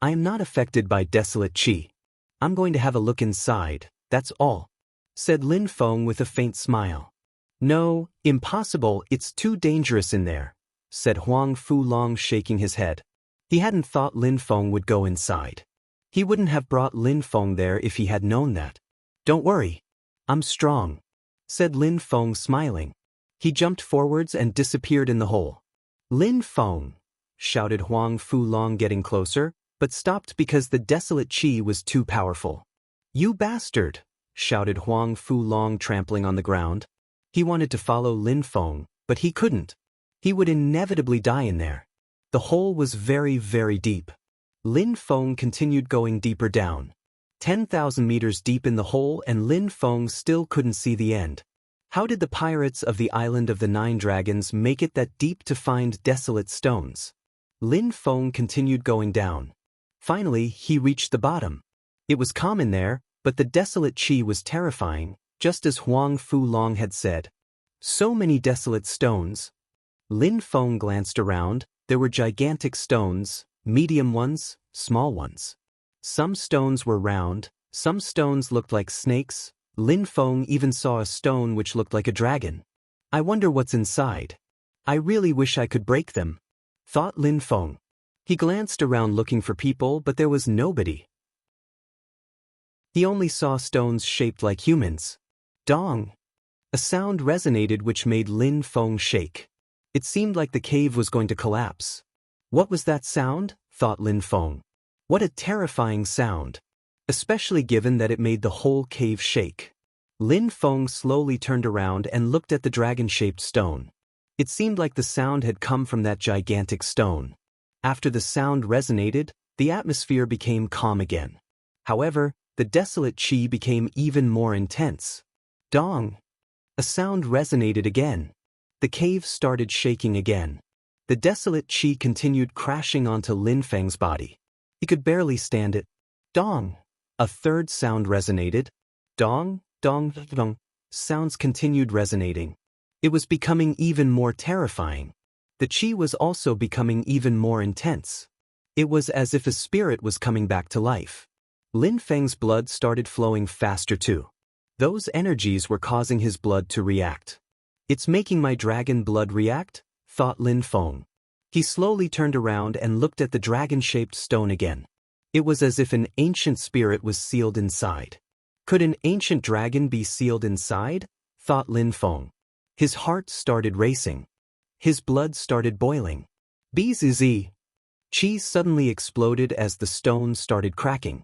I am not affected by desolate qi. I'm going to have a look inside, that's all, said Lin Feng with a faint smile. No, impossible, it's too dangerous in there, said Huang Fulong, shaking his head. He hadn't thought Lin Feng would go inside. He wouldn't have brought Lin Feng there if he had known that. Don't worry. I'm strong, said Lin Feng, smiling. He jumped forwards and disappeared in the hole. Lin Feng, shouted Huang Fulong, getting closer, but stopped because the desolate qi was too powerful. You bastard, shouted Huang Fulong, trampling on the ground. He wanted to follow Lin Feng, but he couldn't. He would inevitably die in there. The hole was very, very deep. Lin Feng continued going deeper down. 10,000 meters deep in the hole, and Lin Feng still couldn't see the end. How did the pirates of the Island of the 9 Dragons make it that deep to find desolate stones? Lin Feng continued going down. Finally, he reached the bottom. It was calm in there, but the desolate qi was terrifying, just as Huang Fulong had said. So many desolate stones. Lin Feng glanced around. There were gigantic stones, medium ones, small ones. Some stones were round, some stones looked like snakes. Lin Feng even saw a stone which looked like a dragon. I wonder what's inside. I really wish I could break them, thought Lin Feng. He glanced around looking for people, but there was nobody. He only saw stones shaped like humans. Dong! A sound resonated which made Lin Feng shake. It seemed like the cave was going to collapse. What was that sound? Thought Lin Feng. What a terrifying sound, especially given that it made the whole cave shake. Lin Feng slowly turned around and looked at the dragon-shaped stone. It seemed like the sound had come from that gigantic stone. After the sound resonated, the atmosphere became calm again. However, the desolate qi became even more intense. Dong! A sound resonated again. The cave started shaking again. The desolate qi continued crashing onto Lin Feng's body. He could barely stand it. Dong! A third sound resonated. Dong, dong, dong. Sounds continued resonating. It was becoming even more terrifying. The qi was also becoming even more intense. It was as if a spirit was coming back to life. Lin Feng's blood started flowing faster too. Those energies were causing his blood to react. It's making my dragon blood react, thought Lin Feng. He slowly turned around and looked at the dragon-shaped stone again. It was as if an ancient spirit was sealed inside. Could an ancient dragon be sealed inside? Thought Lin Feng. His heart started racing. His blood started boiling. Bzz. Qi suddenly exploded as the stone started cracking.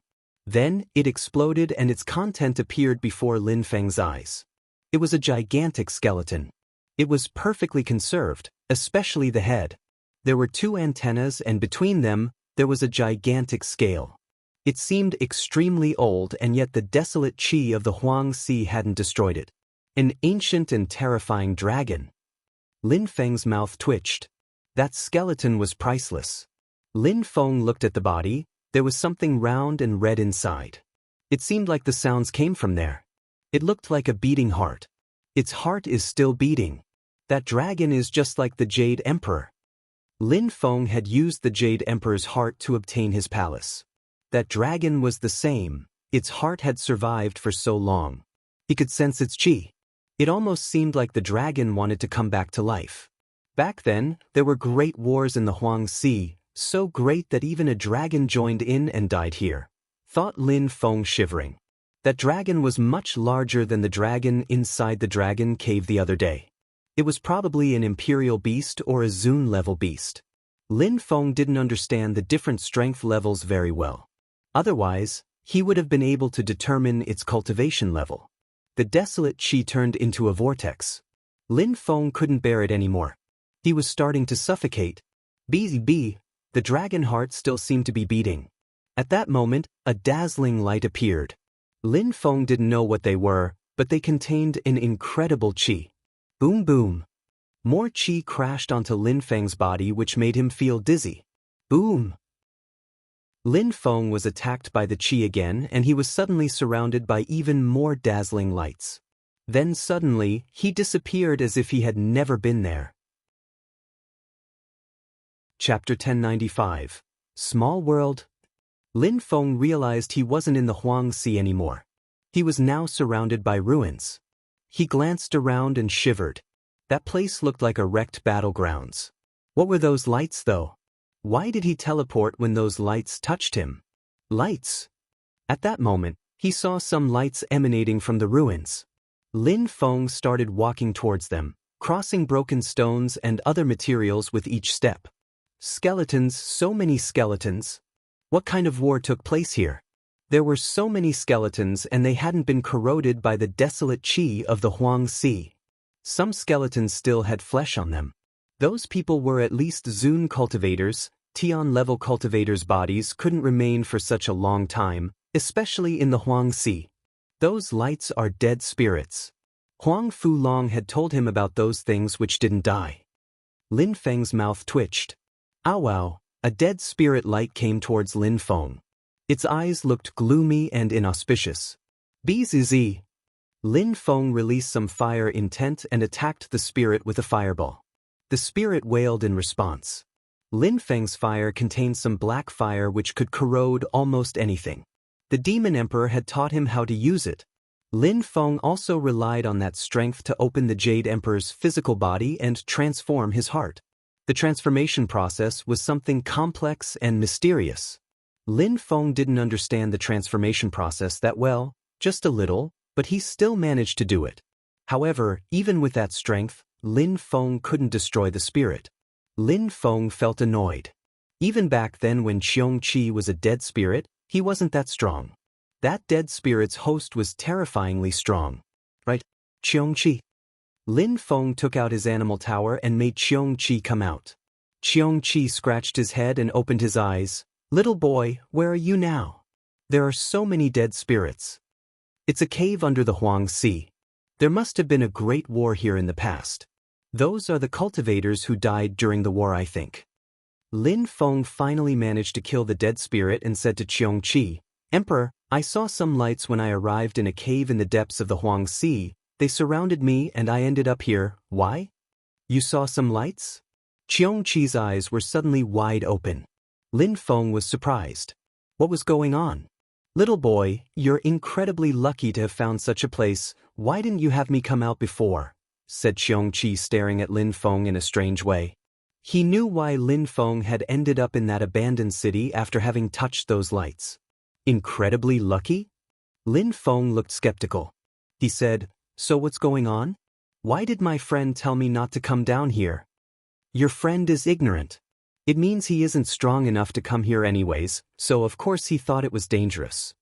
Then, it exploded and its content appeared before Lin Feng's eyes. It was a gigantic skeleton. It was perfectly conserved, especially the head. There were 2 antennas and between them, there was a gigantic scale. It seemed extremely old and yet the desolate qi of the Huang Sea hadn't destroyed it. An ancient and terrifying dragon. Lin Feng's mouth twitched. That skeleton was priceless. Lin Feng looked at the body. There was something round and red inside. It seemed like the sounds came from there. It looked like a beating heart. Its heart is still beating. That dragon is just like the Jade Emperor. Lin Feng had used the Jade Emperor's heart to obtain his palace. That dragon was the same. Its heart had survived for so long. He could sense its qi. It almost seemed like the dragon wanted to come back to life. Back then, there were great wars in the Huang Sea, so great that even a dragon joined in and died here, thought Lin Feng shivering. That dragon was much larger than the dragon inside the dragon cave the other day. It was probably an imperial beast or a Zun-level beast. Lin Feng didn't understand the different strength levels very well. Otherwise, he would have been able to determine its cultivation level. The desolate qi turned into a vortex. Lin Feng couldn't bear it anymore. He was starting to suffocate. Bzz. The dragon heart still seemed to be beating. At that moment, a dazzling light appeared. Lin Feng didn't know what they were, but they contained an incredible qi. Boom boom. More qi crashed onto Lin Feng's body which made him feel dizzy. Boom. Lin Feng was attacked by the qi again and he was suddenly surrounded by even more dazzling lights. Then suddenly, he disappeared as if he had never been there. Chapter 1095. Small World. Lin Feng realized he wasn't in the Huang Sea anymore. He was now surrounded by ruins. He glanced around and shivered. That place looked like a wrecked battlegrounds. What were those lights though? Why did he teleport when those lights touched him? Lights. At that moment, he saw some lights emanating from the ruins. Lin Feng started walking towards them, crossing broken stones and other materials with each step. Skeletons, so many skeletons. What kind of war took place here? There were so many skeletons and they hadn't been corroded by the desolate qi of the Huang Sea. Some skeletons still had flesh on them. Those people were at least Zun cultivators. Tian-level cultivators' bodies couldn't remain for such a long time, especially in the Huang Sea. Those lights are dead spirits. Huang Fulong had told him about those things which didn't die. Lin Feng's mouth twitched. Ow ow, a dead spirit light came towards Lin Feng. Its eyes looked gloomy and inauspicious. Bzz. Lin Feng released some fire intent and attacked the spirit with a fireball. The spirit wailed in response. Lin Feng's fire contained some black fire which could corrode almost anything. The Demon Emperor had taught him how to use it. Lin Feng also relied on that strength to open the Jade Emperor's physical body and transform his heart. The transformation process was something complex and mysterious. Lin Feng didn't understand the transformation process that well, just a little, but he still managed to do it. However, even with that strength, Lin Feng couldn't destroy the spirit. Lin Feng felt annoyed. Even back then when Qiong Qi was a dead spirit, he wasn't that strong. That dead spirit's host was terrifyingly strong. Right, Qiong Qi? Lin Feng took out his animal tower and made Qiong Qi come out. Qiong Qi scratched his head and opened his eyes. Little boy, where are you now? There are so many dead spirits. It's a cave under the Huang Sea. There must have been a great war here in the past. Those are the cultivators who died during the war, I think. Lin Feng finally managed to kill the dead spirit and said to Qiong Qi, Emperor, I saw some lights when I arrived in a cave in the depths of the Huang Sea. They surrounded me and I ended up here. Why? You saw some lights? Qiong Qi's eyes were suddenly wide open. Lin Feng was surprised. What was going on? Little boy, you're incredibly lucky to have found such a place. Why didn't you have me come out before? Said Xiongqi, staring at Lin Feng in a strange way. He knew why Lin Feng had ended up in that abandoned city after having touched those lights. Incredibly lucky? Lin Feng looked skeptical. He said, so what's going on? Why did my friend tell me not to come down here? Your friend is ignorant. It means he isn't strong enough to come here anyways, so of course he thought it was dangerous.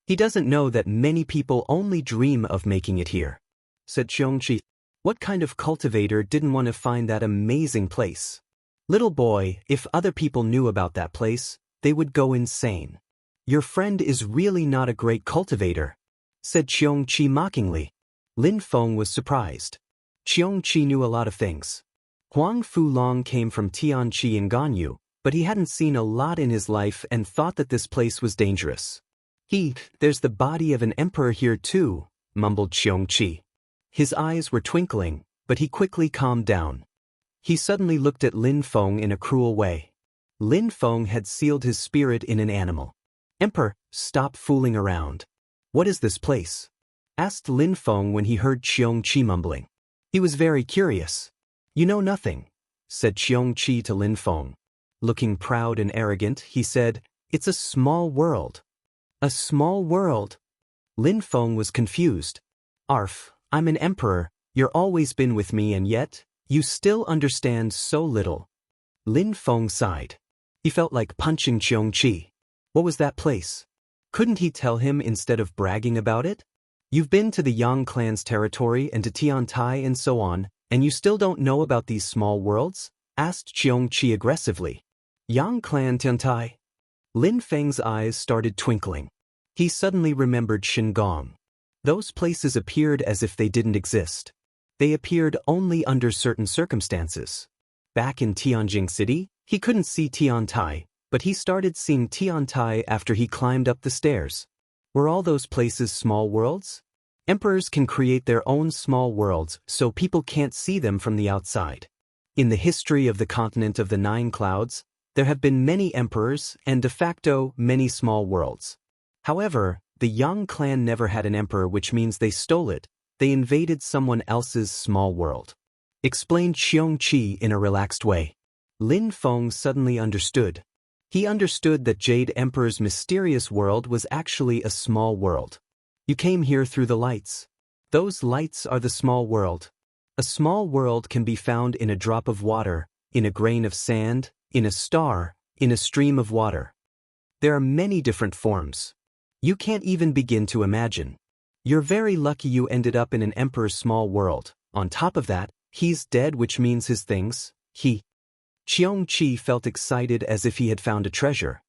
He doesn't know that many people only dream of making it here, said Xiongqi. What kind of cultivator didn't want to find that amazing place? Little boy, if other people knew about that place, they would go insane. Your friend is really not a great cultivator, said Xiongqi mockingly. Lin Feng was surprised. Xiongqi knew a lot of things. Huang Fulong came from Tianqi in Ganyu, but he hadn't seen a lot in his life and thought that this place was dangerous. There's the body of an emperor here too, mumbled Xiongqi. His eyes were twinkling, but he quickly calmed down. He suddenly looked at Lin Feng in a cruel way. Lin Feng had sealed his spirit in an animal. Emperor, stop fooling around. What is this place? Asked Lin Feng when he heard Xiongqi mumbling. He was very curious. You know nothing, said Xiongqi to Lin Feng. Looking proud and arrogant, he said, it's a small world. A small world? Lin Feng was confused. Arf, I'm an emperor, you're always been with me and yet, you still understand so little. Lin Feng sighed. He felt like punching Xiongqi. What was that place? Couldn't he tell him instead of bragging about it? You've been to the Yang clan's territory and to Tiantai and so on, and you still don't know about these small worlds? Asked Xiongqi aggressively. Yang clan Tiantai? Lin Feng's eyes started twinkling. He suddenly remembered Shingong. Those places appeared as if they didn't exist. They appeared only under certain circumstances. Back in Tianjing City, he couldn't see Tiantai, but he started seeing Tiantai after he climbed up the stairs. Were all those places small worlds? Emperors can create their own small worlds so people can't see them from the outside. In the history of the continent of the Nine Clouds, there have been many emperors and de facto many small worlds. However, the Yang clan never had an emperor, which means they stole it. They invaded someone else's small world. Explained Xiongqi in a relaxed way. Lin Feng suddenly understood. He understood that Jade Emperor's mysterious world was actually a small world. You came here through the lights. Those lights are the small world. A small world can be found in a drop of water, in a grain of sand, in a star, in a stream of water. There are many different forms. You can't even begin to imagine. You're very lucky you ended up in an emperor's small world. On top of that, he's dead, which means his things, Xiongqi felt excited as if he had found a treasure.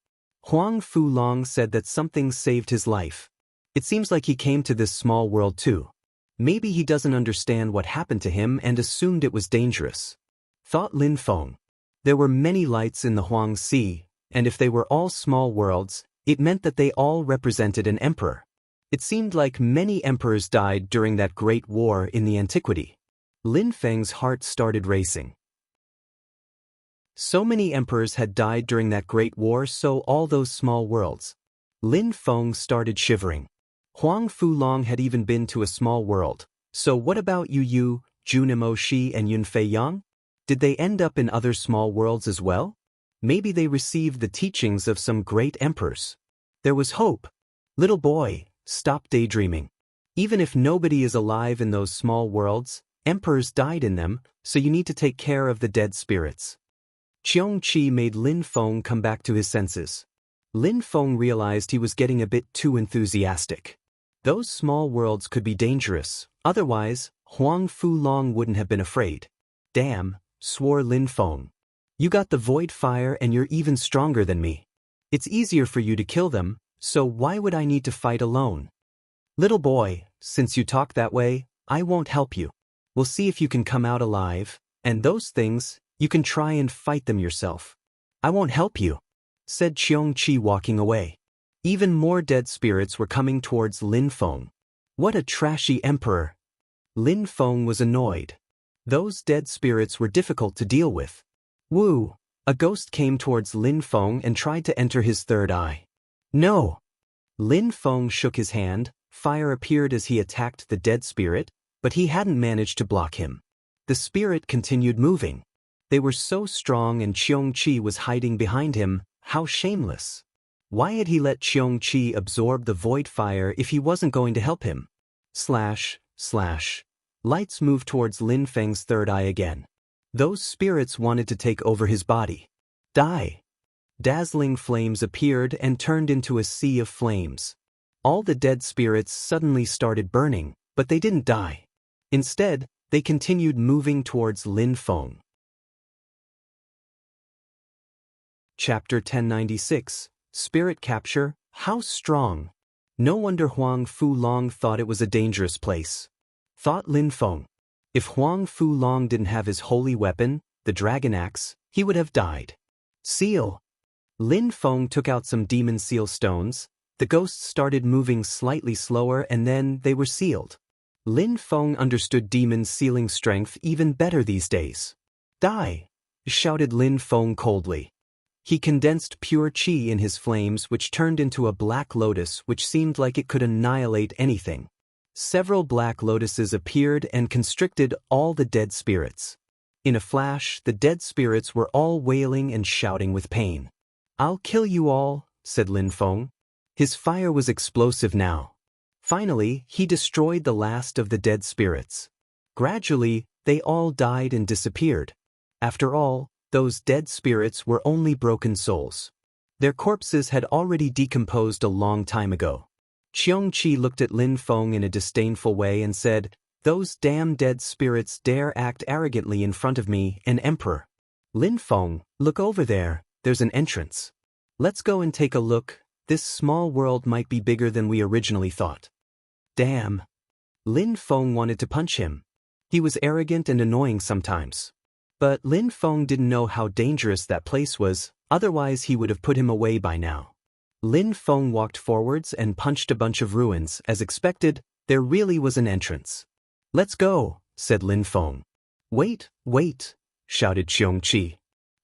Huang Fulong said that something saved his life. It seems like he came to this small world too. Maybe he doesn't understand what happened to him and assumed it was dangerous. Thought Lin Feng. There were many lights in the Huang Sea, and if they were all small worlds, it meant that they all represented an emperor. It seemed like many emperors died during that great war in the antiquity. Lin Feng's heart started racing. So many emperors had died during that great war, so all those small worlds. Lin Feng started shivering. Huang Fulong had even been to a small world. So what about Yu, Junimoshi and Yunfei Yang? Did they end up in other small worlds as well? Maybe they received the teachings of some great emperors. There was hope. Little boy, stop daydreaming. Even if nobody is alive in those small worlds, emperors died in them, so you need to take care of the dead spirits. Xiongqi made Lin Feng come back to his senses. Lin Feng realized he was getting a bit too enthusiastic. Those small worlds could be dangerous, otherwise, Huang Fulong wouldn't have been afraid. Damn, swore Lin Feng. You got the void fire and you're even stronger than me. It's easier for you to kill them, so why would I need to fight alone? Little boy, since you talk that way, I won't help you. We'll see if you can come out alive, and those things, you can try and fight them yourself. I won't help you, said Xiongqi, walking away. Even more dead spirits were coming towards Lin Feng. What a trashy emperor. Lin Feng was annoyed. Those dead spirits were difficult to deal with. Woo, A ghost came towards Lin Feng and tried to enter his third eye. No! Lin Feng shook his hand, fire appeared as he attacked the dead spirit, but he hadn't managed to block him. The spirit continued moving. They were so strong and Qiongqi was hiding behind him, how shameless. Why had he let Qiongqi absorb the void fire if he wasn't going to help him? Slash, slash. Lights moved towards Lin Feng's third eye again. Those spirits wanted to take over his body. Die! Dazzling flames appeared and turned into a sea of flames. All the dead spirits suddenly started burning, but they didn't die. Instead, they continued moving towards Lin Feng. Chapter 1096, Spirit Capture, How Strong? No wonder Huang Fulong thought it was a dangerous place. Thought Lin Feng. If Huang Fulong didn't have his holy weapon, the dragon axe, he would have died. Seal. Lin Feng took out some demon seal stones. The ghosts started moving slightly slower and then they were sealed. Lin Feng understood demon sealing strength even better these days. Die! Shouted Lin Feng coldly. He condensed pure qi in his flames which turned into a black lotus which seemed like it could annihilate anything. Several black lotuses appeared and constricted all the dead spirits. In a flash, the dead spirits were all wailing and shouting with pain. I'll kill you all, said Lin Feng. His fire was explosive now. Finally, he destroyed the last of the dead spirits. Gradually, they all died and disappeared. After all, those dead spirits were only broken souls. Their corpses had already decomposed a long time ago. Qiongqi looked at Lin Feng in a disdainful way and said, "Those damn dead spirits dare act arrogantly in front of me, an emperor. Lin Feng, look over there, there's an entrance. Let's go and take a look. This small world might be bigger than we originally thought." Damn. Lin Feng wanted to punch him. He was arrogant and annoying sometimes. But Lin Feng didn't know how dangerous that place was, otherwise he would have put him away by now. Lin Feng walked forwards and punched a bunch of ruins. As expected, there really was an entrance. Let's go, said Lin Feng. Wait, wait, shouted Qiongqi.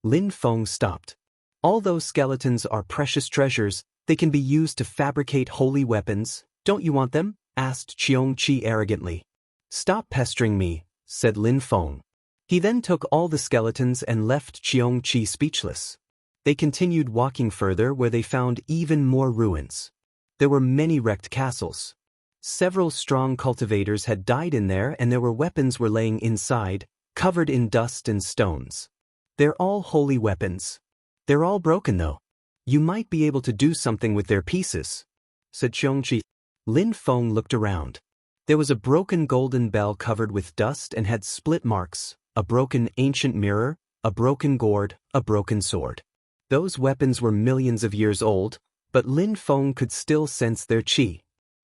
Lin Feng stopped. All those skeletons are precious treasures. They can be used to fabricate holy weapons. Don't you want them? Asked Qiongqi arrogantly. Stop pestering me, said Lin Feng. He then took all the skeletons and left Qiongqi speechless. They continued walking further where they found even more ruins. There were many wrecked castles. Several strong cultivators had died in there and there were weapons were laying inside, covered in dust and stones. They're all holy weapons. They're all broken though. You might be able to do something with their pieces, said Qiongqi. Lin Feng looked around. There was a broken golden bell covered with dust and had split marks, a broken ancient mirror, a broken gourd, a broken sword. Those weapons were millions of years old, but Lin Feng could still sense their qi.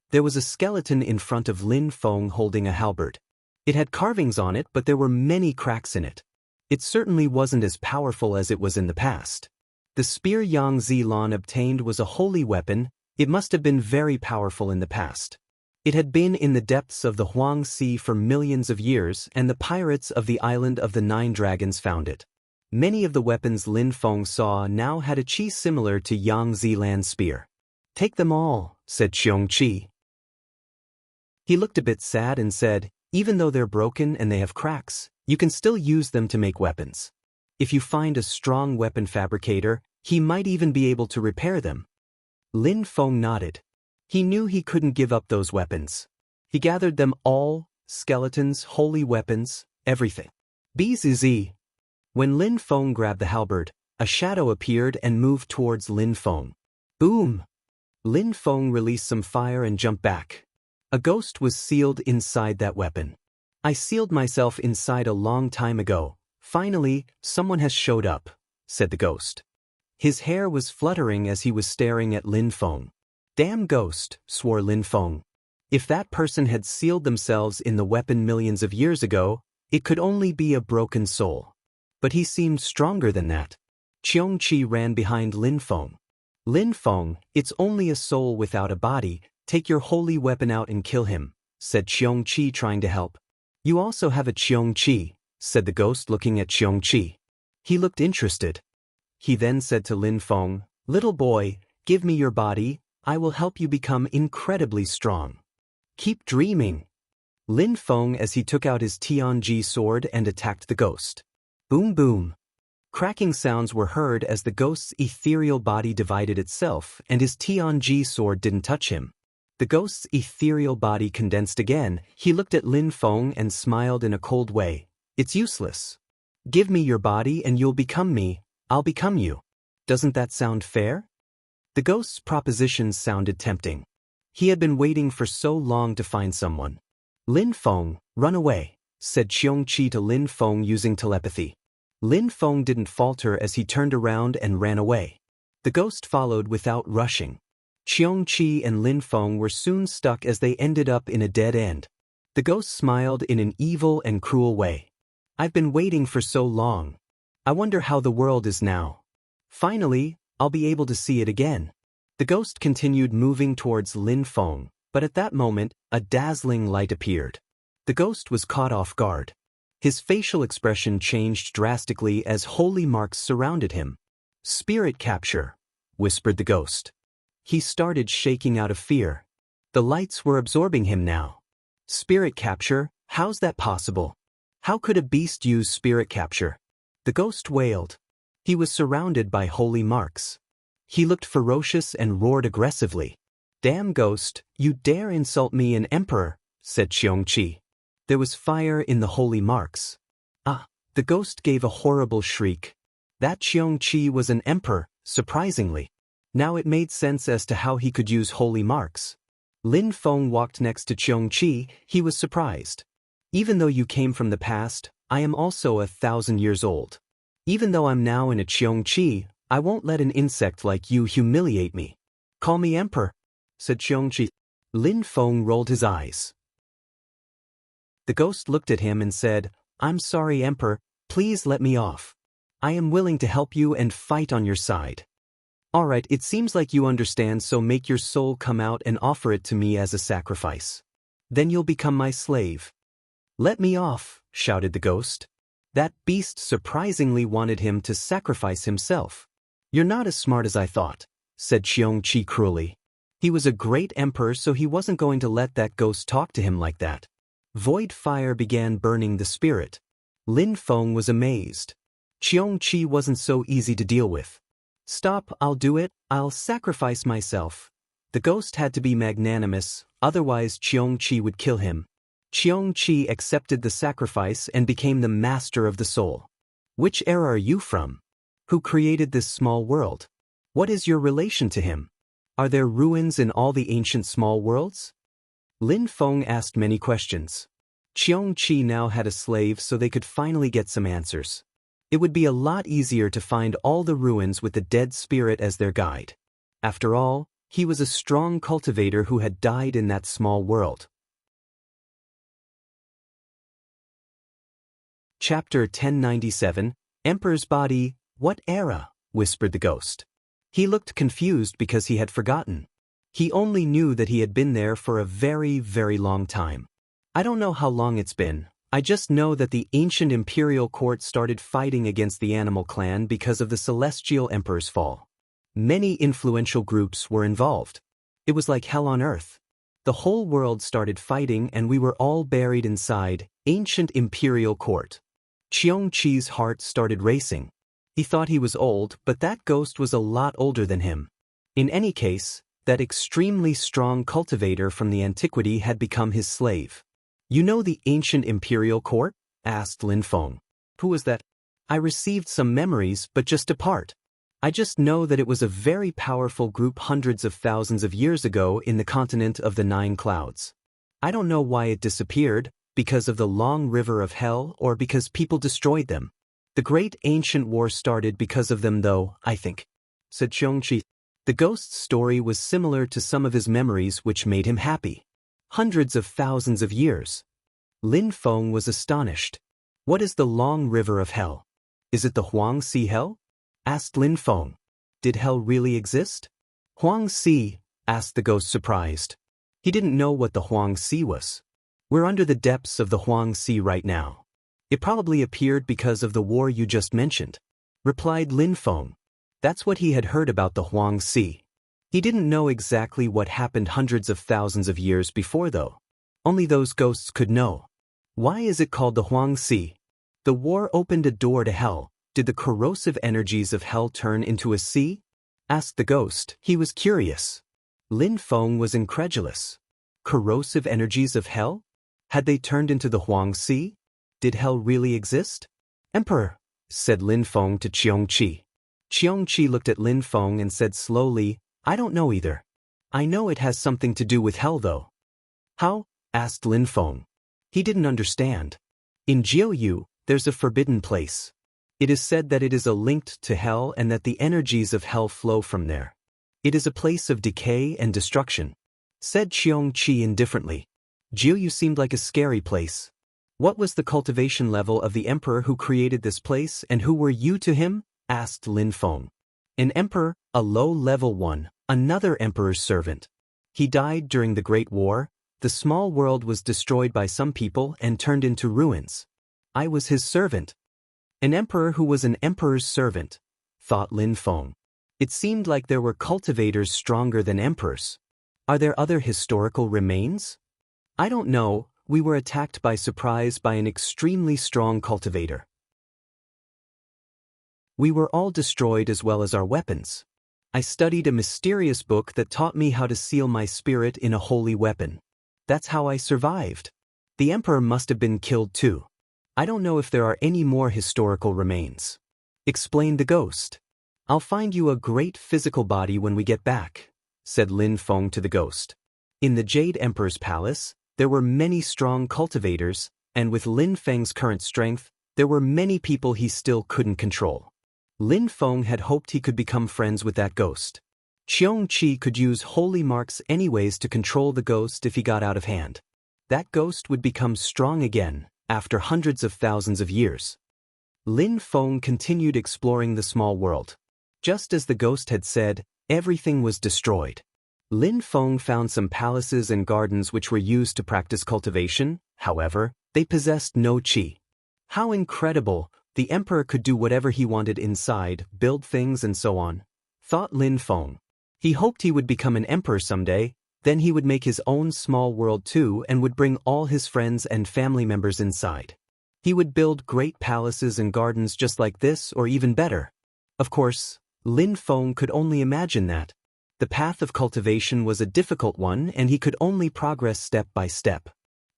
There was a skeleton in front of Lin Feng holding a halberd. It had carvings on it, but there were many cracks in it. It certainly wasn't as powerful as it was in the past. The spear Yang Zilan obtained was a holy weapon. It must have been very powerful in the past. It had been in the depths of the Huang Sea for millions of years and the pirates of the Island of the Nine Dragons found it. Many of the weapons Lin Feng saw now had a qi similar to Yang Zilan's spear. Take them all, said Qiongqi. He looked a bit sad and said, even though they're broken and they have cracks, you can still use them to make weapons. If you find a strong weapon fabricator, he might even be able to repair them. Lin Feng nodded. He knew he couldn't give up those weapons. He gathered them all, skeletons, holy weapons, everything. Bzz. When Lin Feng grabbed the halberd, a shadow appeared and moved towards Lin Feng. Boom! Lin Feng released some fire and jumped back. A ghost was sealed inside that weapon. I sealed myself inside a long time ago. Finally, someone has showed up, said the ghost. His hair was fluttering as he was staring at Lin Feng. Damn ghost, swore Lin Feng. If that person had sealed themselves in the weapon millions of years ago, it could only be a broken soul. But he seemed stronger than that. Qiongqi ran behind Lin Feng. Lin Feng, it's only a soul without a body. Take your holy weapon out and kill him, said Qiongqi trying to help. You also have a Qiongqi, said the ghost looking at Qiongqi. He looked interested. He then said to Lin Feng, "Little boy, give me your body, I will help you become incredibly strong. Keep dreaming." Lin Feng as he took out his Tianji sword and attacked the ghost. Boom boom. Cracking sounds were heard as the ghost's ethereal body divided itself and his Tianji sword didn't touch him. The ghost's ethereal body condensed again. He looked at Lin Feng and smiled in a cold way. "It's useless. Give me your body and you'll become me, I'll become you. Doesn't that sound fair?" The ghost's proposition sounded tempting. He had been waiting for so long to find someone. "Lin Feng, run away," said Qiongqi to Lin Feng using telepathy. Lin Feng didn't falter as he turned around and ran away. The ghost followed without rushing. Qiongqi and Lin Feng were soon stuck as they ended up in a dead end. The ghost smiled in an evil and cruel way. "I've been waiting for so long. I wonder how the world is now. Finally, I'll be able to see it again." The ghost continued moving towards Lin Feng, but at that moment, a dazzling light appeared. The ghost was caught off guard. His facial expression changed drastically as holy marks surrounded him. "Spirit capture," whispered the ghost. He started shaking out of fear. The lights were absorbing him now. "Spirit capture? How's that possible? How could a beast use spirit capture?" The ghost wailed. He was surrounded by holy marks. He looked ferocious and roared aggressively. "Damn ghost, you dare insult me, an emperor," said Qiongqi. There was fire in the holy marks. "Ah!" The ghost gave a horrible shriek. That Qiongqi was an emperor, surprisingly. Now it made sense as to how he could use holy marks. Lin Feng walked next to Qiongqi. He was surprised. "Even though you came from the past, I am also 1,000 years old. Even though I'm now in a Qiongqi, I won't let an insect like you humiliate me. Call me emperor," said Qiongqi. Lin Feng rolled his eyes. The ghost looked at him and said, "I'm sorry, emperor, please let me off. I am willing to help you and fight on your side." "Alright, it seems like you understand, so make your soul come out and offer it to me as a sacrifice. Then you'll become my slave." "Let me off," shouted the ghost. That beast surprisingly wanted him to sacrifice himself. "You're not as smart as I thought," said Qiongqi cruelly. He was a great emperor, so he wasn't going to let that ghost talk to him like that. Void fire began burning the spirit. Lin Feng was amazed. Qiongqi wasn't so easy to deal with. "Stop, I'll do it, I'll sacrifice myself." The ghost had to be magnanimous, otherwise Qiongqi would kill him. Qiongqi accepted the sacrifice and became the master of the soul. "Which era are you from? Who created this small world? What is your relation to him? Are there ruins in all the ancient small worlds?" Lin Feng asked many questions. Qiongqi now had a slave, so they could finally get some answers. It would be a lot easier to find all the ruins with the dead spirit as their guide. After all, he was a strong cultivator who had died in that small world. Chapter 1097, Emperor's Body. "What era?" whispered the ghost. He looked confused because he had forgotten. He only knew that he had been there for a very, very long time. "I don't know how long it's been. I just know that the ancient imperial court started fighting against the animal clan because of the celestial emperor's fall. Many influential groups were involved. It was like hell on earth. The whole world started fighting and we were all buried inside ancient imperial court." Qiongqi's heart started racing. He thought he was old, but that ghost was a lot older than him. In any case, that extremely strong cultivator from the antiquity had become his slave. "You know the ancient imperial court?" asked Lin Feng. "Who was that?" "I received some memories, but just a part. I just know that it was a very powerful group hundreds of thousands of years ago in the continent of the 9 clouds. I don't know why it disappeared, because of the long river of hell or because people destroyed them. The great ancient war started because of them though, I think," said Qiongqi. The ghost's story was similar to some of his memories, which made him happy. Hundreds of thousands of years. Lin Feng was astonished. "What is the long river of hell? Is it the Huangxi hell?" asked Lin Feng. "Did hell really exist?" "Huangxi?" asked the ghost, surprised. He didn't know what the Huangxi was. "We're under the depths of the Huangxi right now. It probably appeared because of the war you just mentioned," replied Lin Feng. That's what he had heard about the Huang Sea. He didn't know exactly what happened hundreds of thousands of years before though. Only those ghosts could know. Why is it called the Huang Sea? The war opened a door to hell. Did the corrosive energies of hell turn into a sea? Asked the ghost. He was curious. Lin Feng was incredulous. Corrosive energies of hell? Had they turned into the Huang Sea? Did hell really exist? Emperor, said Lin Feng to Qiongqi. Qiongqi looked at Lin Feng and said slowly, I don't know either. I know it has something to do with hell though. How? Asked Lin Feng. He didn't understand. In Jiuyu, there's a forbidden place. It is said that it is linked to hell and that the energies of hell flow from there. It is a place of decay and destruction, said Qiongqi indifferently. Jiuyu seemed like a scary place. What was the cultivation level of the emperor who created this place and who were you to him? Asked Lin Feng. An emperor, a low-level one, another emperor's servant. He died during the Great War. The small world was destroyed by some people and turned into ruins. I was his servant. An emperor who was an emperor's servant, thought Lin Feng. It seemed like there were cultivators stronger than emperors. Are there other historical remains? I don't know. We were attacked by surprise by an extremely strong cultivator. We were all destroyed as well as our weapons. I studied a mysterious book that taught me how to seal my spirit in a holy weapon. That's how I survived. The emperor must have been killed too. I don't know if there are any more historical remains. Explained the ghost. I'll find you a great physical body when we get back, said Lin Feng to the ghost. In the Jade Emperor's palace, there were many strong cultivators, and with Lin Feng's current strength, there were many people he still couldn't control. Lin Feng had hoped he could become friends with that ghost. Qiongqi could use holy marks anyways to control the ghost if he got out of hand. That ghost would become strong again, after hundreds of thousands of years. Lin Feng continued exploring the small world. Just as the ghost had said, everything was destroyed. Lin Feng found some palaces and gardens which were used to practice cultivation. However, they possessed no qi. How incredible! The emperor could do whatever he wanted inside, build things and so on, thought Lin Feng. He hoped he would become an emperor someday, then he would make his own small world too and would bring all his friends and family members inside. He would build great palaces and gardens just like this or even better. Of course, Lin Feng could only imagine that. The path of cultivation was a difficult one and he could only progress step by step.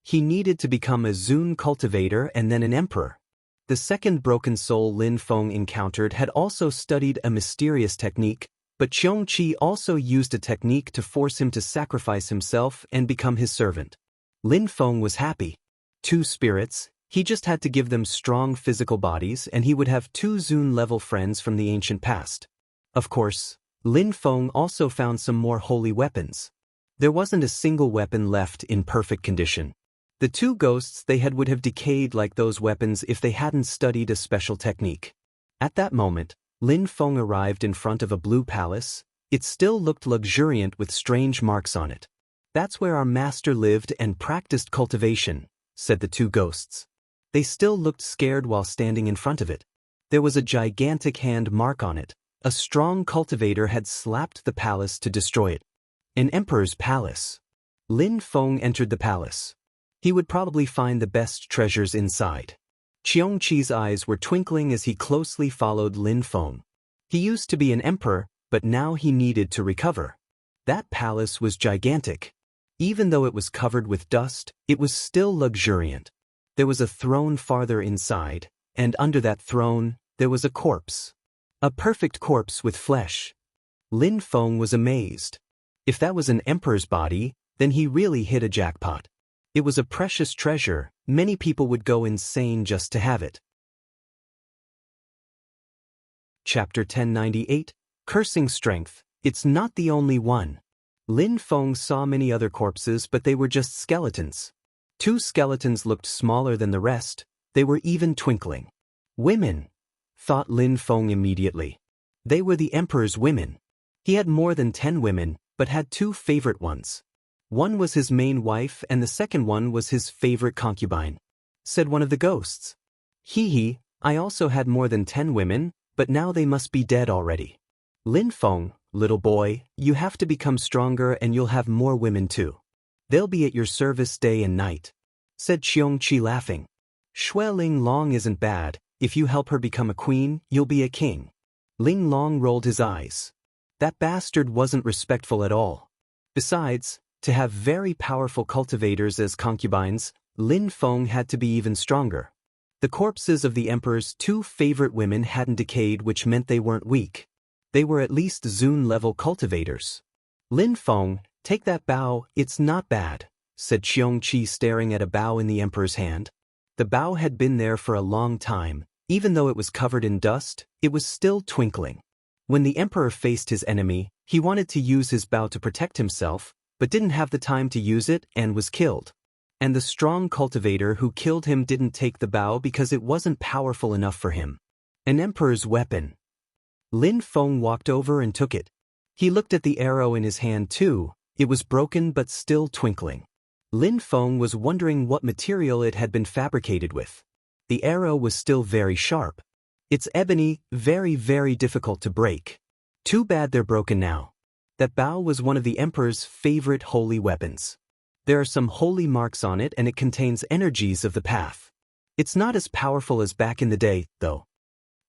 He needed to become a Zun cultivator and then an emperor. The second broken soul Lin Feng encountered had also studied a mysterious technique, but Qiongqi also used a technique to force him to sacrifice himself and become his servant. Lin Feng was happy. 2 spirits, he just had to give them strong physical bodies and he would have 2 Zun-level friends from the ancient past. Of course, Lin Feng also found some more holy weapons. There wasn't a single weapon left in perfect condition. The 2 ghosts they had would have decayed like those weapons if they hadn't studied a special technique. At that moment, Lin Feng arrived in front of a blue palace. It still looked luxuriant with strange marks on it. That's where our master lived and practiced cultivation, said the 2 ghosts. They still looked scared while standing in front of it. There was a gigantic hand mark on it. A strong cultivator had slapped the palace to destroy it. An emperor's palace. Lin Feng entered the palace. He would probably find the best treasures inside. Qiongqi's eyes were twinkling as he closely followed Lin Feng. He used to be an emperor, but now he needed to recover. That palace was gigantic. Even though it was covered with dust, it was still luxuriant. There was a throne farther inside, and under that throne, there was a corpse. A perfect corpse with flesh. Lin Feng was amazed. If that was an emperor's body, then he really hit a jackpot. It was a precious treasure. Many people would go insane just to have it. Chapter 1098, Cursing Strength. It's not the only one. Lin Feng saw many other corpses, but they were just skeletons. 2 skeletons looked smaller than the rest. They were even twinkling. Women, thought Lin Feng immediately. They were the emperor's women. He had more than 10 women, but had 2 favorite ones. One was his main wife and the second one was his favorite concubine, said one of the ghosts. Hee, I also had more than 10 women, but now they must be dead already. Lin Feng, little boy, you have to become stronger and you'll have more women too. They'll be at your service day and night, said Qiongqi laughing. Shui Ling Long isn't bad. If you help her become a queen, you'll be a king. Ling Long rolled his eyes. That bastard wasn't respectful at all. Besides, to have very powerful cultivators as concubines, Lin Feng had to be even stronger. The corpses of the emperor's two favorite women hadn't decayed, which meant they weren't weak. They were at least Zun-level cultivators. Lin Feng, take that bow, it's not bad, said Qiongqi staring at a bow in the emperor's hand. The bow had been there for a long time. Even though it was covered in dust, it was still twinkling. When the emperor faced his enemy, he wanted to use his bow to protect himself, but didn't have the time to use it and was killed. And the strong cultivator who killed him didn't take the bow because it wasn't powerful enough for him. An emperor's weapon. Lin Feng walked over and took it. He looked at the arrow in his hand too. It was broken but still twinkling. Lin Feng was wondering what material it had been fabricated with. The arrow was still very sharp. It's ebony, very, very difficult to break. Too bad they're broken now. That bow was one of the emperor's favorite holy weapons. There are some holy marks on it and it contains energies of the path. It's not as powerful as back in the day, though.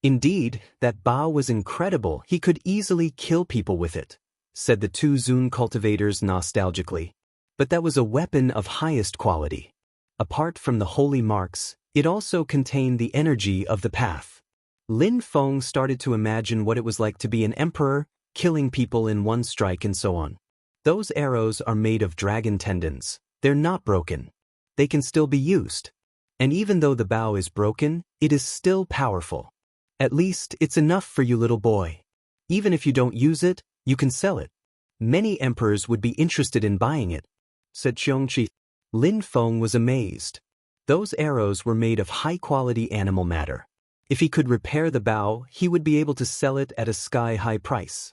Indeed, that bow was incredible. He could easily kill people with it, said the two Zun cultivators nostalgically. But that was a weapon of highest quality. Apart from the holy marks, it also contained the energy of the path. Lin Feng started to imagine what it was like to be an emperor, killing people in one strike and so on. Those arrows are made of dragon tendons. They're not broken. They can still be used. And even though the bow is broken, it is still powerful. At least, it's enough for you, little boy. Even if you don't use it, you can sell it. Many emperors would be interested in buying it, said Qiongqi. Lin Feng was amazed. Those arrows were made of high-quality animal matter. If he could repair the bow, he would be able to sell it at a sky-high price.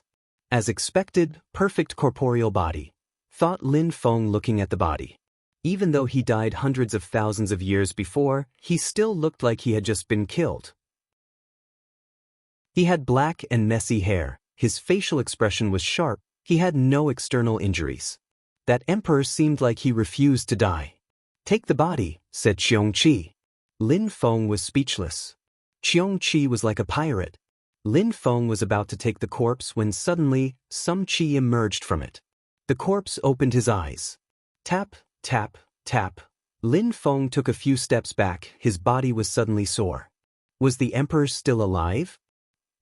As expected, perfect corporeal body, thought Lin Feng looking at the body. Even though he died hundreds of thousands of years before, he still looked like he had just been killed. He had black and messy hair, his facial expression was sharp, he had no external injuries. That emperor seemed like he refused to die. Take the body, said Qiongqi. Lin Feng was speechless. Qiongqi was like a pirate. Lin Feng was about to take the corpse when suddenly, some qi emerged from it. The corpse opened his eyes. Tap, tap, tap. Lin Feng took a few steps back, his body was suddenly sore. Was the emperor still alive?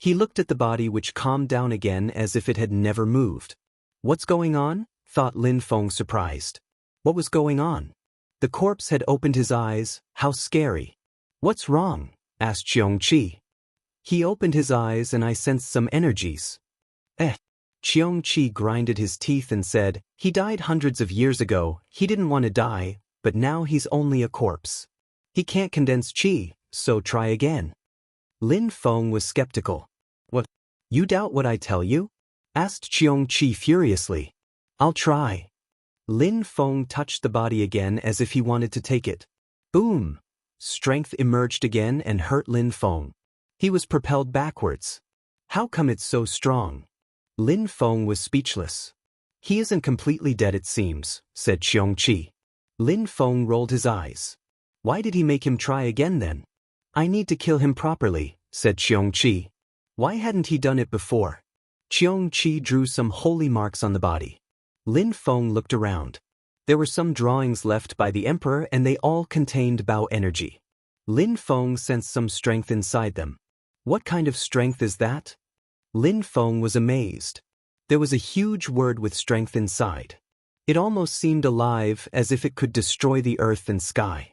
He looked at the body which calmed down again as if it had never moved. What's going on? Thought Lin Feng surprised. What was going on? The corpse had opened his eyes. How scary. What's wrong? Asked Qiongqi. He opened his eyes and I sensed some energies. Qiongqi grinded his teeth and said, he died hundreds of years ago, he didn't want to die, but now he's only a corpse. He can't condense qi, so try again. Lin Feng was skeptical. What? You doubt what I tell you? Asked Qiongqi furiously. I'll try. Lin Feng touched the body again as if he wanted to take it. Boom! Strength emerged again and hurt Lin Feng. He was propelled backwards. How come it's so strong? Lin Feng was speechless. He isn't completely dead it seems, said Qiongqi. Lin Feng rolled his eyes. Why did he make him try again then? I need to kill him properly, said Qiongqi. Why hadn't he done it before? Qiongqi drew some holy marks on the body. Lin Feng looked around. There were some drawings left by the emperor and they all contained Bao energy. Lin Feng sensed some strength inside them. What kind of strength is that? Lin Feng was amazed. There was a huge word with strength inside. It almost seemed alive, as if it could destroy the earth and sky.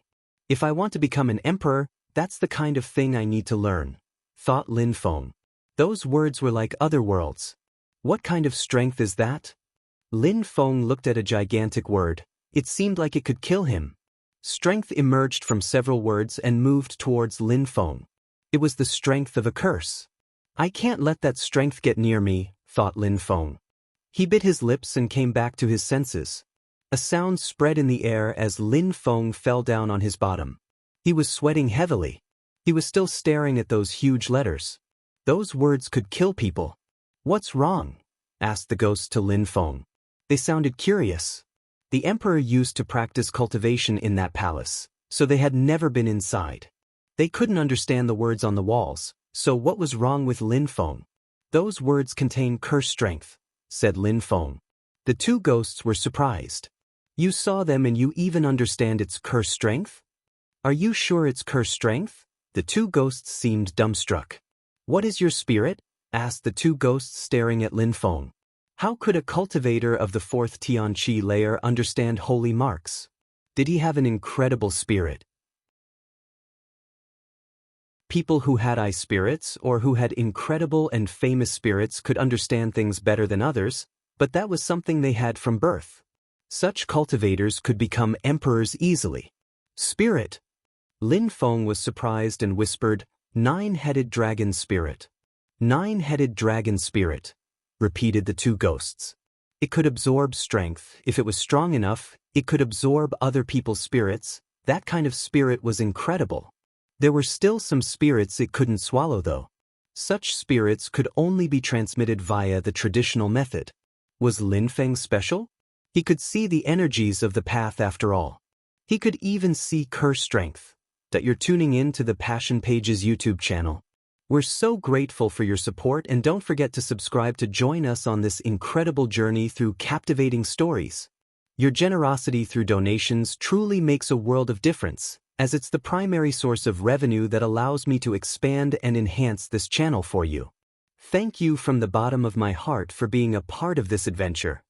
If I want to become an emperor, that's the kind of thing I need to learn, thought Lin Feng. Those words were like other worlds. What kind of strength is that? Lin Feng looked at a gigantic word. It seemed like it could kill him. Strength emerged from several words and moved towards Lin Feng. It was the strength of a curse. I can't let that strength get near me, thought Lin Feng. He bit his lips and came back to his senses. A sound spread in the air as Lin Feng fell down on his bottom. He was sweating heavily. He was still staring at those huge letters. Those words could kill people. What's wrong? Asked the ghosts to Lin Feng. They sounded curious. The emperor used to practice cultivation in that palace, so they had never been inside. They couldn't understand the words on the walls, so what was wrong with Lin Feng? Those words contain curse strength, said Lin Feng. The two ghosts were surprised. You saw them and you even understand its curse strength? Are you sure it's curse strength? The two ghosts seemed dumbstruck. What is your spirit? Asked the two ghosts staring at Lin Feng. How could a cultivator of the fourth Tianqi layer understand holy marks? Did he have an incredible spirit? People who had eye spirits or who had incredible and famous spirits could understand things better than others, but that was something they had from birth. Such cultivators could become emperors easily. Spirit. Lin Feng was surprised and whispered, "Nine-headed dragon spirit." Nine-headed dragon spirit, repeated the two ghosts. It could absorb strength. If it was strong enough, it could absorb other people's spirits. That kind of spirit was incredible. There were still some spirits it couldn't swallow though. Such spirits could only be transmitted via the traditional method. Was Lin Feng special? He could see the energies of the path after all. He could even see curse strength. That you're tuning in to the Passion Pages YouTube channel. We're so grateful for your support, and don't forget to subscribe to join us on this incredible journey through captivating stories. Your generosity through donations truly makes a world of difference, as it's the primary source of revenue that allows me to expand and enhance this channel for you. Thank you from the bottom of my heart for being a part of this adventure.